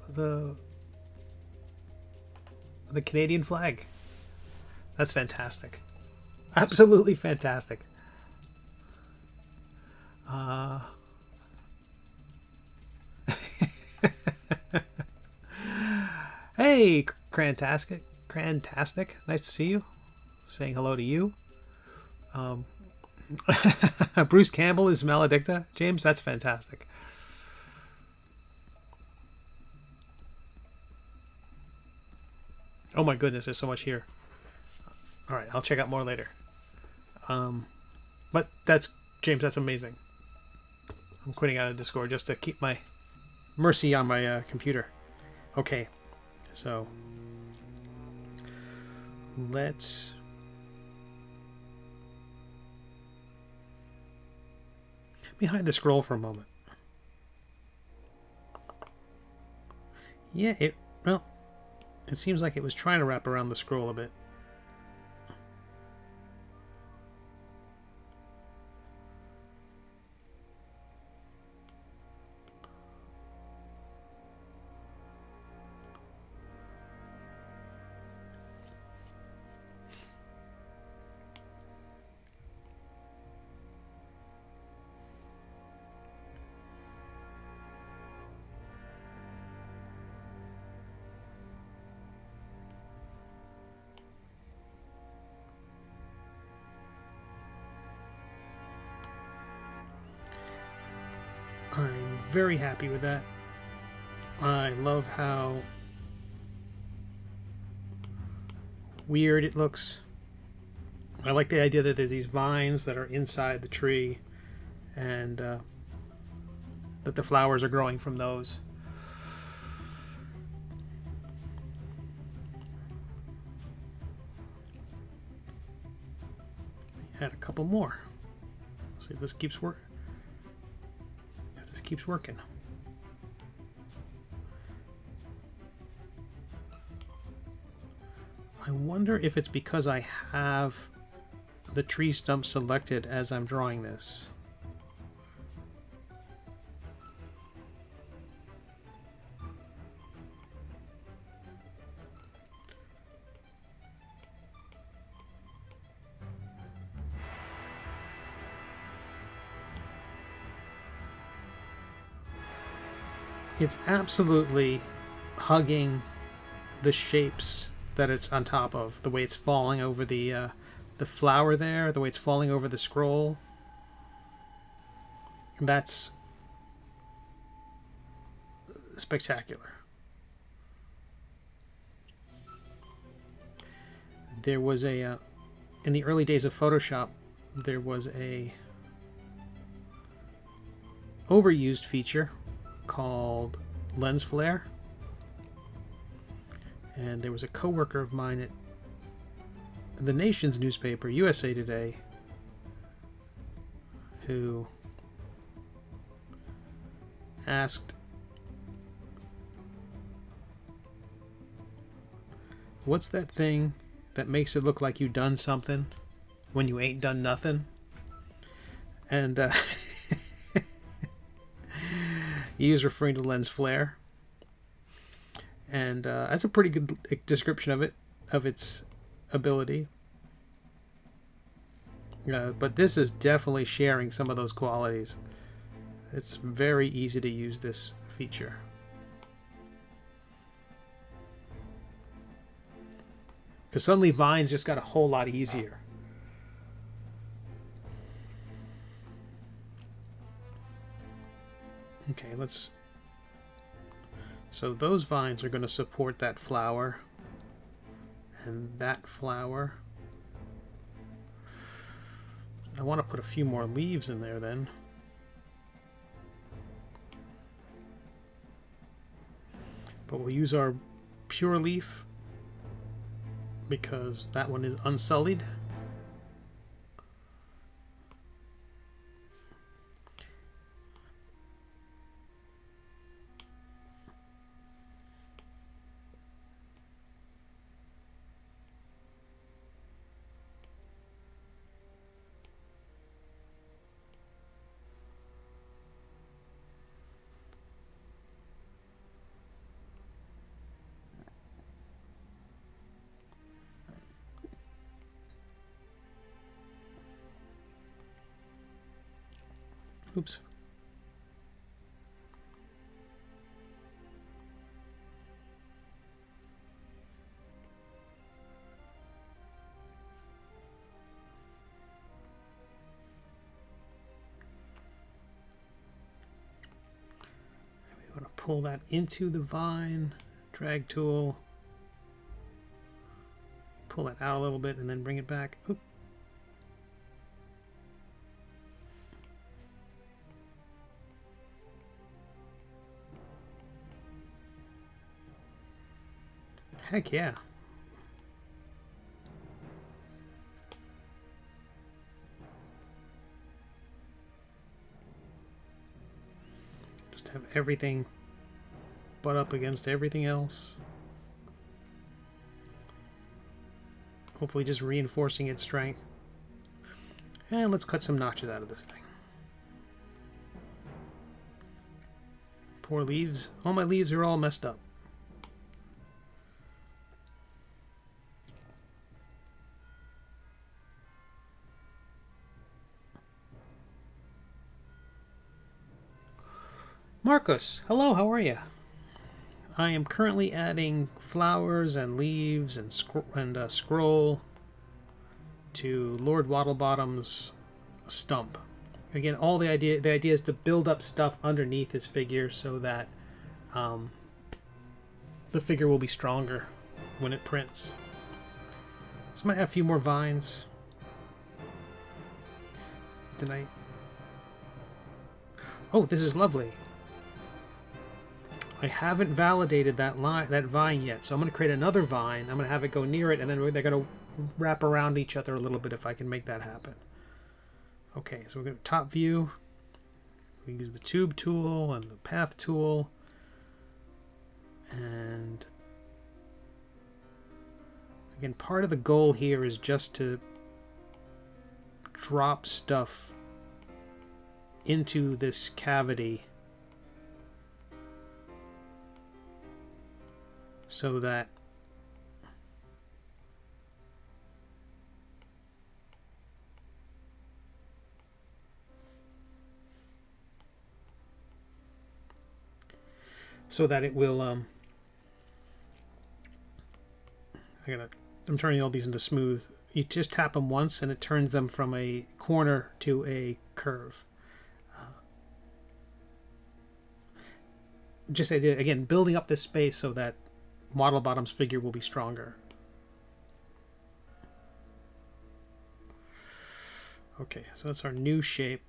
Canadian flag. That's fantastic. Absolutely fantastic. Hey, Crantastic. Nice to see you. Saying hello to you. Bruce Campbell is Maledicta. James, that's fantastic. Oh my goodness, there's so much here. All right, I'll check out more later. But that's, James, that's amazing. I'm quitting out of Discord just to keep my mercy on my computer. Okay, so let me hide the scroll for a moment. Yeah, it seems like it was trying to wrap around the scroll a bit. I'm very happy with that. I love how weird it looks. I like the idea that there's these vines that are inside the tree and that the flowers are growing from those. Add a couple more. See if this keeps working. Keeps working. I wonder if it's because I have the tree stump selected as I'm drawing this. It's absolutely hugging the shapes that it's on top of, the way it's falling over the flower there, the way it's falling over the scroll. That's spectacular. There was a in the early days of Photoshop, there was a overused feature called lens flare, and there was a coworker of mine at the nation's newspaper, USA Today, who asked, what's that thing that makes it look like you done something when you ain't done nothing? And he was referring to lens flare, and that's a pretty good description of it, of its ability. But this is definitely sharing some of those qualities. It's very easy to use this feature. Because suddenly Vines just got a whole lot easier. Okay, let's... So those vines are going to support that flower. And that flower. I want to put a few more leaves in there then. But we'll use our pure leaf because that one is unsullied. Oops. We want to pull that into the vine, drag tool, pull that out a little bit and then bring it back. Oop. Heck yeah. Just have everything butt up against everything else. Hopefully just reinforcing its strength. And let's cut some notches out of this thing. Poor leaves. All my leaves are all messed up. Marcus, hello, how are you? I am currently adding flowers and leaves and scroll to Lord Waddlebottom's stump. Again, all the idea is to build up stuff underneath his figure so that the figure will be stronger when it prints. So I'm gonna add a few more vines. Tonight. Oh, this is lovely. I haven't validated that vine yet, so I'm going to create another vine. I'm going to have it go near it, and then they're going to wrap around each other a little bit if I can make that happen. Okay, so we're going to top view. We use the tube tool and the path tool. And again, part of the goal here is just to drop stuff into this cavity so that it will I'm turning all these into smooth. You just tap them once and it turns them from a corner to a curve. Just again, building up this space so that Waddlebottom's figure will be stronger. Okay, so that's our new shape.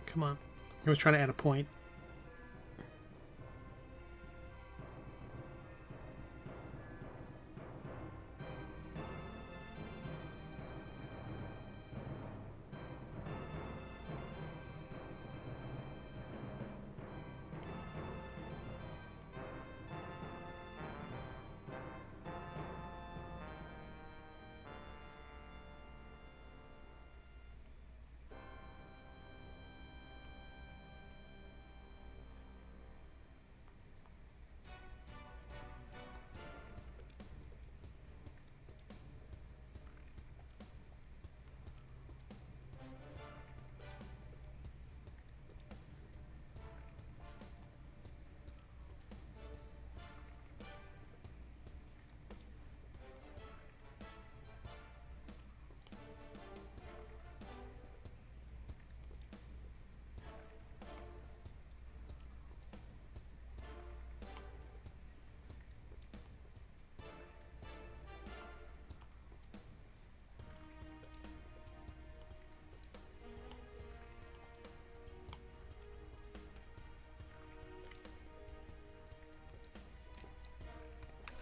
Come on. I was trying to add a point.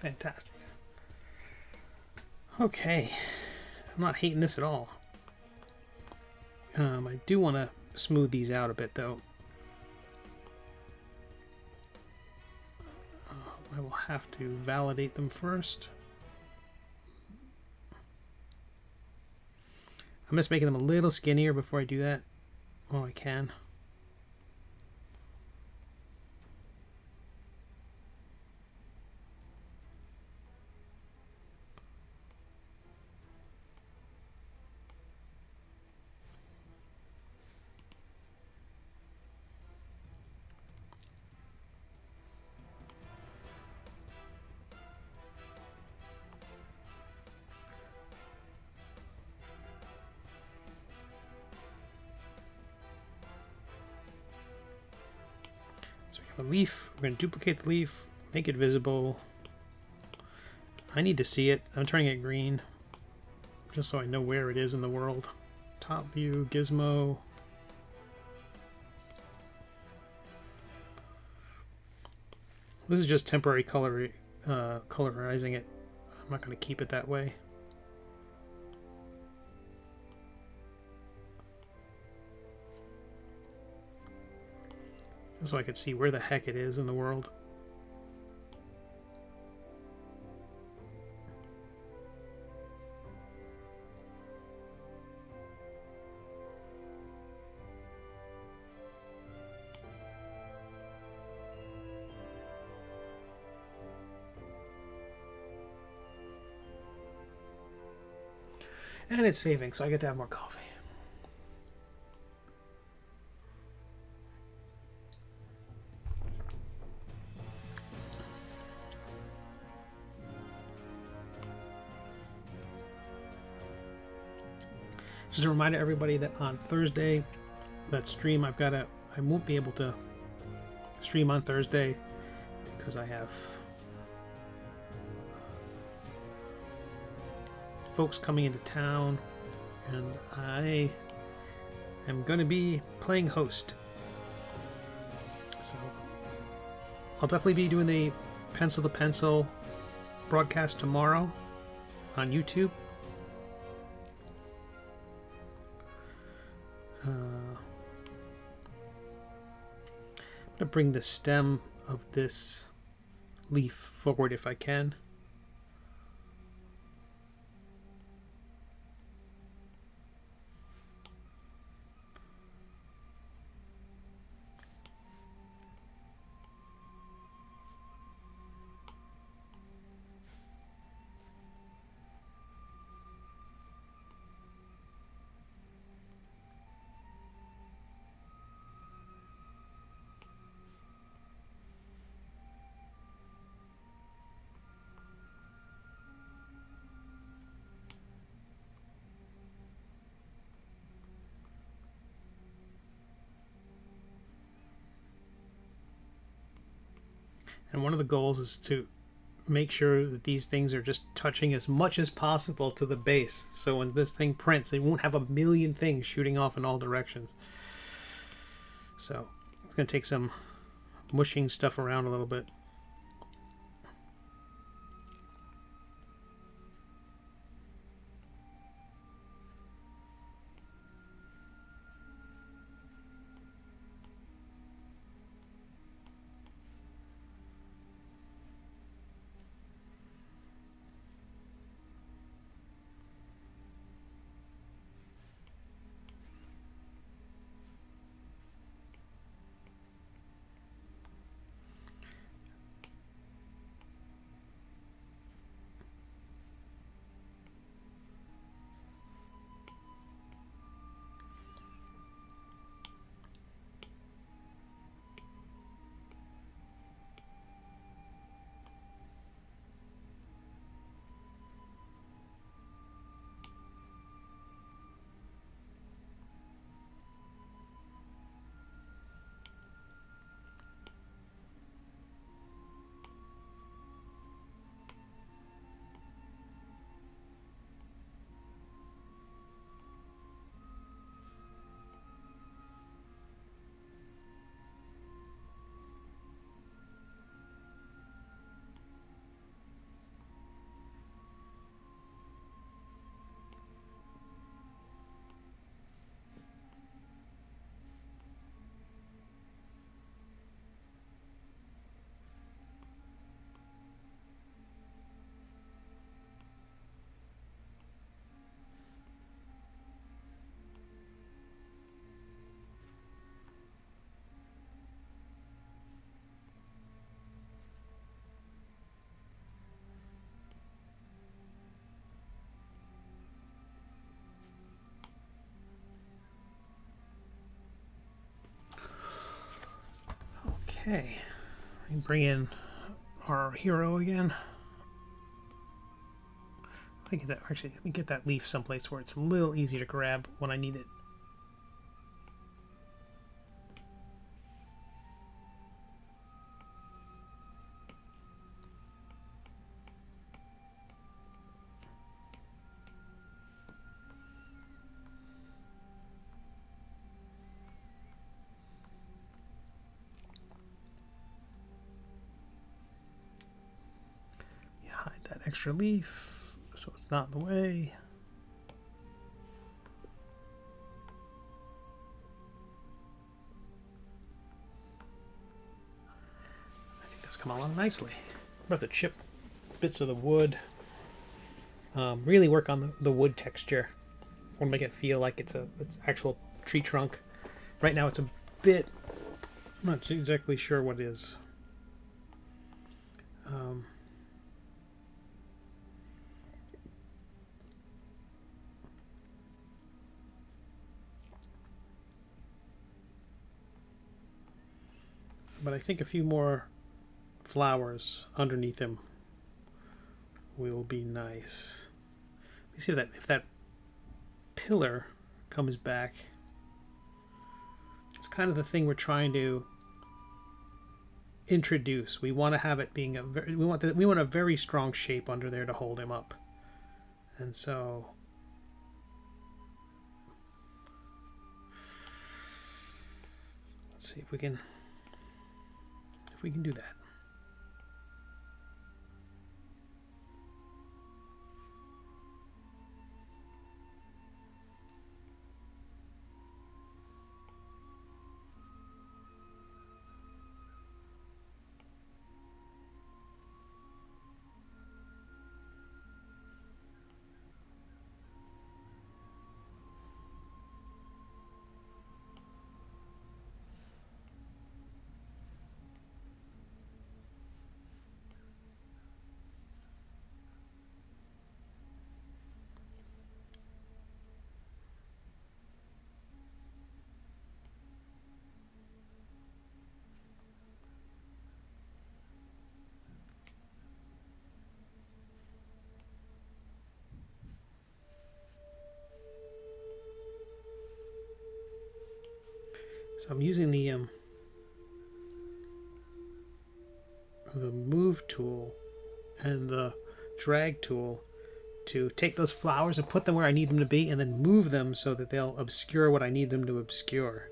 Fantastic. Okay, I'm not hating this at all. I do want to smooth these out a bit though. I will have to validate them first. I'm just making them a little skinnier before I do that. Well, I can. A leaf. We're going to duplicate the leaf, make it visible. I need to see it. I'm turning it green just so I know where it is in the world. Top view, gizmo. This is just temporary colorizing it. I'm not going to keep it that way. So I could see where the heck it is in the world. And it's saving, so I get to have more coffee. Just a reminder to everybody that on Thursday, that stream I won't be able to stream on Thursday because I have folks coming into town, and I am going to be playing host. So I'll definitely be doing the pencil to pencil broadcast tomorrow on YouTube. I'm going to bring the stem of this leaf forward if I can. And one of the goals is to make sure that these things are just touching as much as possible to the base. So when this thing prints, it won't have a million things shooting off in all directions. So it's going to take some mushing stuff around a little bit. Okay, we can bring in our hero again. Let me get that. Actually, let me get that leaf someplace where it's a little easier to grab when I need it. Hide that extra leaf so it's not in the way. I think that's come along nicely. I'm about to chip bits of the wood. Really work on the wood texture. I want to make it feel like it's actual tree trunk. Right now it's a bit, I'm not exactly sure what it is. But I think a few more flowers underneath him will be nice. Let me see if that pillar comes back. It's kind of the thing we're trying to introduce. We want to have it being we want a very strong shape under there to hold him up. And so see if we can do that. So I'm using the move tool and the drag tool to take those flowers and put them where I need them to be, and then move them so that they'll obscure what I need them to obscure.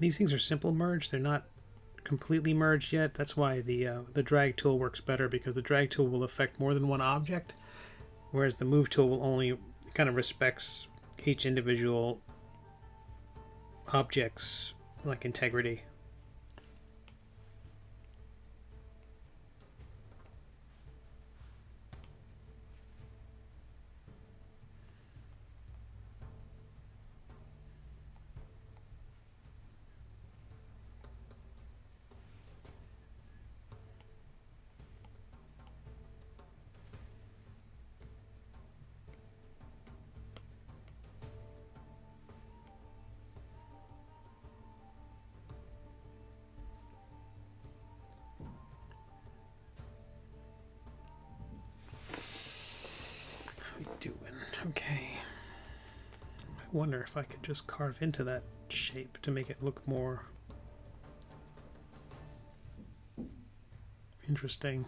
These things are simple merged. They're not completely merged yet. That's why the drag tool works better, because the drag tool will affect more than one object, whereas the move tool will only kind of respects each individual object's like integrity. Okay. I wonder if I could just carve into that shape to make it look more interesting.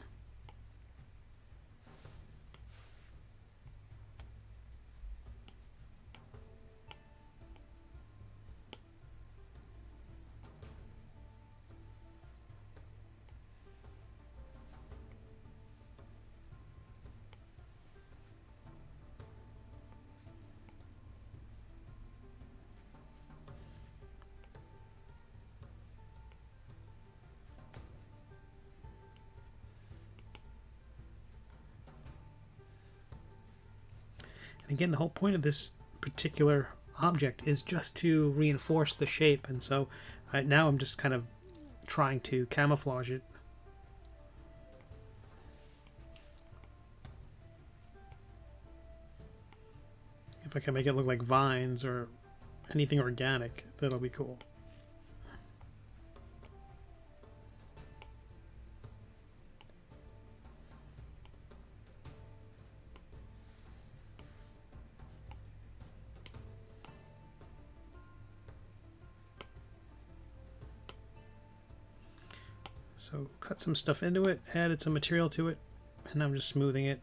Again, the whole point of this particular object is just to reinforce the shape, and so now I'm just kind of trying to camouflage it. If I can make it look like vines or anything organic, that'll be cool. So cut some stuff into it, added some material to it, and I'm just smoothing it.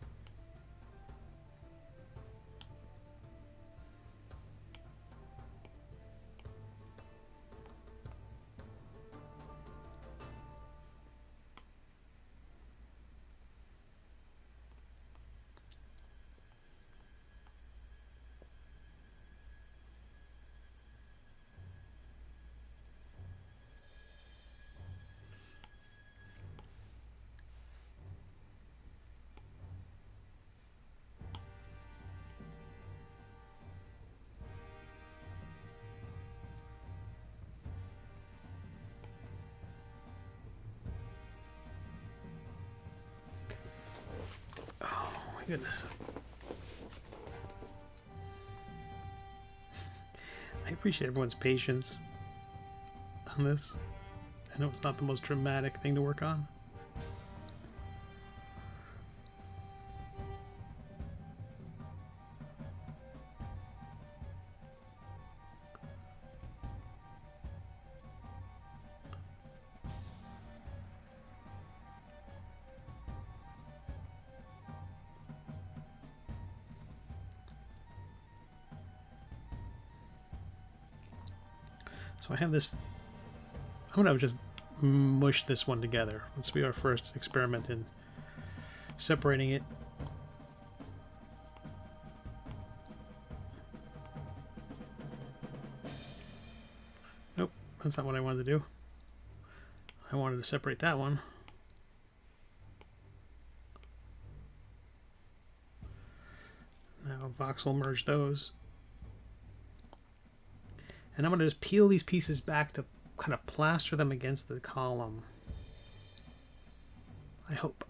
Goodness. I appreciate everyone's patience on this. I know it's not the most dramatic thing to work on. So I have this, I'm going to just mush this one together. Let's be our first experiment in separating it. Nope, that's not what I wanted to do. I wanted to separate that one. Now voxel merge those. And I'm going to just peel these pieces back to kind of plaster them against the column. I hope.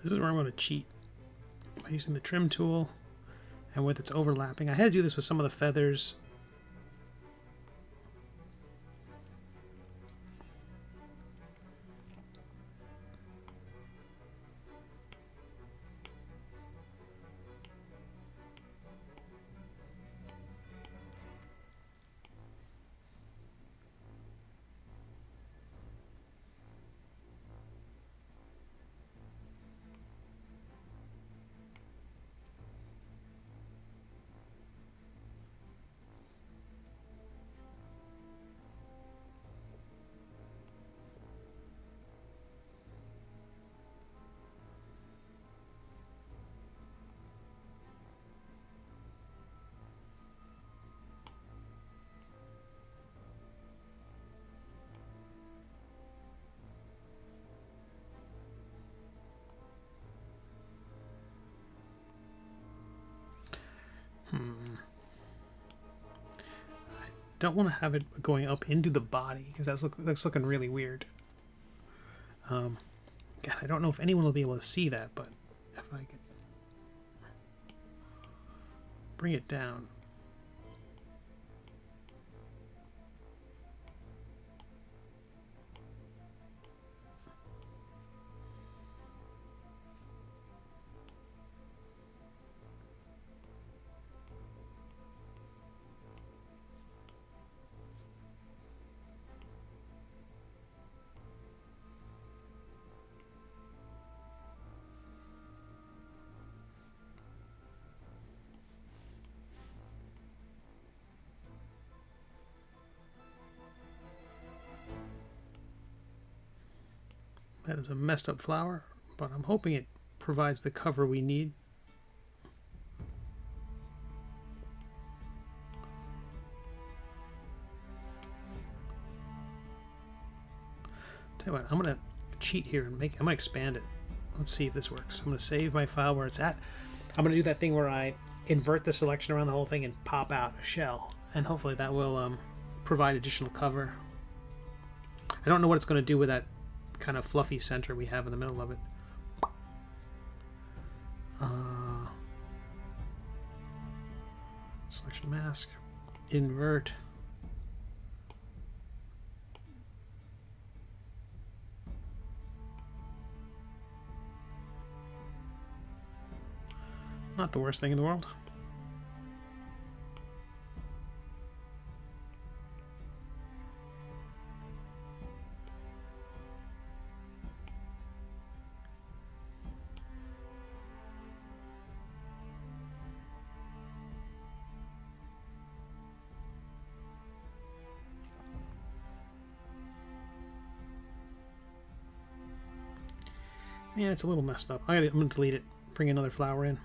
This is where I'm going to cheat by using the trim tool and with its overlapping. I had to do this with some of the feathers. Don't want to have it going up into the body because that's looking really weird. God, I don't know if anyone will be able to see that, but if I can bring it down. That is a messed up flower, but I'm hoping it provides the cover we need. Tell you what, I'm gonna cheat here and I'm gonna expand it. Let's see if this works. I'm gonna save my file where it's at. I'm gonna do that thing where I invert the selection around the whole thing and pop out a shell, and hopefully that will provide additional cover. I don't know what it's going to do with that kind of fluffy center we have in the middle of it. Selection mask, invert. Not the worst thing in the world. Yeah, it's a little messed up. I'm going to delete it, bring another flower in.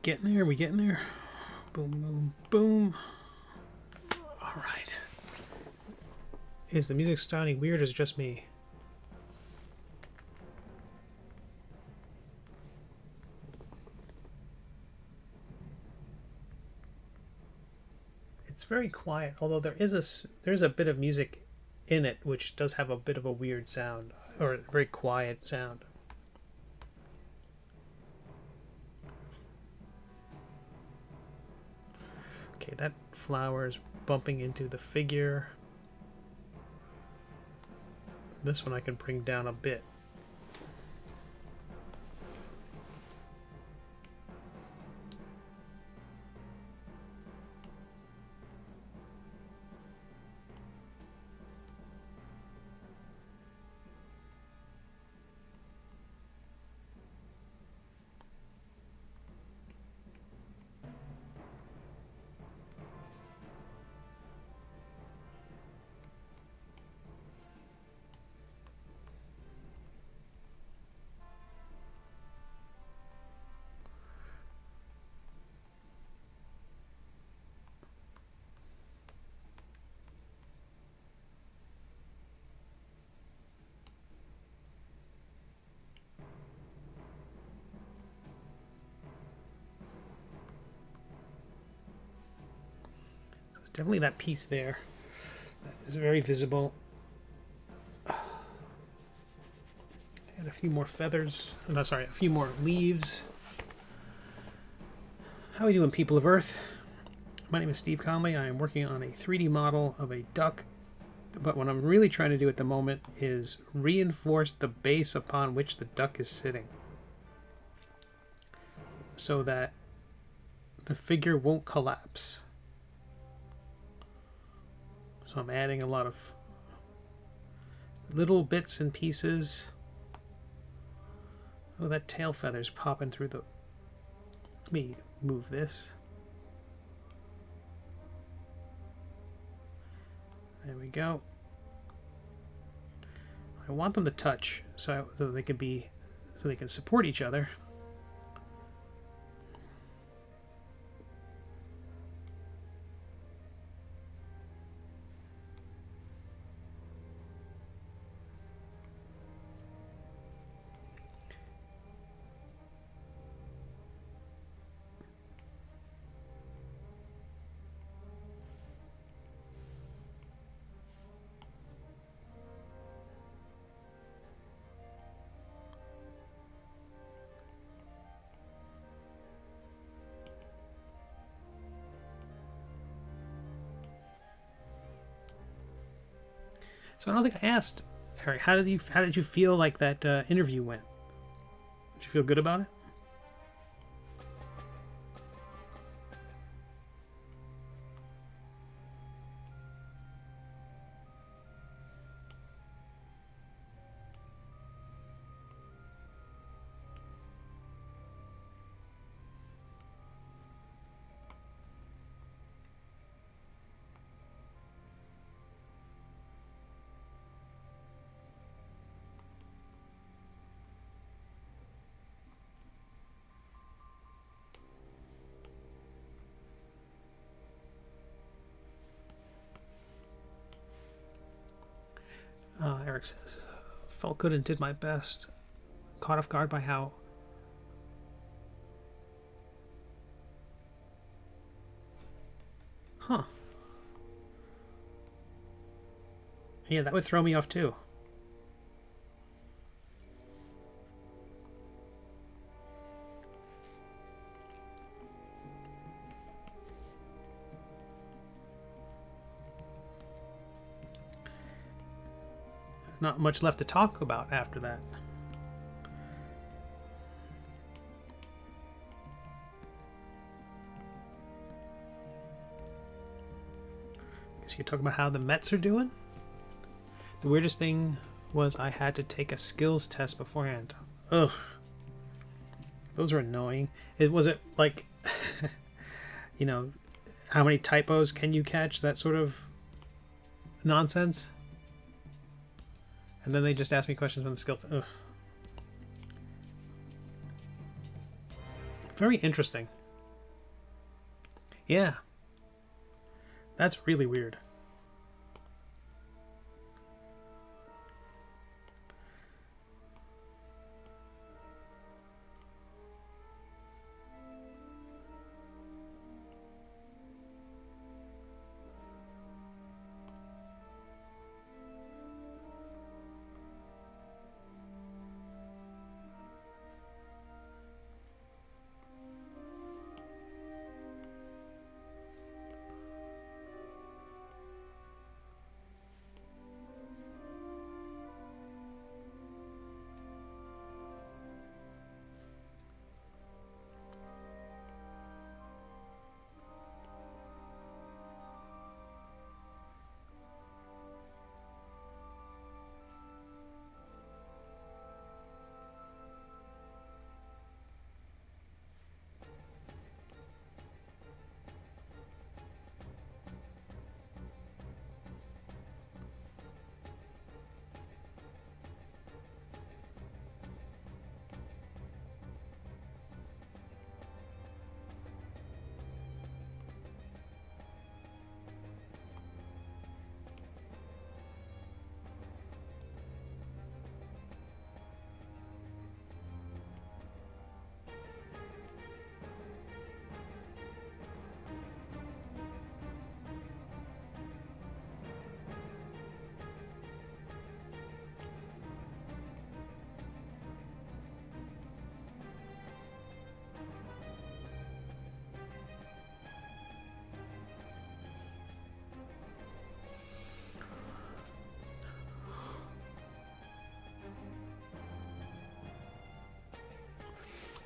Getting there, we getting there. Boom, boom, boom. All right. Is the music sounding weird or is it just me? very quiet, although there's a bit of music in it, which does have a bit of a weird sound, or a very quiet sound. Okay, that flower is bumping into the figure. This one I can bring down a bit. Definitely that piece there. That is very visible. And a few more feathers. No, sorry, a few more leaves. How are we doing, people of Earth? My name is Steve Conley. I am working on a 3D model of a duck. But what I'm really trying to do at the moment is reinforce the base upon which the duck is sitting, so that the figure won't collapse. So I'm adding a lot of little bits and pieces. Oh, that tail feather's popping through the... Let me move this. There we go. I want them to touch so they can support each other. So I don't think I asked, Eric, how did you feel like that interview went? Did you feel good about it? Eric says, felt good and did my best. Caught off guard by how... Huh. Yeah, that would throw me off too. Not much left to talk about after that. Guess you're talking about how the Mets are doing? The weirdest thing was I had to take a skills test beforehand. Ugh. Those are annoying. Was it like, you know, how many typos can you catch? That sort of nonsense? And then they just ask me questions on the skills. Ugh. Very interesting. Yeah. That's really weird.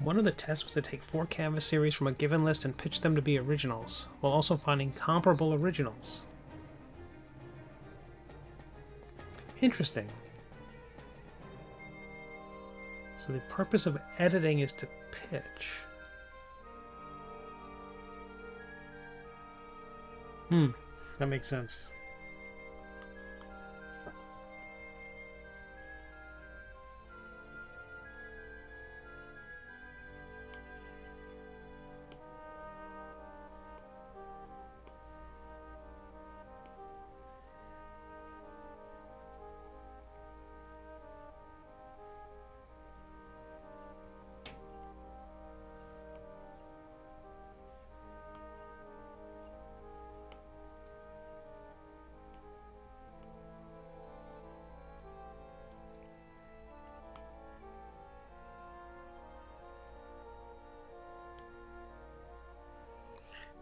One of the tests was to take 4 canvas series from a given list and pitch them to be originals, while also finding comparable originals. Interesting. So the purpose of editing is to pitch. That makes sense.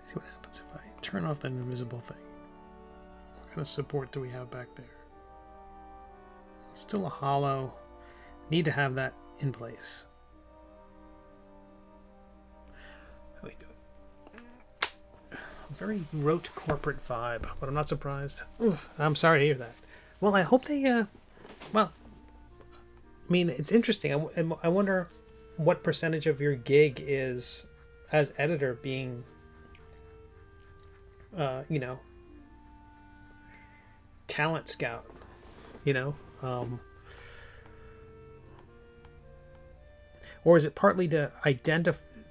See what happens if I turn off that invisible thing. What kind of support do we have back there? It's still a hollow. Need to have that in place. How we do? A very rote corporate vibe, but I'm not surprised. Oof, I'm sorry to hear that. Well, I hope they, well, I mean, it's interesting. I wonder what percentage of your gig is, as editor, being you know, talent scout, you know, or is it partly to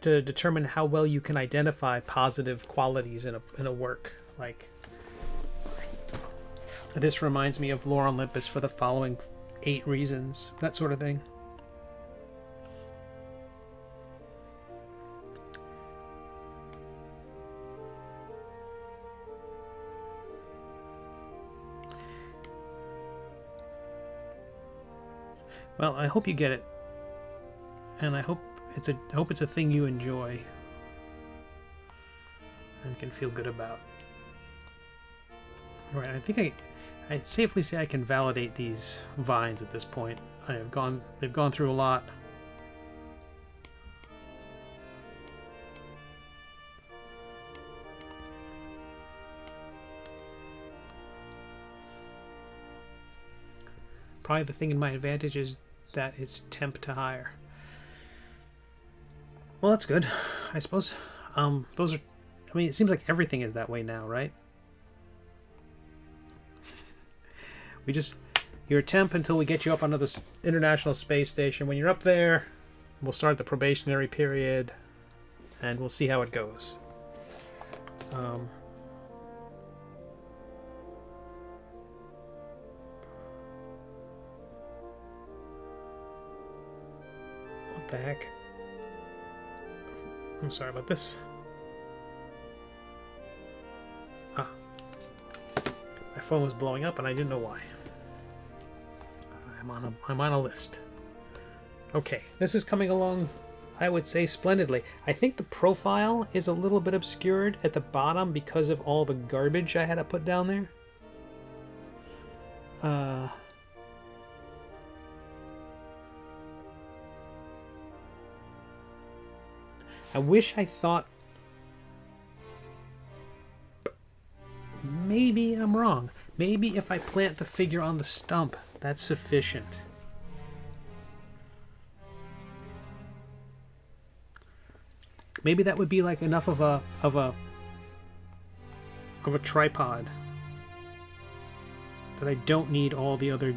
determine how well you can identify positive qualities in a work? Like, this reminds me of Lore Olympus for the following 8 reasons, that sort of thing. Well, I hope you get it, and I hope it's a thing you enjoy and can feel good about. All right, I think I'd safely say I can validate these vines at this point. They've gone through a lot. Probably the thing in my advantage is that it's temp to hire. Well, that's good, I suppose. Those are, I mean, it seems like everything is that way now, right? You're a temp until we get you up onto the International Space Station. When you're up there, we'll start the probationary period, and we'll see how it goes. What the heck? I'm sorry about this. My phone was blowing up and I didn't know why. I'm on a list. Okay, this is coming along, I would say, splendidly. I think the profile is a little bit obscured at the bottom because of all the garbage I had to put down there. I wish I thought... Maybe I'm wrong. Maybe if I plant the figure on the stump, that's sufficient. Maybe that would be like enough of a tripod that I don't need all the other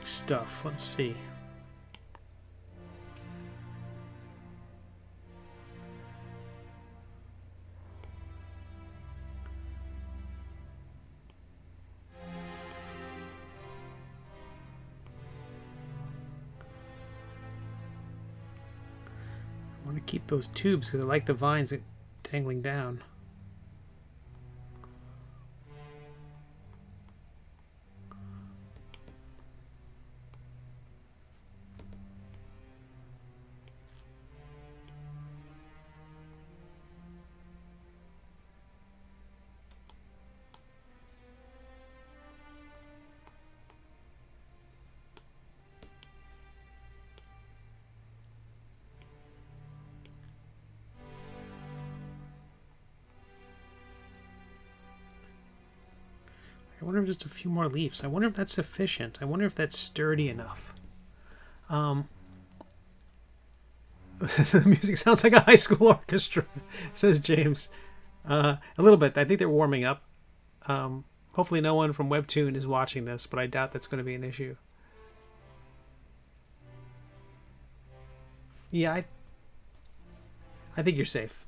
stuff. Let's see. I want to keep those tubes because I like the vines dangling down. I wonder if just a few more leaves. I wonder if that's sufficient. I wonder if that's sturdy enough. The music sounds like a high school orchestra, says James. A little bit. I think they're warming up. Hopefully no one from WEBTOON is watching this, but I doubt that's going to be an issue. Yeah, I think you're safe.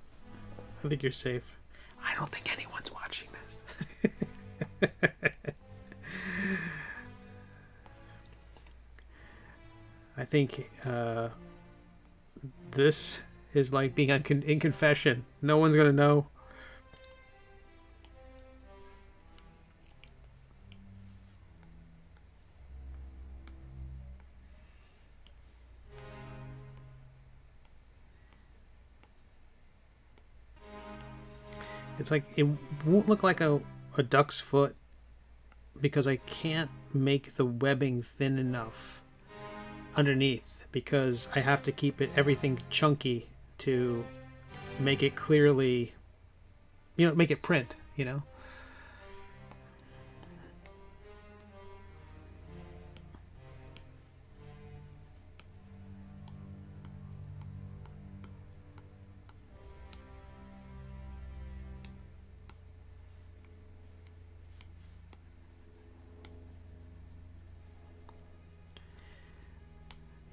I think you're safe. I don't think anyone's watching this. I think this is like being in confession. No one's going to know. It's like it won't look like a duck's foot because I can't make the webbing thin enough underneath, because I have to keep everything chunky to make it clearly, make it print,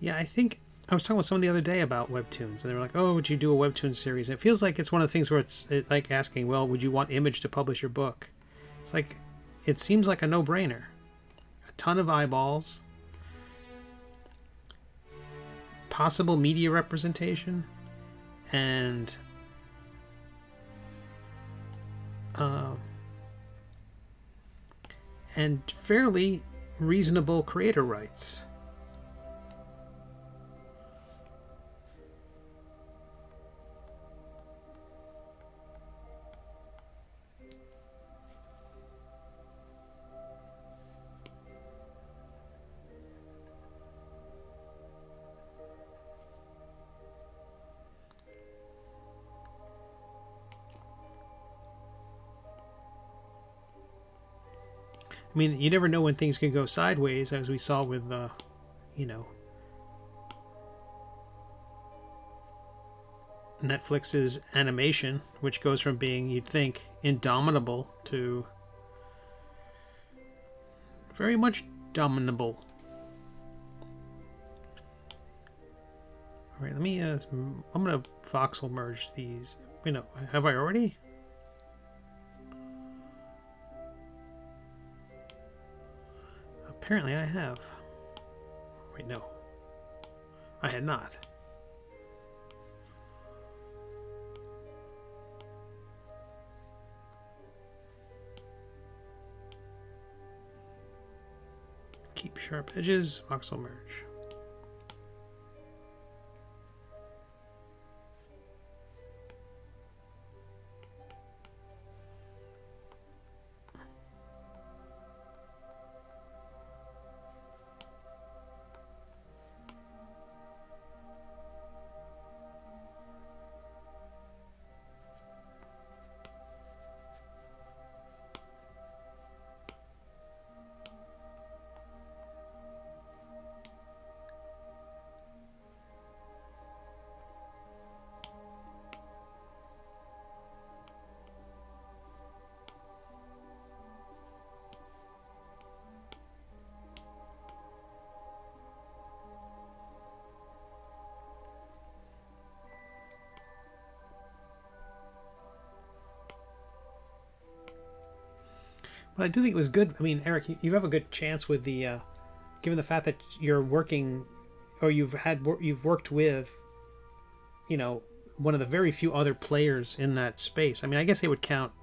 Yeah, I think I was talking with someone the other day about webtoons, and they were like, "Oh, would you do a webtoon series?" It feels like it's one of the things where it's like asking, "Well, would you want Image to publish your book?" It's like, it seems like a no-brainer. A ton of eyeballs, possible media representation, and fairly reasonable creator rights. I mean, you never know when things can go sideways, as we saw with, Netflix's animation, which goes from being, you'd think, indomitable to very much dominable. All right, let me, I'm going to voxel merge these. Wait, no, have I already? Apparently I have. Wait, no. I had not. Keep sharp edges, voxel merge. But I do think it was good. I mean, Eric, you have a good chance with the, given the fact that you're working, or you've worked with, one of the very few other players in that space. I mean, I guess they would count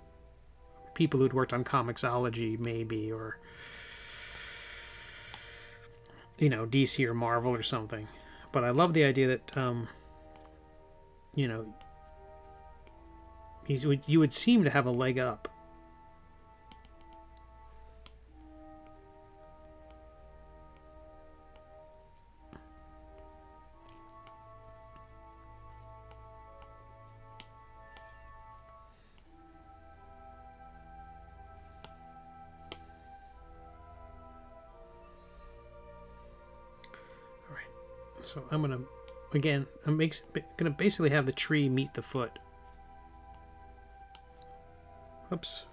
people who'd worked on Comixology, maybe, or DC or Marvel or something. But I love the idea that, you would seem to have a leg up. So I'm gonna, again, gonna basically have the tree meet the foot. Oops.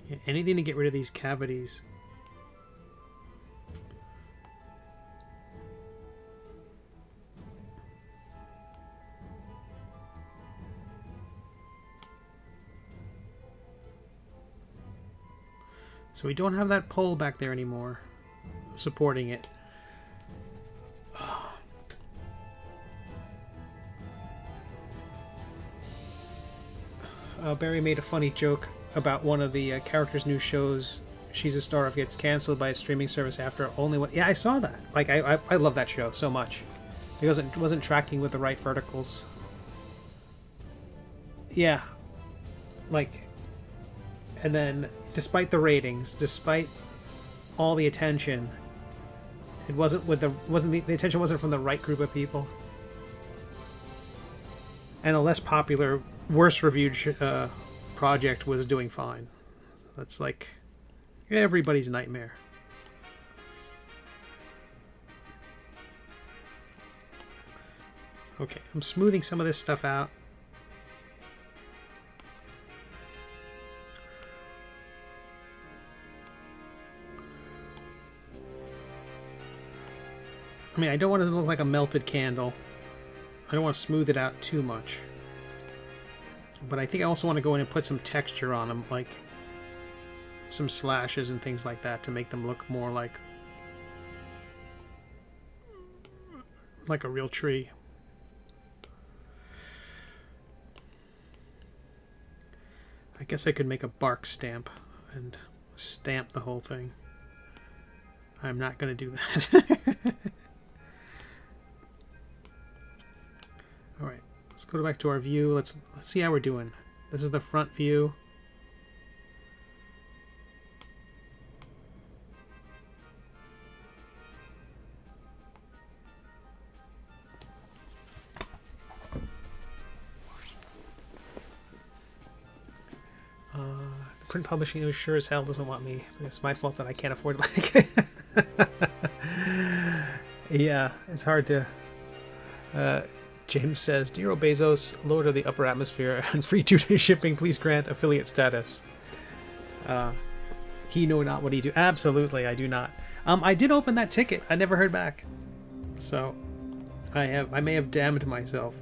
Yeah, anything to get rid of these cavities. So we don't have that pole back there anymore supporting it. Barry made a funny joke about one of the characters' new shows. She's a Star of gets canceled by a streaming service after only one. Yeah, I saw that. Like I love that show so much. It wasn't tracking with the right verticals. Yeah, like, and then despite the ratings, despite all the attention, it wasn't with the attention wasn't from the right group of people, and a less popular, worse reviewed project was doing fine. That's like everybody's nightmare. Okay, I'm smoothing some of this stuff out. I mean, I don't want it to look like a melted candle. I don't want to smooth it out too much. But I think I also want to go in and put some texture on them, like some slashes and things like that, to make them look more like a real tree. I guess I could make a bark stamp and stamp the whole thing. I'm not going to do that. Alright, let's go back to our view. Let's see how we're doing. This is the front view. The print publishing sure as hell doesn't want me. It's my fault that I can't afford it. Yeah, it's hard to... James says, Dear Bezos, Lord of the Upper Atmosphere, and free 2-day shipping, please grant affiliate status. He know not what he do. Absolutely, I do not. I did open that ticket. I never heard back. So, I may have damned myself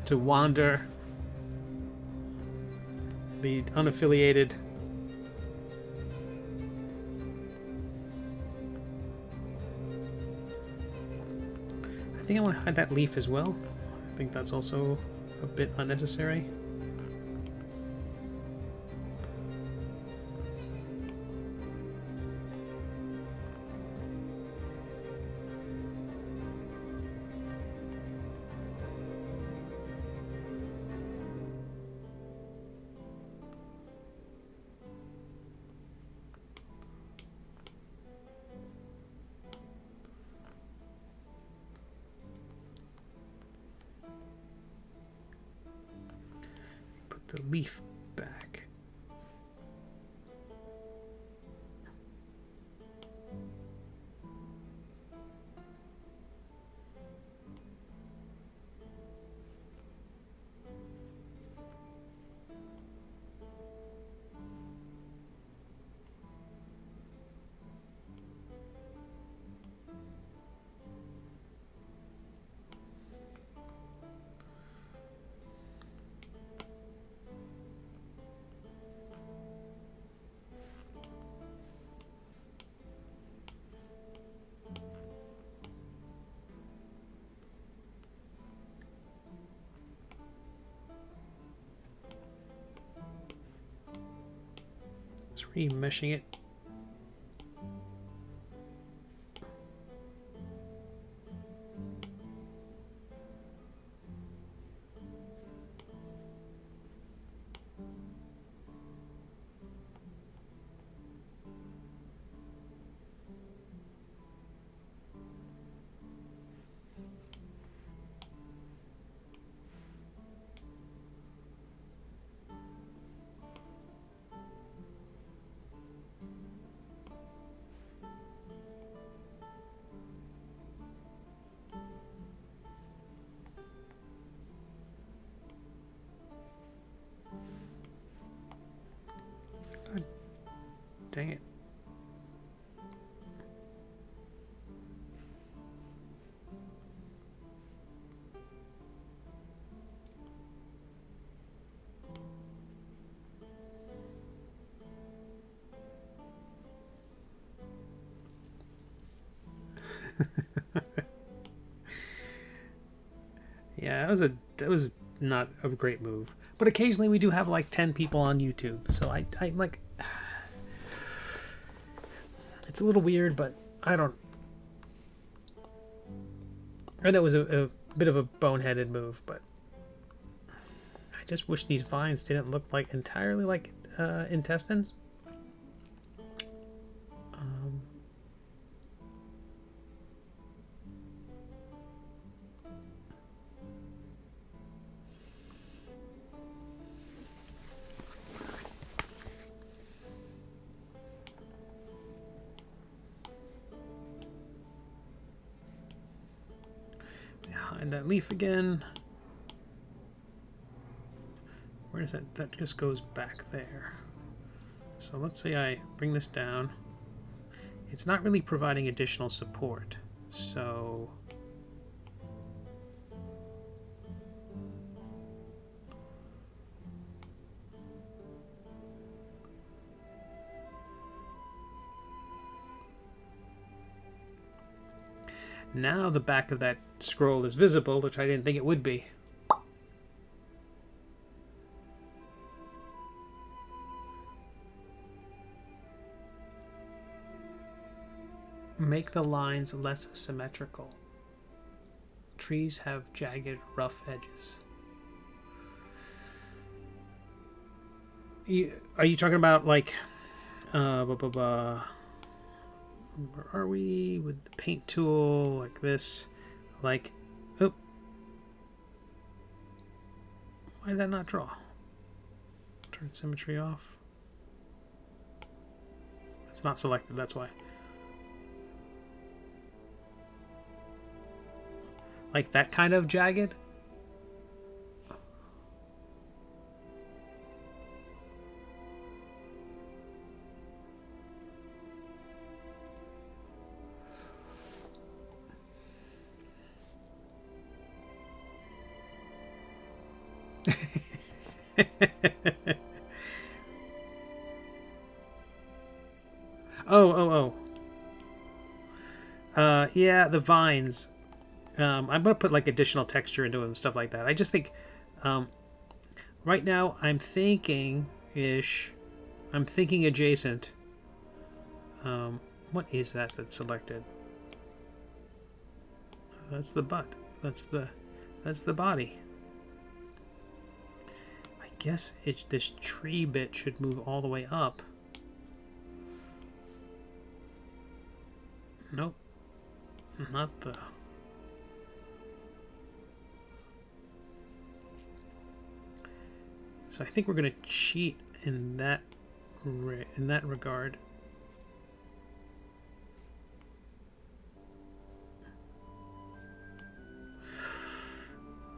to wander the unaffiliated. I think I want to hide that leaf as well. I think that's also a bit unnecessary. The leaf back. Remeshing it. Dang it. Yeah, that was not a great move. But occasionally we do have like 10 people on YouTube, so I like. It's a little weird, but I know it was a bit of a boneheaded move, but I just wish these vines didn't look like entirely like intestines. Hide that leaf again. Where is that? That just goes back there. So let's say I bring this down. It's not really providing additional support. So now the back of that scroll is visible, which I didn't think it would be. Make the lines less symmetrical. Trees have jagged, rough edges. Are you talking about like where are we with the paint tool like this? Like, oh, why did that not draw? Turn symmetry off. It's not selected, that's why. Like that kind of jagged? Yeah, the vines. I'm gonna put like additional texture into them and stuff like that. I just think right now I'm thinking adjacent. What is that that's selected? That's the butt. That's the body. I guess this tree bit should move all the way up. Nope. Not the... So I think we're going to cheat in that regard.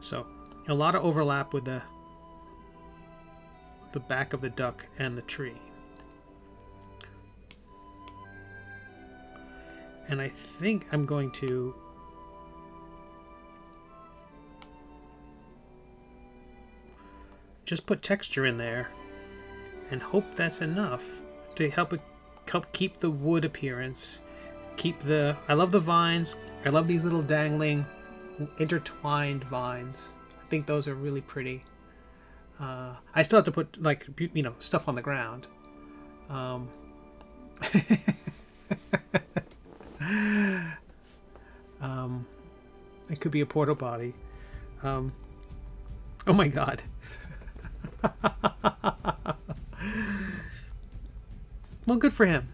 So a lot of overlap with the back of the duck and the tree. And I think I'm going to just put texture in there and hope that's enough to help keep the wood appearance. I love the vines. I love these little dangling intertwined vines. I think those are really pretty. I still have to put, like, stuff on the ground, Um, it could be a porta potty. Oh my god. Well, good for him.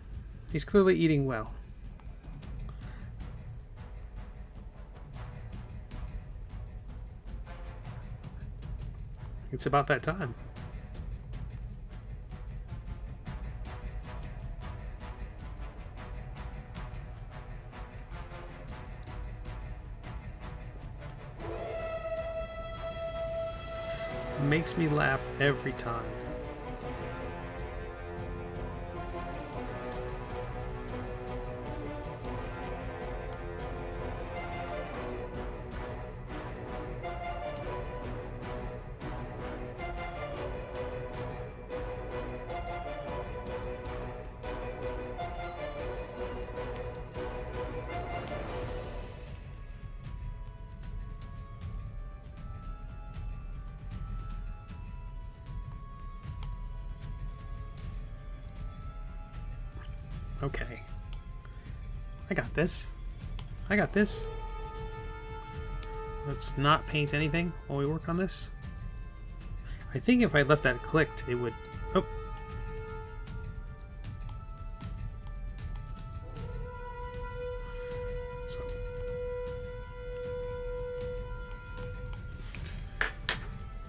He's clearly eating well. It's about that time. Makes me laugh every time. Okay. I got this. I got this. Let's not paint anything while we work on this. I think if I left that clicked, it would... Oh. So.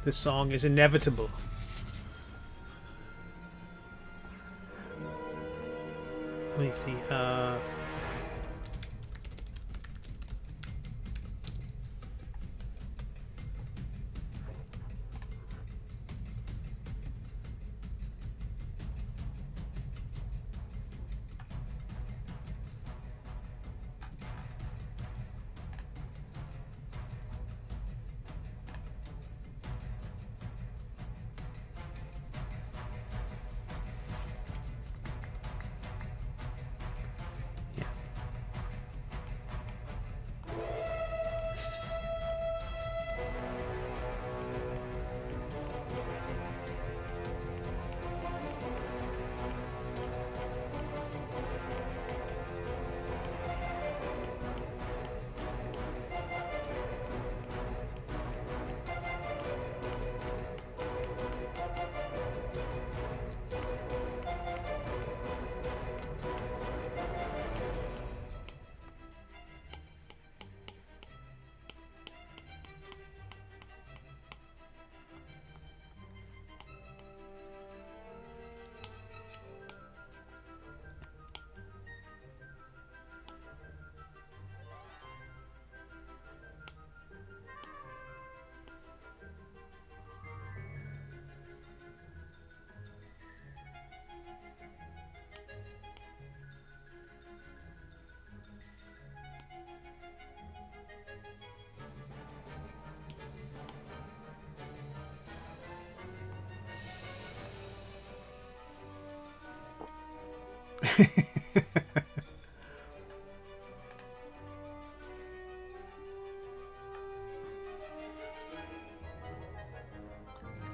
This song is inevitable. Let me see.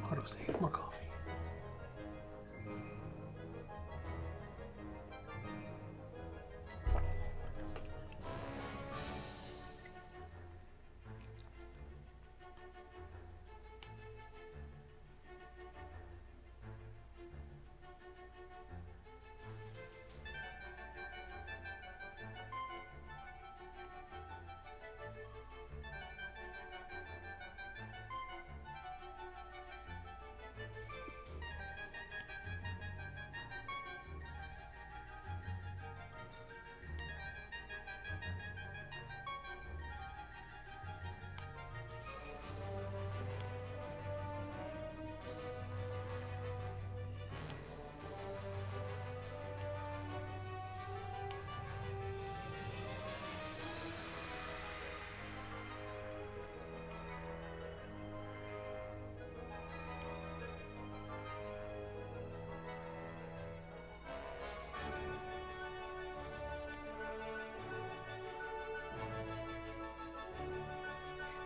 Autosave, more coffee.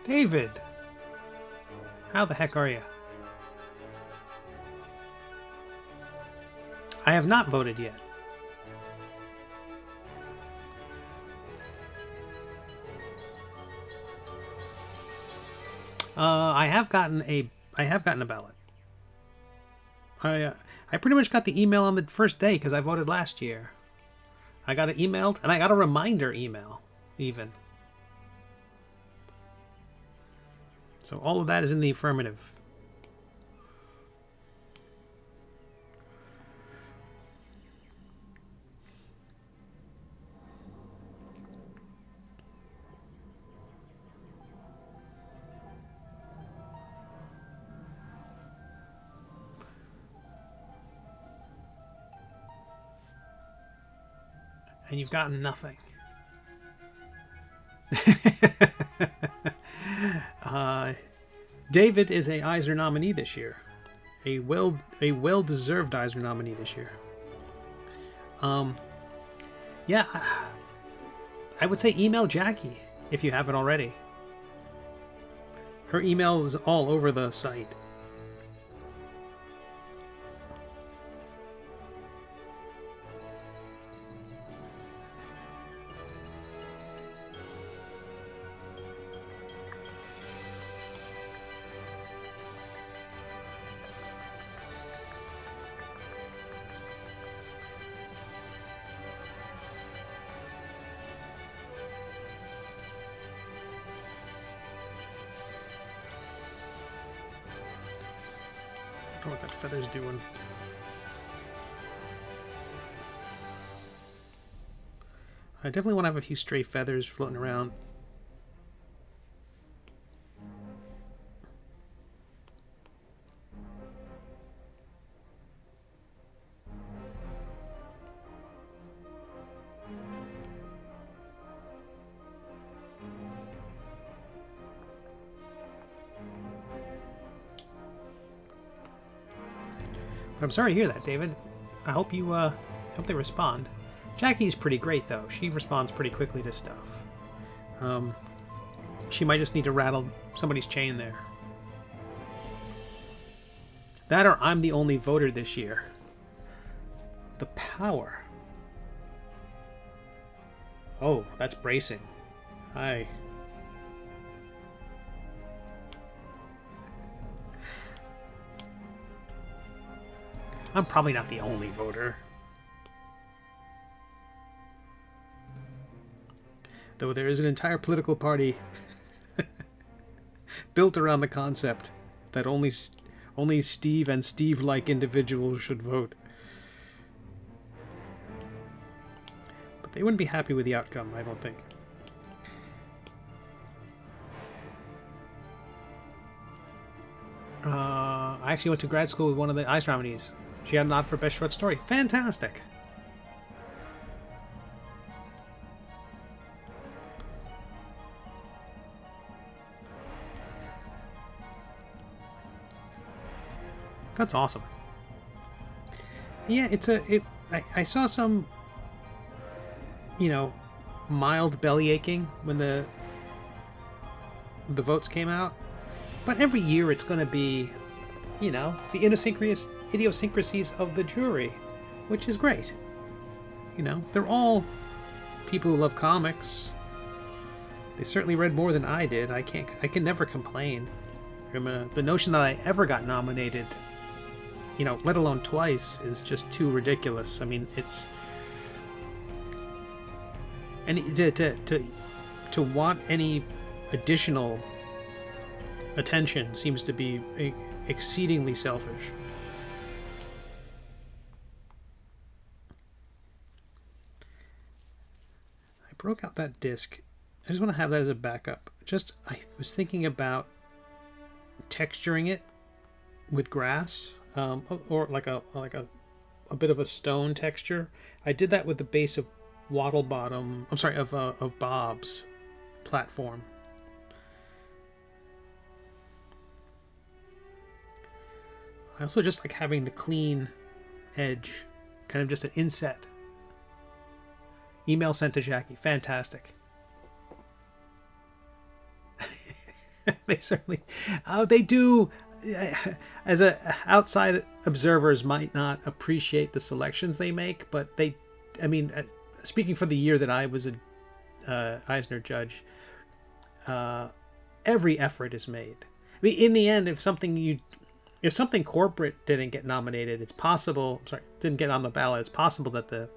David! How the heck are you? I have not voted yet. I have gotten a ballot. I pretty much got the email on the first day because I voted last year. I got it emailed, and I got a reminder email, even. So all of that is in the affirmative. And you've gotten nothing. David is a Eisner nominee this year, a well-deserved Eisner nominee this year. Yeah, I would say email Jackie if you haven't already. Her email is all over the site. I don't know what that feather's doing. I definitely want to have a few stray feathers floating around. I'm sorry to hear that, David. I hope you hope they respond. Jackie's pretty great though. She responds pretty quickly to stuff. She might just need to rattle somebody's chain there. That or I'm the only voter this year. The power. Oh, that's bracing. Hi. I'm probably not the only voter. Though there is an entire political party built around the concept that only Steve and Steve-like individuals should vote. But they wouldn't be happy with the outcome, I don't think. I actually went to grad school with one of the Eisner nominees. She had a nod for Best Short Story. Fantastic! That's awesome. Yeah, I saw some, mild belly aching when the votes came out. But every year it's going to be, the idiosyncrasies of the jury, which is great. They're all people who love comics. They certainly read more than I did. I can never complain. The notion that I ever got nominated, let alone twice, is just too ridiculous. I mean, it's... And to want any additional attention seems to be exceedingly selfish. I broke out that disc. I just want to have that as a backup. I was thinking about texturing it with grass, or like a bit of a stone texture. I did that with the base of Waddlebottom. I'm sorry, of Bob's platform. I also just like having the clean edge, kind of just an inset. Email sent to Jackie. Fantastic. They certainly... they do... as a outside observers might not appreciate the selections they make, but I mean, speaking for the year that I was a Eisner judge, every effort is made. I mean, in the end, if something corporate didn't get nominated, it's possible. Sorry, didn't get on the ballot. It's possible that the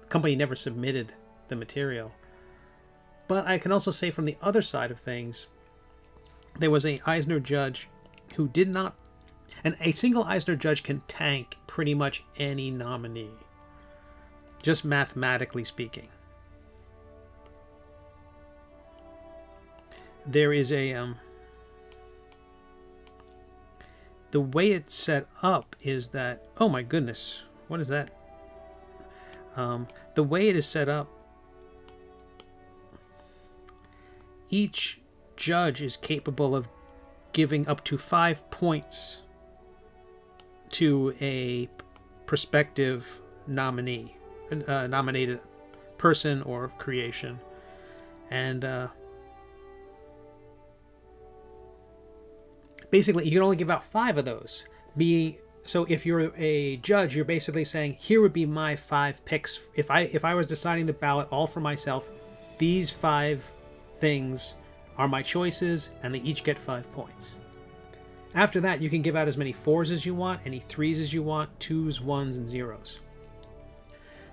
company never submitted the material. But I can also say from the other side of things, there was a Eisner judge who did not, and a single Eisner judge can tank pretty much any nominee, just mathematically speaking. There is a the way it's set up is that, oh my goodness, what is that? The way it is set up, each judge is capable of giving up to 5 points to a prospective nominee, nominated person or creation. And basically, you can only give out 5 of those. So if you're a judge, you're basically saying, here would be my 5 picks. If I was deciding the ballot all for myself, these 5 things are my choices, and they each get 5 points. After that, you can give out as many 4s as you want, any 3s as you want, 2s, 1s, and 0s.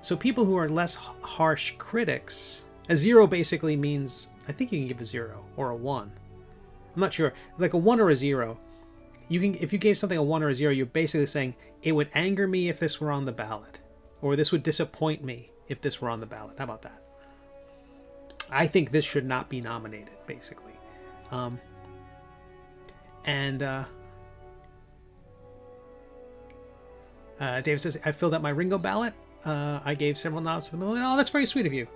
So people who are less harsh critics, a 0 basically means, I think you can give a 0 or a 1. I'm not sure. Like a 1 or a 0, you can, if you gave something a 1 or a 0, you're basically saying, it would anger me if this were on the ballot, or this would disappoint me if this were on the ballot. How about that? I think this should not be nominated, basically. David says, I filled out my Ringo ballot. I gave several nods to the middle. Oh, that's very sweet of you.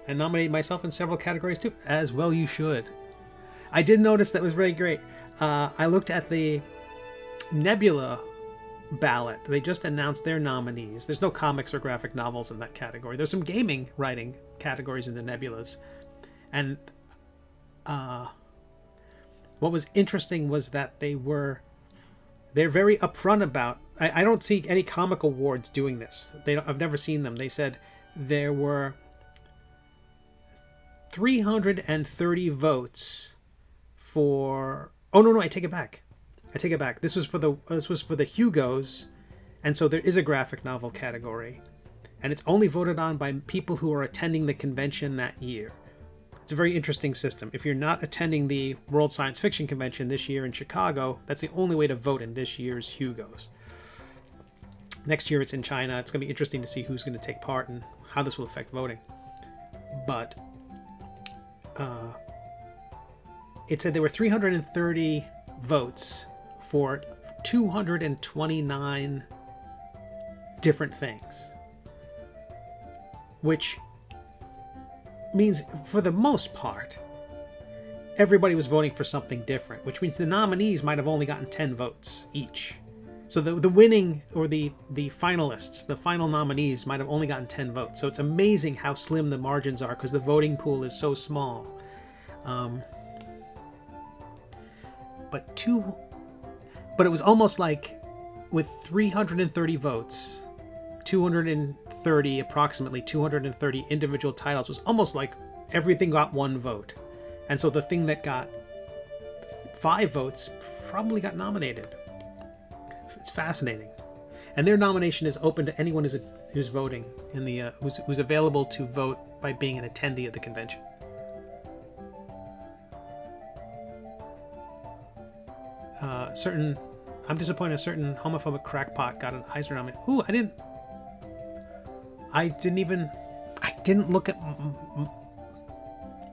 And nominated myself in several categories too. As well you should. I did notice that was very great. I looked at the Nebula ballot. They just announced their nominees. There's no comics or graphic novels in that category. There's some gaming writing categories in the Nebulas. And what was interesting was that they're very upfront about, I don't see any comic awards doing this. I've never seen them. They said there were 330 votes for, oh no, I take it back. This was for the Hugos, and so there is a graphic novel category, and it's only voted on by people who are attending the convention that year. It's a very interesting system. If you're not attending the World Science Fiction Convention this year in Chicago, that's the only way to vote in this year's Hugos. Next year it's in China. It's going to be interesting to see who's going to take part and how this will affect voting. But it said there were 330 votes for 229 different things, which means for the most part everybody was voting for something different, which means the nominees might have only gotten 10 votes each. So the winning, or the finalists, the final nominees, might have only gotten 10 votes. So it's amazing how slim the margins are because the voting pool is so small. But it was almost like with 330 votes, approximately 230 individual titles, was almost like everything got 1 vote. And so the thing that got 5 votes probably got nominated. It's fascinating. And their nomination is open to anyone who's voting in the who's available to vote by being an attendee at the convention. I'm disappointed a certain homophobic crackpot got an Eisner nomination. Ooh, I didn't look at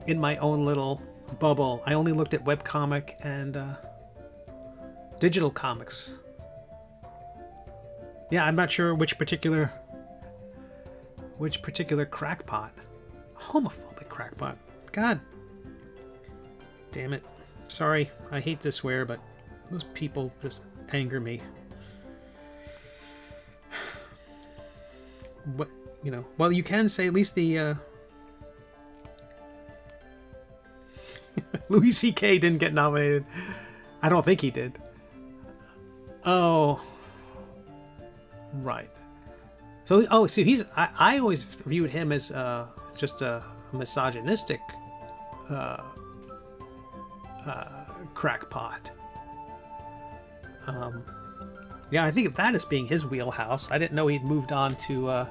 in my own little bubble. I only looked at webcomic and digital comics. Yeah, I'm not sure which particular crackpot. Homophobic crackpot. God damn it. Sorry, I hate to swear, but those people just anger me. What, well, you can say at least the Louis C.K. didn't get nominated. I don't think he did. Oh, right. So, oh, see, I always viewed him as just a misogynistic crackpot. Yeah, I think of that as being his wheelhouse. I didn't know he'd moved on to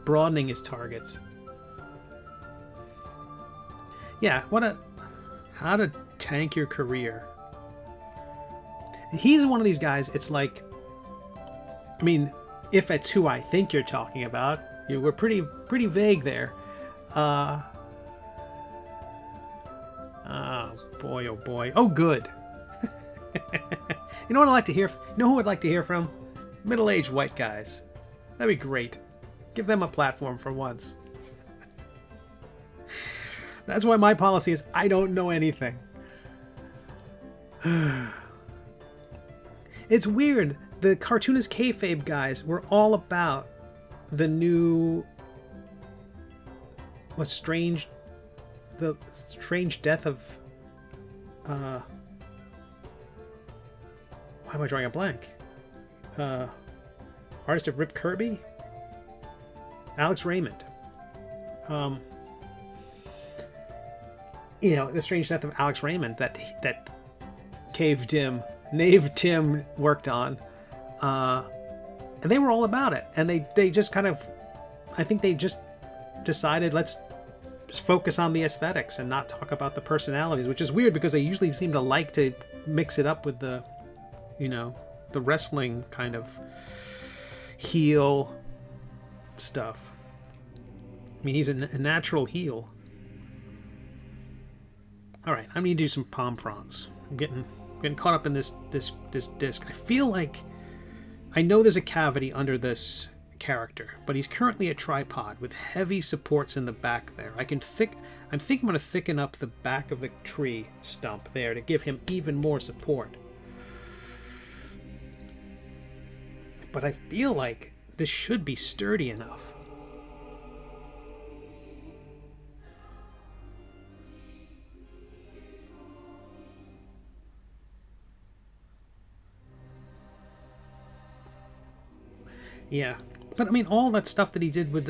broadening his targets. Yeah, how to tank your career. He's one of these guys, it's like, I mean, if it's who I think you're talking about, you were pretty vague there. Oh boy, oh boy. Oh, good. You know what I'd like to hear? You know who I'd like to hear from? Middle-aged white guys. That'd be great. Give them a platform for once. That's why my policy is I don't know anything. It's weird. The cartoonist kayfabe guys were all about the new... the strange death of... why am I drawing a blank? Artist of Rip Kirby? Alex Raymond. You know, the strange death of Alex Raymond that Nave Tim worked on. And they were all about it. And they just kind of, I think they just decided, let's just focus on the aesthetics and not talk about the personalities, which is weird because they usually seem to like to mix it up with the, you know, the wrestling kind of heel stuff. I mean, he's a natural heel. All right, I need to do some palm fronds. I'm getting caught up in this disc. I feel like I know there's a cavity under this character, but he's currently a tripod with heavy supports in the back there. I'm thinking I'm going to thicken up the back of the tree stump there to give him even more support. But I feel like this should be sturdy enough. Yeah, but I mean, all that stuff that he did with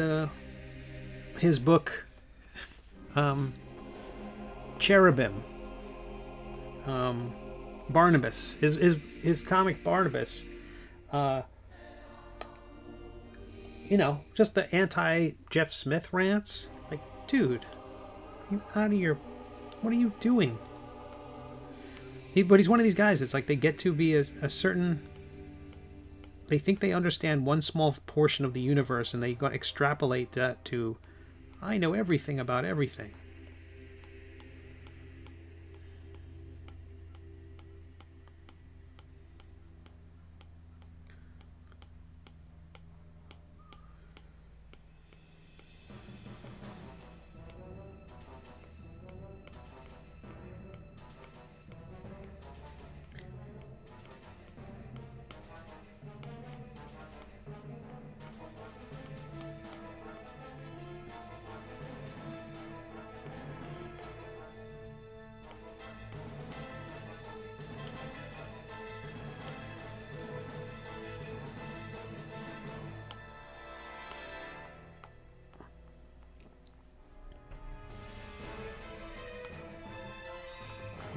his book, Cherubim, Barnabas, his comic Barnabas, you know, just the anti-Jeff Smith rants. Like, dude, you out of your, what are you doing? But he's one of these guys. It's like they get to be a certain. They think they understand one small portion of the universe, and they go extrapolate that to, I know everything about everything.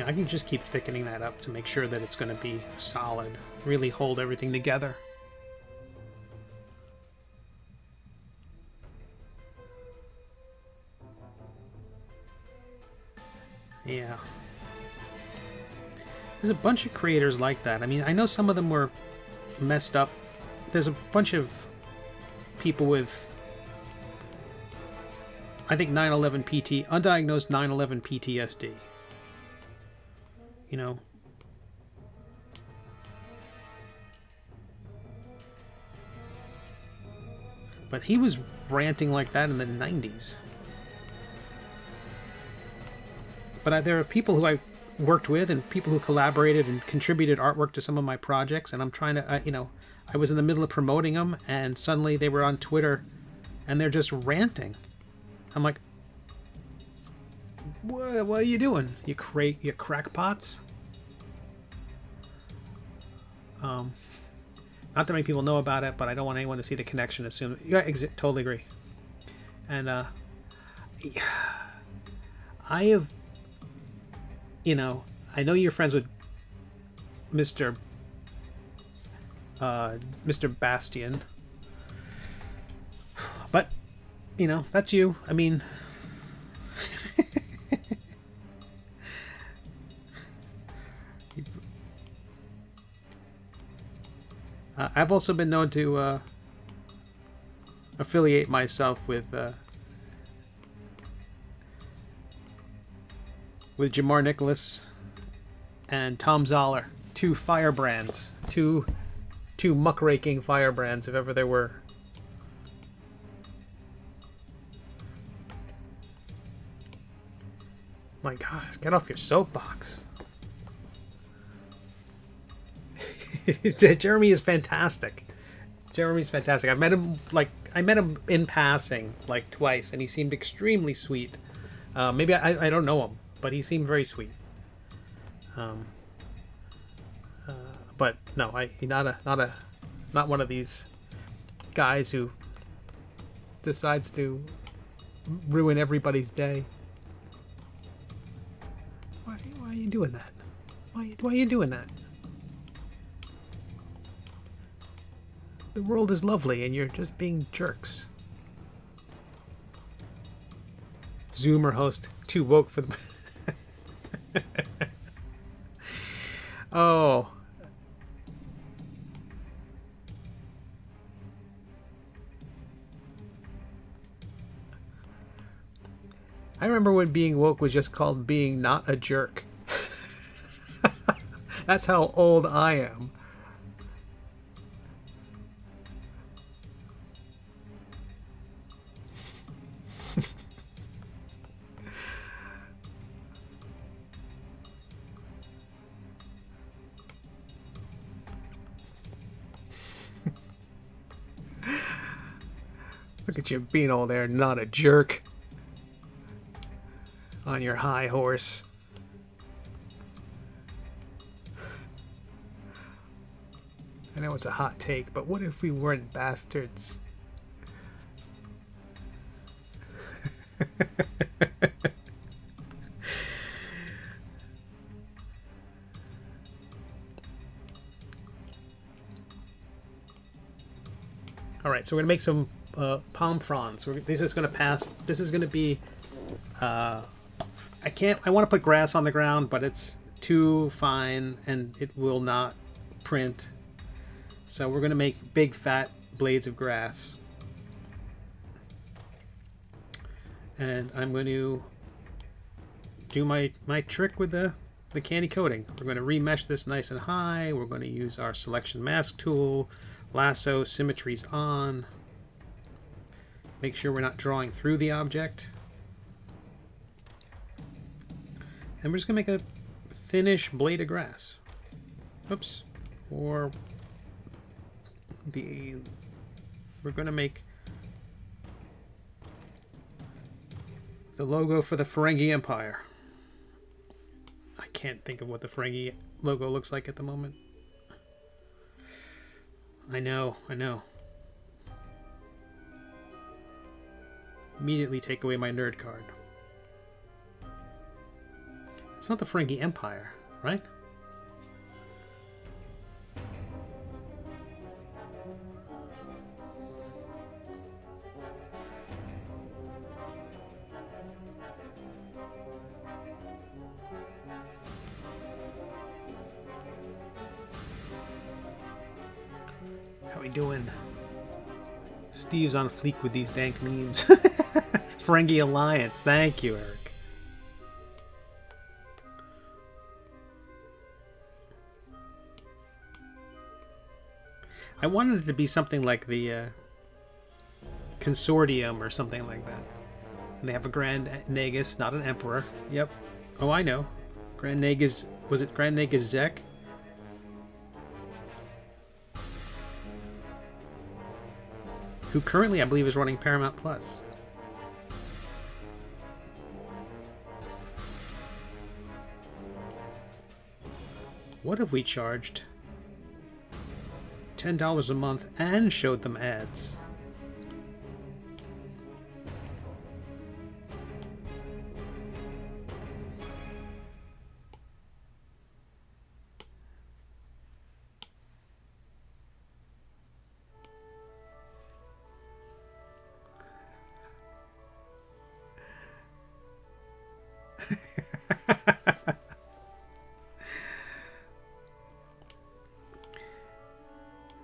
I can just keep thickening that up to make sure that it's going to be solid, really hold everything together. Yeah. There's a bunch of creators like that. I mean, I know some of them were messed up. There's a bunch of people with, I think, 9/11 undiagnosed 9/11 PTSD. You know, but he was ranting like that in the 90s. But there are people who I worked with and people who collaborated and contributed artwork to some of my projects, and I'm trying to, you know, I was in the middle of promoting them, and suddenly they were on Twitter, and they're just ranting. I'm like, what are you doing? You crackpots? Not that many people know about it, but I don't want anyone to see the connection. Assume, yeah, totally agree. And I have, you know, I know you're friends with Mr. Bastian, but you know that's you. I mean, I've also been known to affiliate myself with Jamar Nicholas and Tom Zoller, two firebrands, two muckraking firebrands, if ever there were. My gosh, get off your soapbox. Jeremy is fantastic. Jeremy's fantastic. I met him in passing like twice, and he seemed extremely sweet. Maybe I don't know him, but he seemed very sweet. But no, he's not one of these guys who decides to ruin everybody's day. Why are you doing that? Why are you doing that? The world is lovely, and you're just being jerks. Zoomer host, too woke for the. Oh. I remember when being woke was just called being not a jerk. That's how old I am. Look at you being all there, not a jerk. On your high horse. I know it's a hot take, but what if we weren't bastards? All right, so we're gonna make some palm fronds. This is gonna pass. This is gonna be. I want to put grass on the ground, but it's too fine and it will not print. So we're going to make big fat blades of grass. And I'm going to do my trick with the candy coating. We're going to remesh this nice and high. We're going to use our selection mask tool. Lasso, symmetry's on. Make sure we're not drawing through the object. And we're just going to make a thinnish blade of grass. Oops. Or we're going to make the logo for the Ferengi Empire. I can't think of what the Ferengi logo looks like at the moment. I know. Immediately take away my nerd card. It's not the Ferengi Empire, right? How we doing? Steve's on fleek with these dank memes. Ferengi Alliance. Thank you, Eric. I wanted it to be something like the Consortium or something like that. And they have a Grand Nagus, not an Emperor. Yep. Oh, I know. Grand Nagus. Was it Grand Nagus Zek? Who currently, I believe, is running Paramount Plus. What have we charged? $10 a month and showed them ads.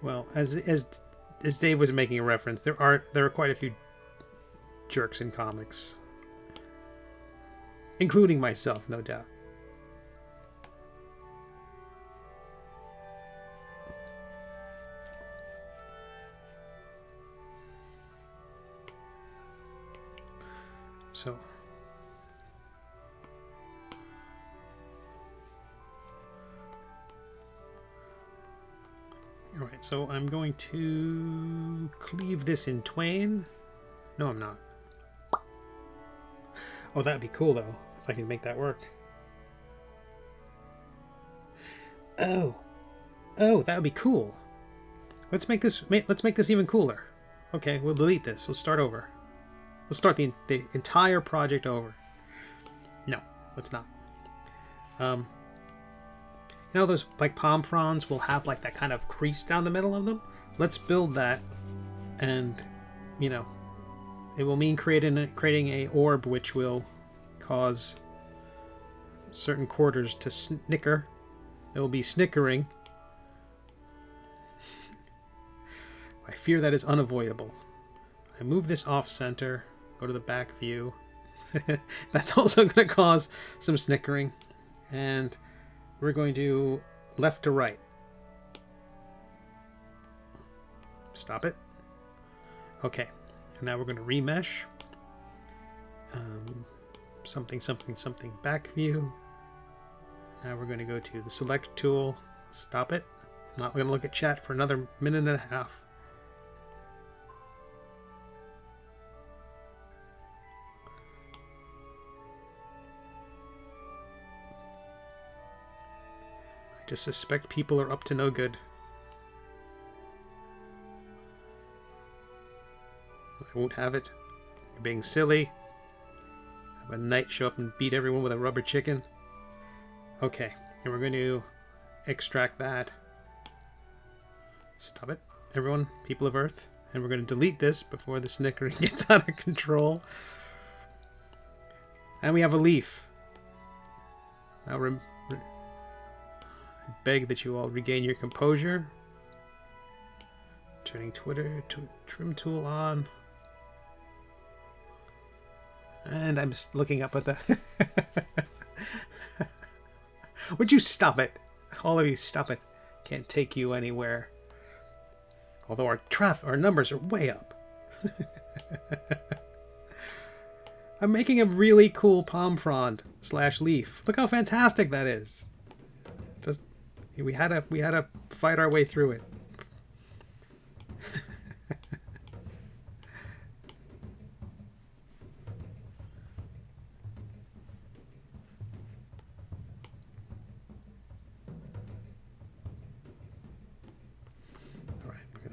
Well, as Dave was making a reference, there are quite a few jerks in comics, including myself, no doubt. So, all right, so I'm going to cleave this in twain. No, I'm not. Oh, that'd be cool though, if I can make that work. Oh, that would be cool. Let's make this even cooler. Okay, we'll delete this. We'll start over. Let's start the entire project over. No, let's not. You know those like palm fronds will have like that kind of crease down the middle of them? Let's build that, and you know, it will mean creating a orb which will cause certain quarters to snicker. There will be snickering. I fear that is unavoidable. I move this off center, go to the back view. That's also going to cause some snickering. And we're going to left to right. Stop it. Okay. And now we're going to remesh. Something back view. Now we're going to go to the select tool. Stop it. I'm not going to look at chat for another minute and a half. I just suspect people are up to no good. I won't have it. You're being silly. Have a knight show up and beat everyone with a rubber chicken. Okay, and we're going to extract that. Stop it, everyone, people of Earth. And we're going to delete this before the snickering gets out of control. And we have a leaf. Now I beg that you all regain your composure. Turning Twitter to trim tool on. And I'm just looking up at the... Would you stop it? All of you, stop it. Can't take you anywhere. Although our numbers are way up. I'm making a really cool palm frond / leaf. Look how fantastic that is. Just we had to fight our way through it.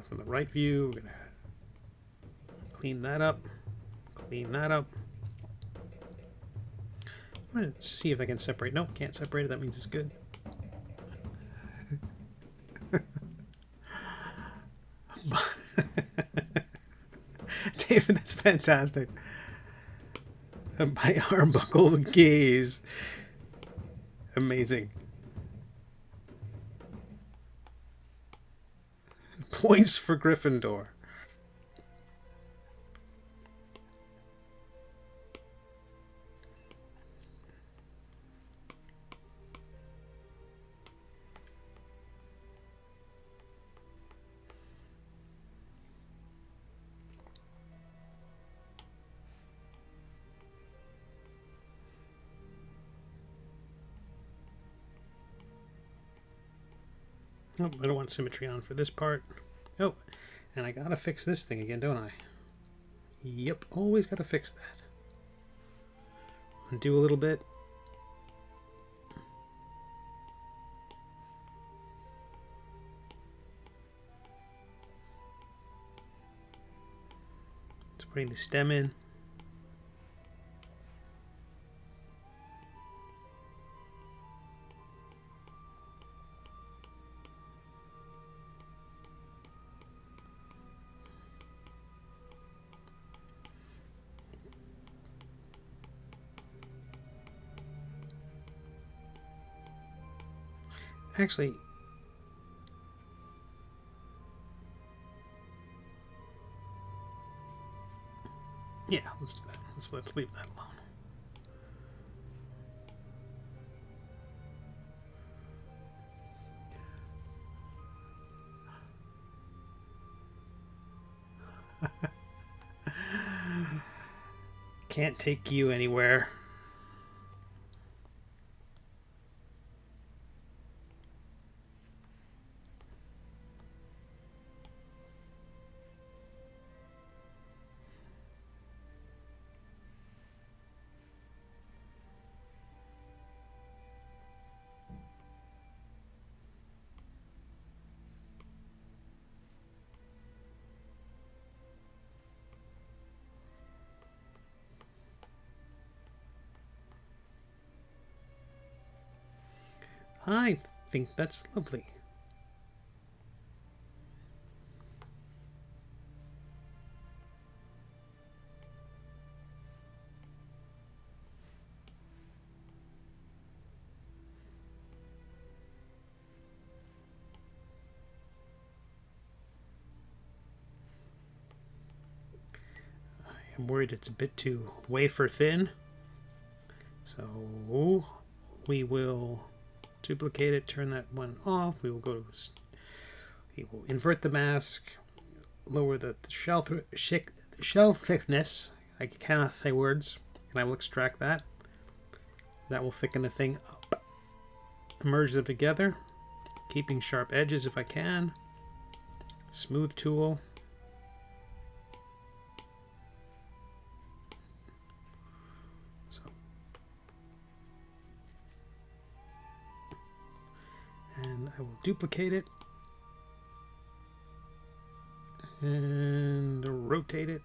From the right view, we're gonna clean that up. Clean that up. I'm gonna see if I can separate. Nope, can't separate it. That means it's good. David, that's fantastic. By Arbuckle's gaze. Amazing. Points for Gryffindor. Oh, I don't want symmetry on for this part. Oh, and I gotta fix this thing again, don't I? Yep, always gotta fix that. Undo a little bit. Just putting the stem in. Actually, yeah, let's do that. Let's leave that alone. Can't take you anywhere. I think that's lovely. I'm worried it's a bit too wafer thin. So we will duplicate it, turn that one off. We will invert the mask, lower the shell thickness. I cannot say words. And I will extract that. That will thicken the thing up. Merge them together, keeping sharp edges if I can. Smooth tool. And I will duplicate it and rotate it.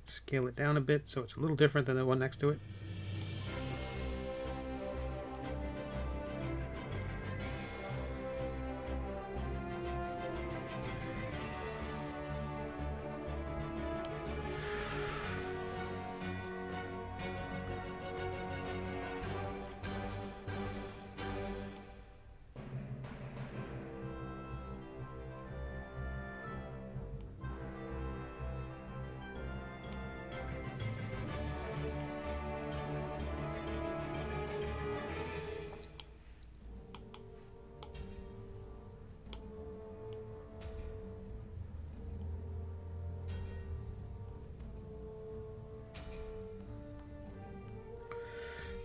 Scale it down a bit so it's a little different than the one next to it.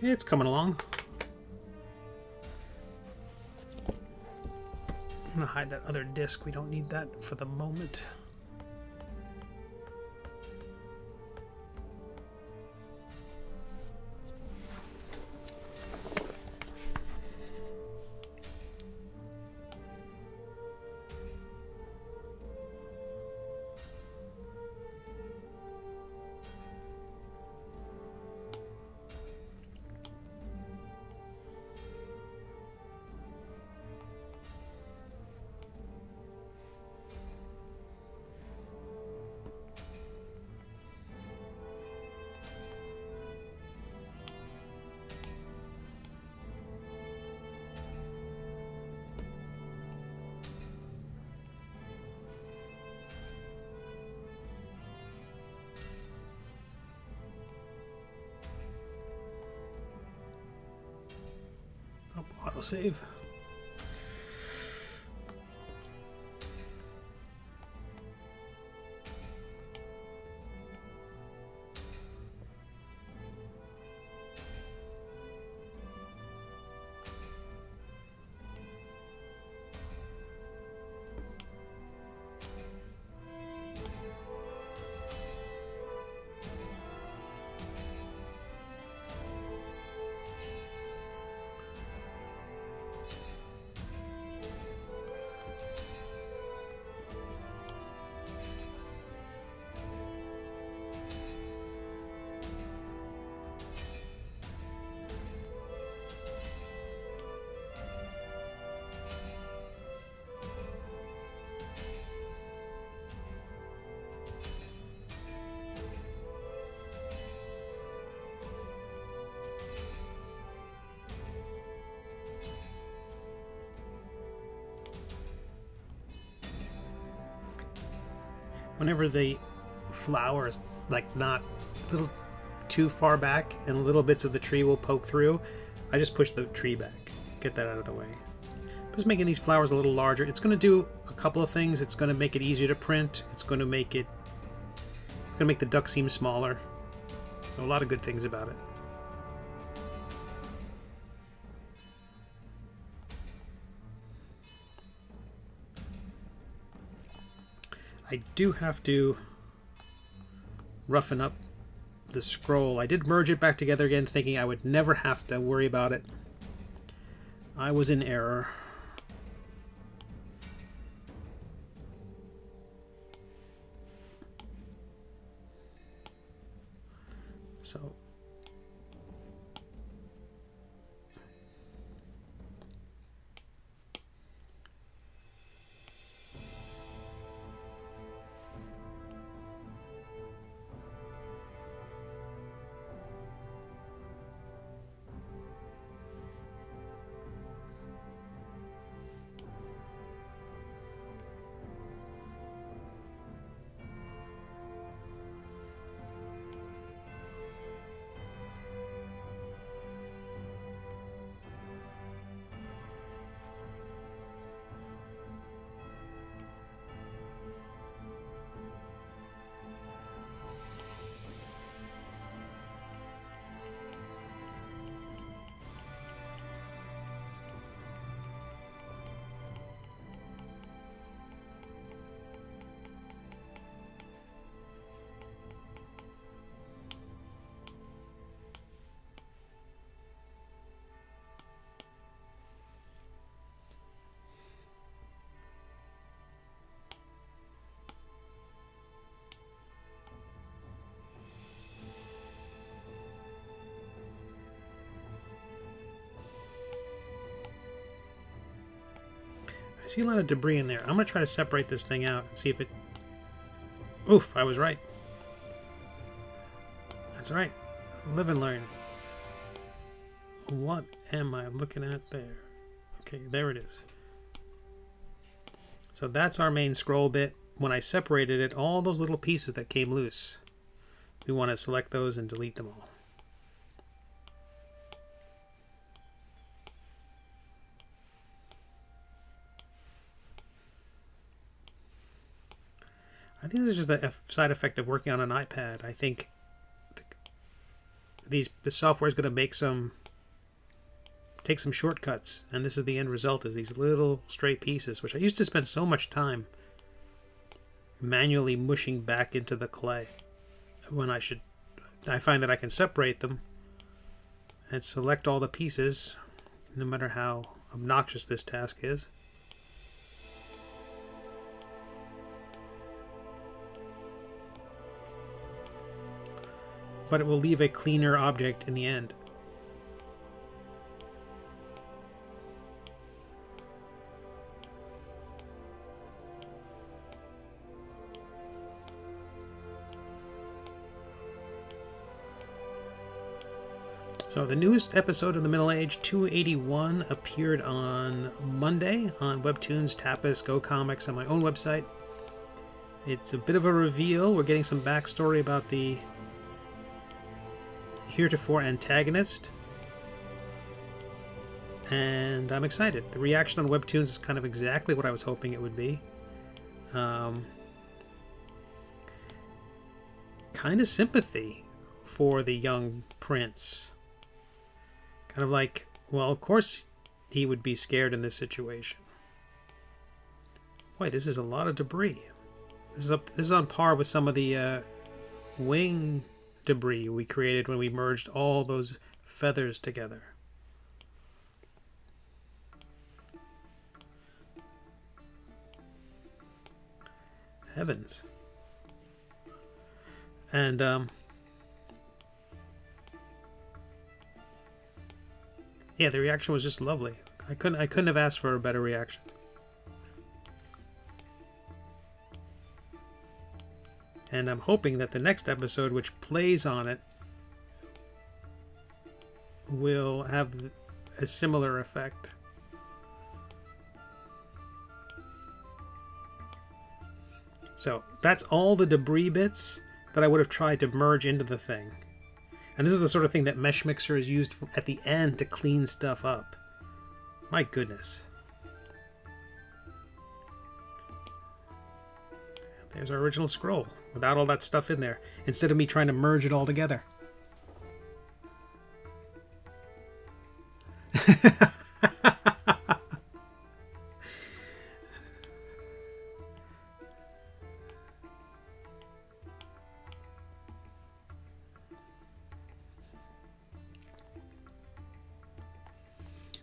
It's coming along. I'm gonna hide that other disc. We don't need that for the moment. Autosave. whenever the flower is like not a little too far back and little bits of the tree will poke through, I just push the tree back, get that out of the way. Just making these flowers a little larger. It's going to do a couple of things. It's going to make it easier to print. It's going to make the duck seem smaller. So a lot of good things about it. I do have to roughen up the scroll. I did merge it back together again, thinking I would never have to worry about it. I was in error. So I see a lot of debris in there. I'm going to try to separate this thing out and see if it... Oof, I was right. That's all right. Live and learn. What am I looking at there? Okay, there it is. So that's our main scroll bit. When I separated it, all those little pieces that came loose, we want to select those and delete them all. I think this is just the side effect of working on an iPad. I think the software is going to take some shortcuts, and this is the end result, is these little stray pieces, which I used to spend so much time manually mushing back into the clay. I find that I can separate them and select all the pieces, no matter how obnoxious this task is. But it will leave a cleaner object in the end. So the newest episode of The Middle Age, 281, appeared on Monday on WEBTOON's, Tapas, GoComics, on my own website. It's a bit of a reveal. We're getting some backstory about the heretofore antagonist, and I'm excited. The reaction on WEBTOONs is kind of exactly what I was hoping it would be. Kind of sympathy for the young prince. Kind of like, well, of course he would be scared in this situation. Boy, this is a lot of debris. This is on par with some of the wing debris we created when we merged all those feathers together. Heavens. And yeah, the reaction was just lovely. I couldn't have asked for a better reaction. And I'm hoping that the next episode, which plays on it, will have a similar effect. So that's all the debris bits that I would have tried to merge into the thing. And this is the sort of thing that Mesh Mixer is used at the end to clean stuff up. My goodness. There's our original scroll, without all that stuff in there, instead of me trying to merge it all together.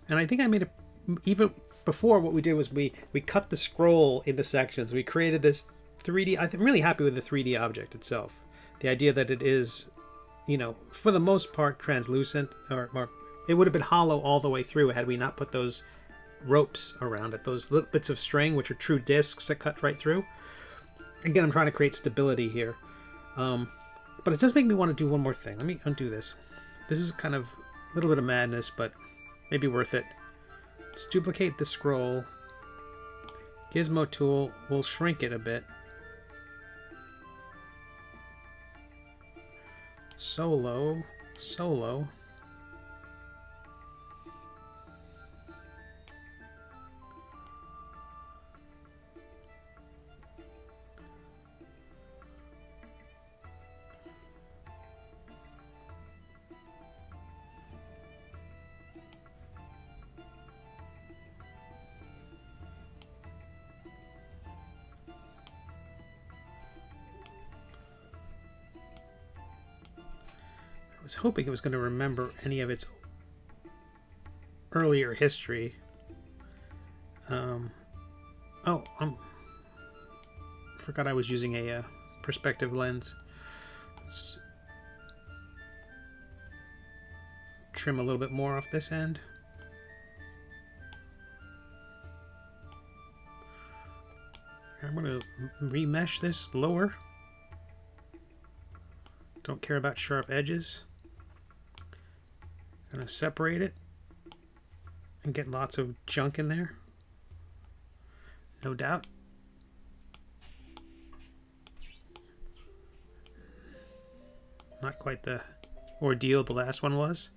And I think I made it, even before what we did was we cut the scroll into sections. We created this 3D, I'm really happy with the 3D object itself. The idea that it is, you know, for the most part translucent, or it would have been hollow all the way through had we not put those ropes around it, those little bits of string, which are true discs that cut right through. Again, I'm trying to create stability here. But it does make me want to do one more thing. Let me undo this. This is kind of a little bit of madness, but maybe worth it. Let's duplicate the scroll. Gizmo tool, we'll shrink it a bit. Solo. I was hoping it was going to remember any of its earlier history. Forgot I was using a perspective lens. Let's trim a little bit more off this end. I'm going to remesh this lower. Don't care about sharp edges. Gonna separate it and get lots of junk in there, no doubt. Not quite the ordeal the last one was.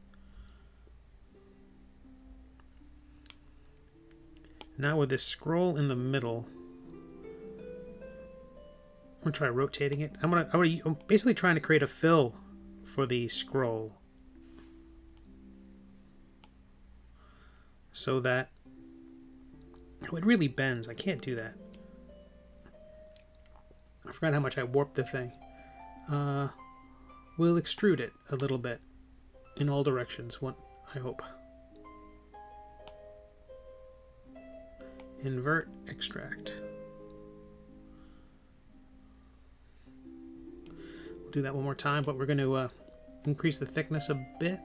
Now with this scroll in the middle, I'm gonna try rotating it. I'm basically trying to create a fill for the scroll, so that it really bends. I can't do that. I forgot how much I warped the thing. We'll extrude it a little bit in all directions, I hope. Invert, extract. We'll do that one more time, but we're going to increase the thickness a bit.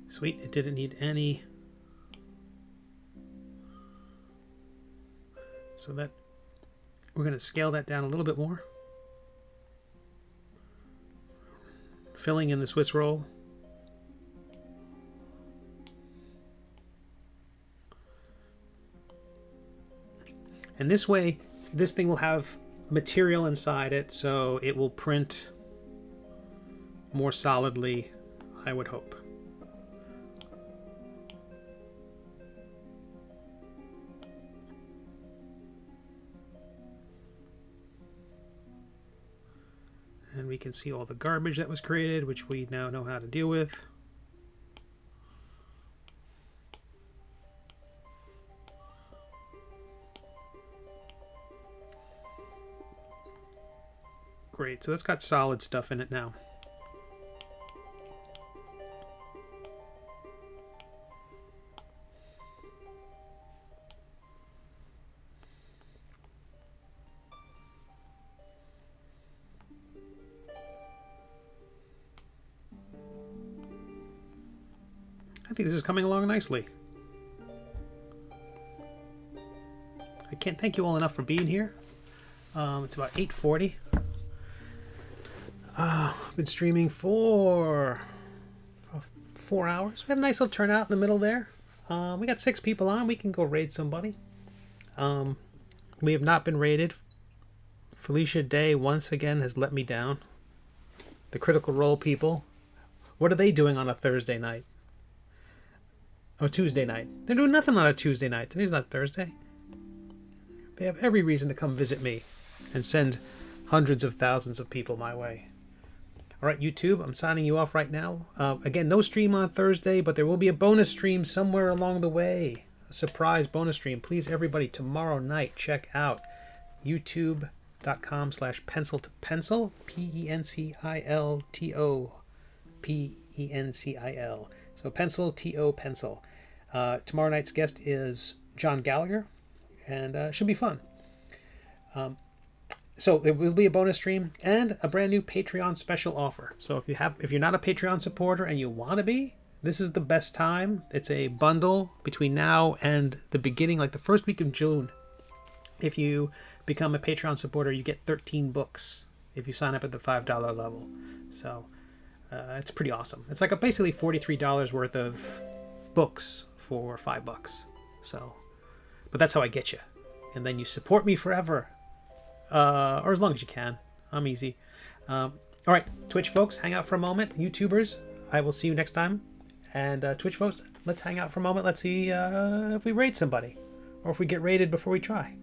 Sweet, it didn't need any. So that we're going to scale that down a little bit more. Filling in the Swiss roll. And this way, this thing will have material inside it, so it will print more solidly, I would hope. And we can see all the garbage that was created, which we now know how to deal with. Great, so that's got solid stuff in it now. I think this is coming along nicely. I can't thank you all enough for being here. It's about 8:40. I've been streaming for 4 hours. We had a nice little turnout in the middle there. We got 6 people on. We can go raid somebody. We have not been raided. Felicia Day once again has let me down. The Critical Role people. What are they doing on a Thursday night? Or Tuesday night? They're doing nothing on a Tuesday night. Today's not Thursday. They have every reason to come visit me and send hundreds of thousands of people my way. All right, YouTube, I'm signing you off right now. Again, no stream on Thursday, but there will be a bonus stream somewhere along the way. A surprise bonus stream. Please, everybody, tomorrow night, check out youtube.com/pencil2pencil, PENCILTOPENCIL. So pencil, T-O, pencil. Tomorrow night's guest is John Gallagher, and should be fun. So there will be a bonus stream and a brand new Patreon special offer. So if you're not a Patreon supporter and you want to be, this is the best time. It's a bundle between now and the beginning, like the first week of June. If you become a Patreon supporter, you get 13 books if you sign up at the $5 level. So it's pretty awesome. It's like basically $43 worth of books for $5. So, but that's how I get you. And then you support me forever. Or as long as you can. I'm easy. All right, Twitch folks, hang out for a moment. YouTubers, I will see you next time. And Twitch folks, let's hang out for a moment. Let's see if we raid somebody. Or if we get raided before we try.